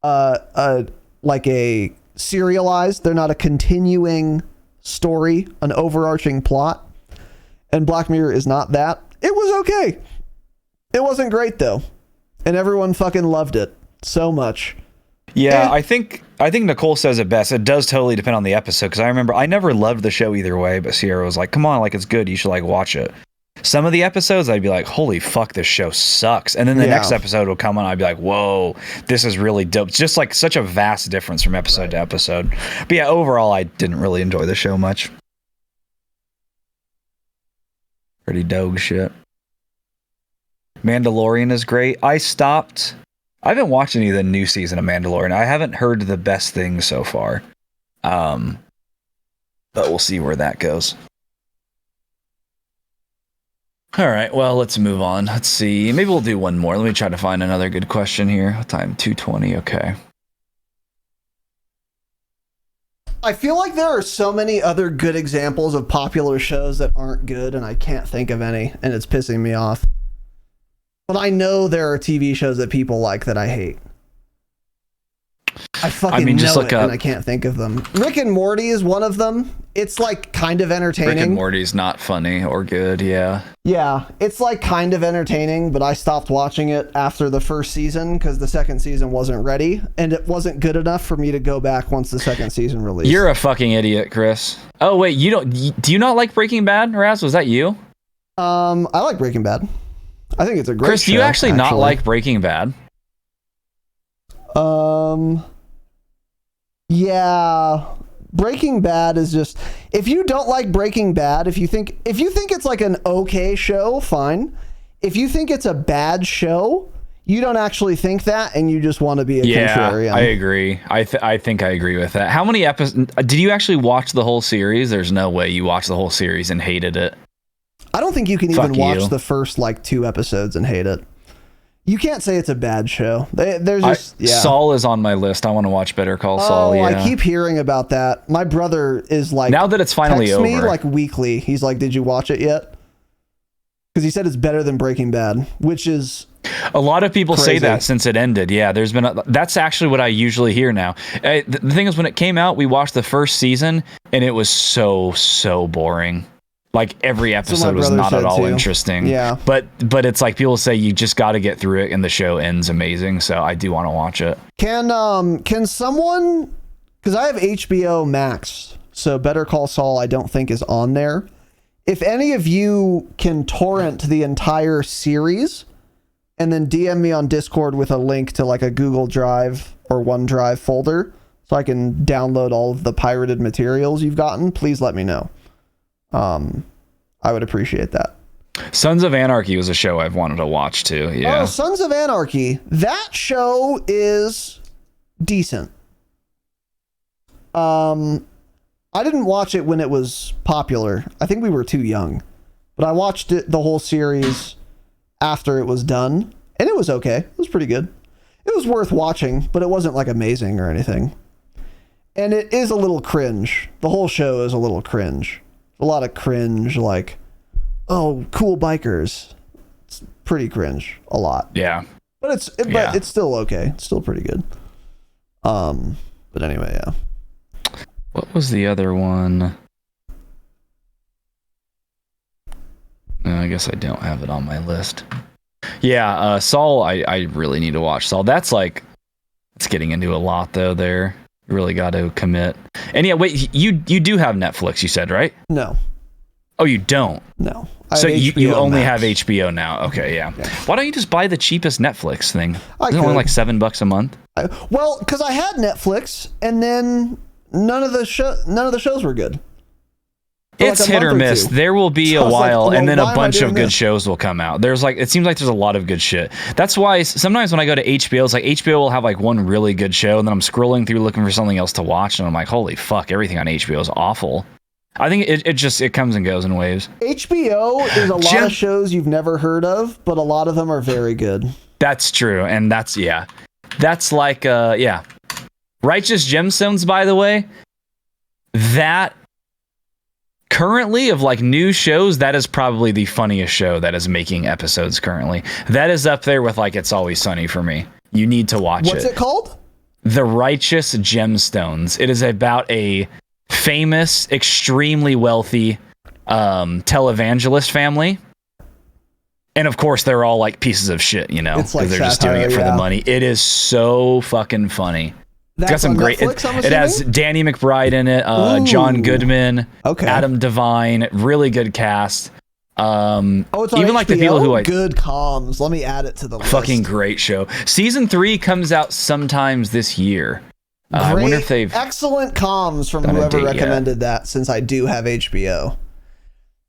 a serialized. They're not a continuing story, an overarching plot. And Black Mirror is not that. It was okay. It wasn't great though. And everyone fucking loved it so much. Yeah, and I think Nicole says it best. It does totally depend on the episode, because I remember I never loved the show either way, but Sierra was like, come on, it's good, you should watch it. Some of the episodes I'd be like, holy fuck, this show sucks. And then the next episode will come on, I'd be like, whoa, this is really dope. It's just such a vast difference from episode to episode. But yeah, overall I didn't really enjoy the show much. Pretty dog shit. Mandalorian is great. I haven't watched any of the new season of Mandalorian. I haven't heard the best things so far. But we'll see where that goes. All right, well, let's move on. Let's see. Maybe we'll do one more. Let me try to find another good question here. Time 2:20. Okay. I feel like there are so many other good examples of popular shows that aren't good, and I can't think of any, and it's pissing me off. But I know there are TV shows that people like that I hate. I fucking know it, and I can't think of them. Rick and Morty is one of them. It's like kind of entertaining. Rick and Morty's not funny or good, yeah. Yeah, it's like kind of entertaining, but I stopped watching it after the first season because the second season wasn't ready, and it wasn't good enough for me to go back once the second season released. You're a fucking idiot, Chris. Oh wait, do you not like Breaking Bad, Raz? Was that you? I like Breaking Bad. I think it's a great Chris, show, do you actually not like Breaking Bad? Yeah, Breaking Bad is just, if you don't like Breaking Bad, if you think it's like an okay show, fine. If you think it's a bad show, you don't actually think that, and you just want to be a contrarian. I agree. I think I agree with that. How many episodes did you actually watch the whole series? There's no way you watched the whole series and hated it. I don't think you can even watch the first like 2 episodes and hate it. You can't say it's a bad show. There's just Saul is on my list. I want to watch Better Call Saul. Yeah, I keep hearing about that. My brother is like, now that it's finally over, me like weekly. He's like, "Did you watch it yet?" Because he said it's better than Breaking Bad, which is a lot of people crazy. say that since it ended. Yeah, there's been that's actually what I usually hear now. The thing is, when it came out, we watched the first season, and it was so boring. Like every episode was not at all interesting. Yeah. But it's like people say you just got to get through it and the show ends amazing. So I do want to watch it. Can someone, because I have HBO Max, so Better Call Saul I don't think is on there. If any of you can torrent the entire series and then DM me on Discord with a link to like a Google Drive or OneDrive folder so I can download all of the pirated materials you've gotten, please let me know. I would appreciate that. Sons of Anarchy was a show I've wanted to watch too. Yeah. Oh, Sons of Anarchy. That show is decent. I didn't watch it when it was popular. I think we were too young. But I watched it, the whole series, after it was done, and it was okay. It was pretty good. It was worth watching, but it wasn't like amazing or anything. And it is a little cringe. The whole show is a little cringe. A lot of cringe, like, oh, cool bikers. It's pretty cringe, a lot. Yeah. But it's still okay. It's still pretty good. But anyway, yeah. What was the other one? No, I guess I don't have it on my list. Yeah, Saul, I really need to watch Saul. That's like, it's getting into a lot though there. You really got to commit. And yeah, wait, you do have Netflix, you said, right? No. Oh, you don't? No. So you only have HBO now. Okay, yeah. Why don't you just buy the cheapest Netflix thing? Isn't it only like $7 a month? Well, because I had Netflix, and then none of the shows were good. It's hit or miss. There will be a while, and then a bunch of good shows will come out. It seems like there's a lot of good shit. That's why sometimes when I go to HBO, it's like HBO will have like one really good show, and then I'm scrolling through looking for something else to watch, and I'm like, holy fuck, everything on HBO is awful. I think it comes and goes in waves. HBO is a lot of shows you've never heard of, but a lot of them are very good. That's true, and that's like Righteous Gemstones, by the way. That currently of like new shows, that is probably the funniest show that is making episodes currently. That is up there with like It's Always Sunny for me. You need to watch it. What's it called? The Righteous Gemstones. It is about a famous, extremely wealthy televangelist family. And of course, they're all like pieces of shit, you know, because they're just doing it for the money. It is so fucking funny. It's got some great. Netflix, it has Danny McBride in it, John Goodman, Adam Devine, really good cast. It's on even HBO? like the people who good comms. Let me add it to the list. Fucking great show. Season 3 comes out sometimes this year. I wonder if they've excellent comms from whoever recommended that. Since I do have HBO,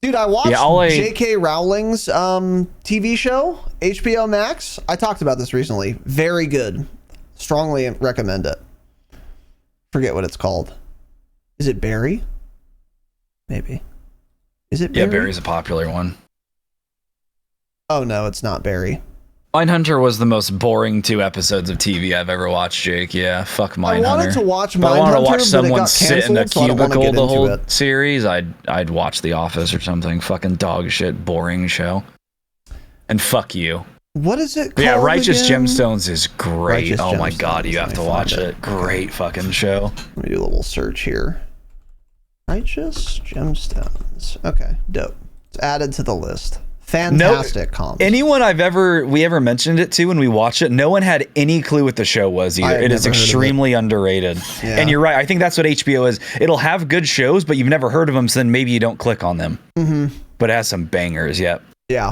dude, I watched J.K. Rowling's TV show, HBO Max. I talked about this recently. Very good. Strongly recommend it. Forget what it's called. Is it Barry? Maybe. Is it Barry? Yeah, Barry's a popular one. Oh no, it's not Barry. Mindhunter was the most boring 2 episodes of TV I've ever watched, Jake. Yeah, fuck Mindhunter. I wanted to watch Mindhunter, I wanted to watch someone sit in a cubicle so the whole series. I'd watch The Office or something. Fucking dog shit, boring show. And fuck you. What is it called? Yeah, Righteous again? Gemstones is great. Righteous oh my Gemstones. god, you have Let to me watch find it. Great fucking show. Let me do a little search here. Righteous Gemstones. Okay, dope. It's added to the list. Fantastic comms. Anyone we ever mentioned it to when we watched it, no one had any clue what the show was either. It is extremely underrated. Yeah. And you're right. I think that's what HBO is. It'll have good shows, but you've never heard of them, so then maybe you don't click on them. Mm-hmm. But it has some bangers, yep. Yeah.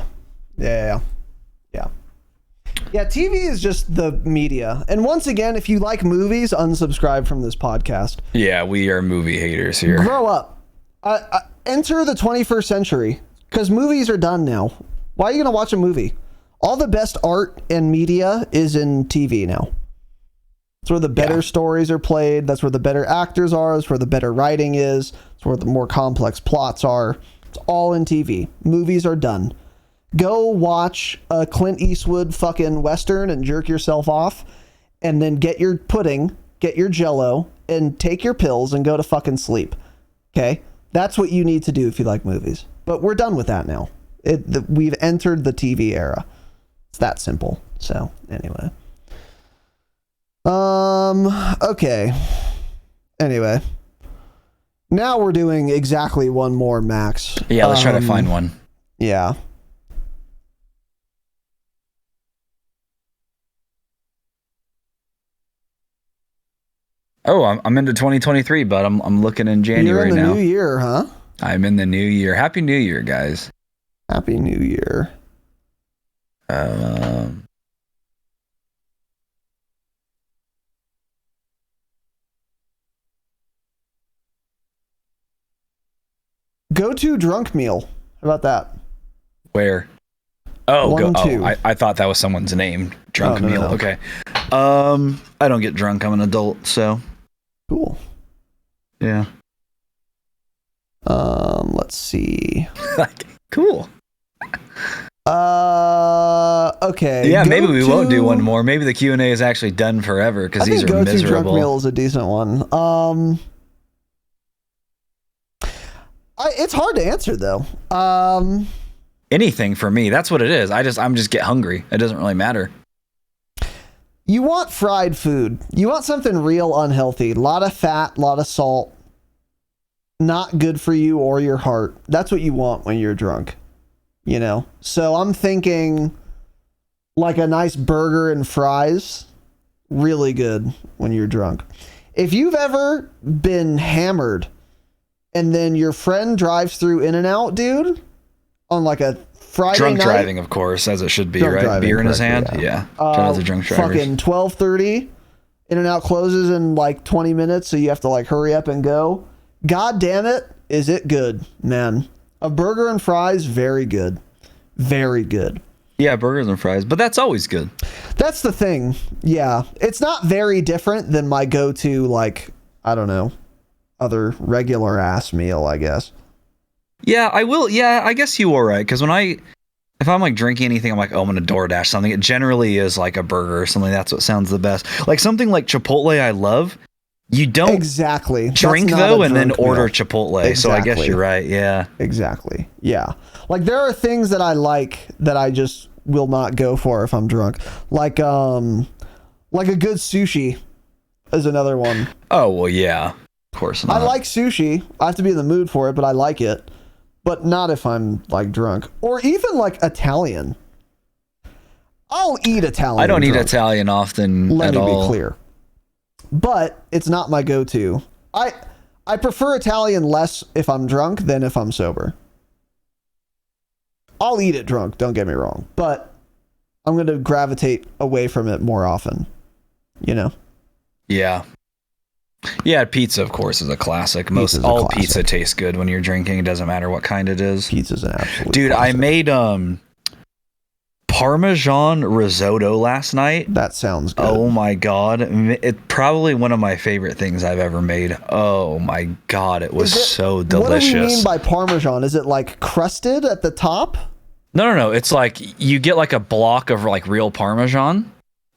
Yeah, TV is just the media. And once again, if you like movies, unsubscribe from this podcast. Yeah, we are movie haters here. Grow up. Enter the 21st century, because movies are done now. Why are you going to watch a movie? All the best art and media is in TV now. That's where the better stories are played. That's where the better actors are. That's where the better writing is. That's where the more complex plots are. It's all in TV. Movies are done. Go watch a Clint Eastwood fucking Western and jerk yourself off, and then get your pudding, get your Jell-O, and take your pills and go to fucking sleep. Okay? That's what you need to do if you like movies. But we're done with that now. We've entered the TV era. It's that simple. So, anyway. Okay. Anyway. Now we're doing exactly one more, Max. Yeah, let's try to find one. Yeah. Oh, I'm into 2023, but I'm looking in January now. You're in the new year, huh? I'm in the new year. Happy New Year, guys. Happy New Year. Go to drunk meal. How about that? Where? Oh, One, two. I thought that was someone's name. Drunk meal. No. Okay. I don't get drunk. I'm an adult, so. Cool. Yeah. Let's see. Cool. Okay. Yeah, maybe we won't do one more. Maybe the Q&A is actually done forever because these are go miserable. to drunk meal is a decent one. It's hard to answer though. Anything for me. That's what it is. I'm just get hungry. It doesn't really matter. You want fried food. You want something real unhealthy. A lot of fat, a lot of salt. Not good for you or your heart. That's what you want when you're drunk. You know? So I'm thinking like a nice burger and fries. Really good when you're drunk. If you've ever been hammered and then your friend drives through In-N-Out, dude, on like a Friday drunk night, driving, of course, as it should be, drunk right? driving, Beer in his hand. correct, Yeah. Shout out to drunk drivers. Fucking 12:30. In-N-Out closes in like 20 minutes, so you have to like hurry up and go. God damn it, is it good, man. A burger and fries, very good. Very good. Yeah, burgers and fries, but that's always good. That's the thing. Yeah. It's not very different than my go-to, like, I don't know, other regular ass meal, I guess. Yeah, I will. Yeah, I guess you were right. Because if I'm like drinking anything, I'm like, oh, I'm going to DoorDash something. It generally is like a burger or something. That's what sounds the best. Like something like Chipotle, I love. You don't exactly drink though, and then order Chipotle. Exactly. So I guess you're right. Yeah. Exactly. Yeah. Like there are things that I like that I just will not go for if I'm drunk. Like a good sushi is another one. Oh well, yeah. Of course not. I like sushi. I have to be in the mood for it, but I like it. But not if I'm like drunk. Or even like Italian. I'll eat Italian. I don't eat drunk. Italian often Let at me all. be clear. But it's not my go-to. I prefer Italian less if I'm drunk than if I'm sober. I'll eat it drunk, don't get me wrong. But I'm going to gravitate away from it more often. You know? Yeah. Yeah, pizza, of course, is a classic. Pizza's All a classic. pizza tastes good when you're drinking. It doesn't matter what kind it is. Pizza's an absolute Dude, classic. I made Parmesan risotto last night. That sounds good. Oh my god. It's probably one of my favorite things I've ever made. Oh my god, it was so delicious. What do you mean by Parmesan? Is it like crusted at the top? No. It's like you get like a block of like real Parmesan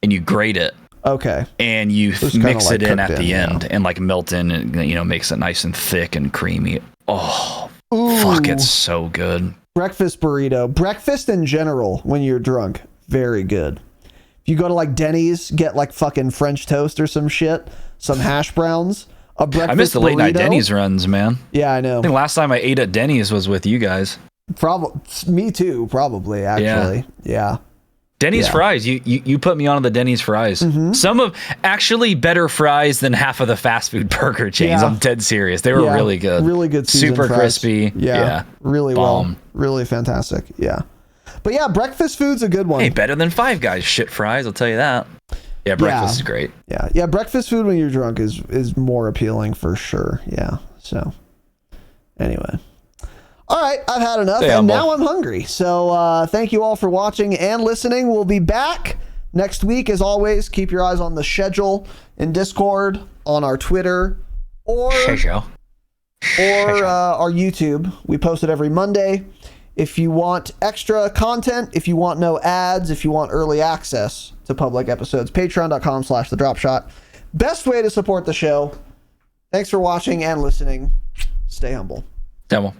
and you grate it. Okay. And you So it's mix kinda like it in cooked at the in, end yeah. and like melt in and, you know, makes it nice and thick and creamy. Oh, Ooh. fuck, it's so good. Breakfast burrito. Breakfast in general when you're drunk. Very good. If you go to like Denny's, get like fucking French toast or some shit, some hash browns, a breakfast I miss the late night burrito. Denny's runs, man. Yeah, I know. I think last time I ate at Denny's was with you guys. Probably me too. Probably actually. Yeah. Denny's fries. You put me on the Denny's fries. Some of actually better fries than half of the fast food burger chains. Yeah. I'm dead serious. They were really good. Really good. Super fries. crispy. Yeah. Really Bomb. well. Really fantastic. Yeah. But yeah, breakfast food's a good one. Hey, better than Five Guys shit fries. I'll tell you that. Yeah, breakfast is great. Yeah. Breakfast food when you're drunk is more appealing for sure. Yeah. So anyway. All right, I've had enough, and now I'm hungry. So thank you all for watching and listening. We'll be back next week, as always. Keep your eyes on the schedule in Discord, on our Twitter, or our YouTube. We post it every Monday. If you want extra content, if you want no ads, if you want early access to public episodes, patreon.com/thedropshot. Best way to support the show. Thanks for watching and listening. Stay humble. Devil.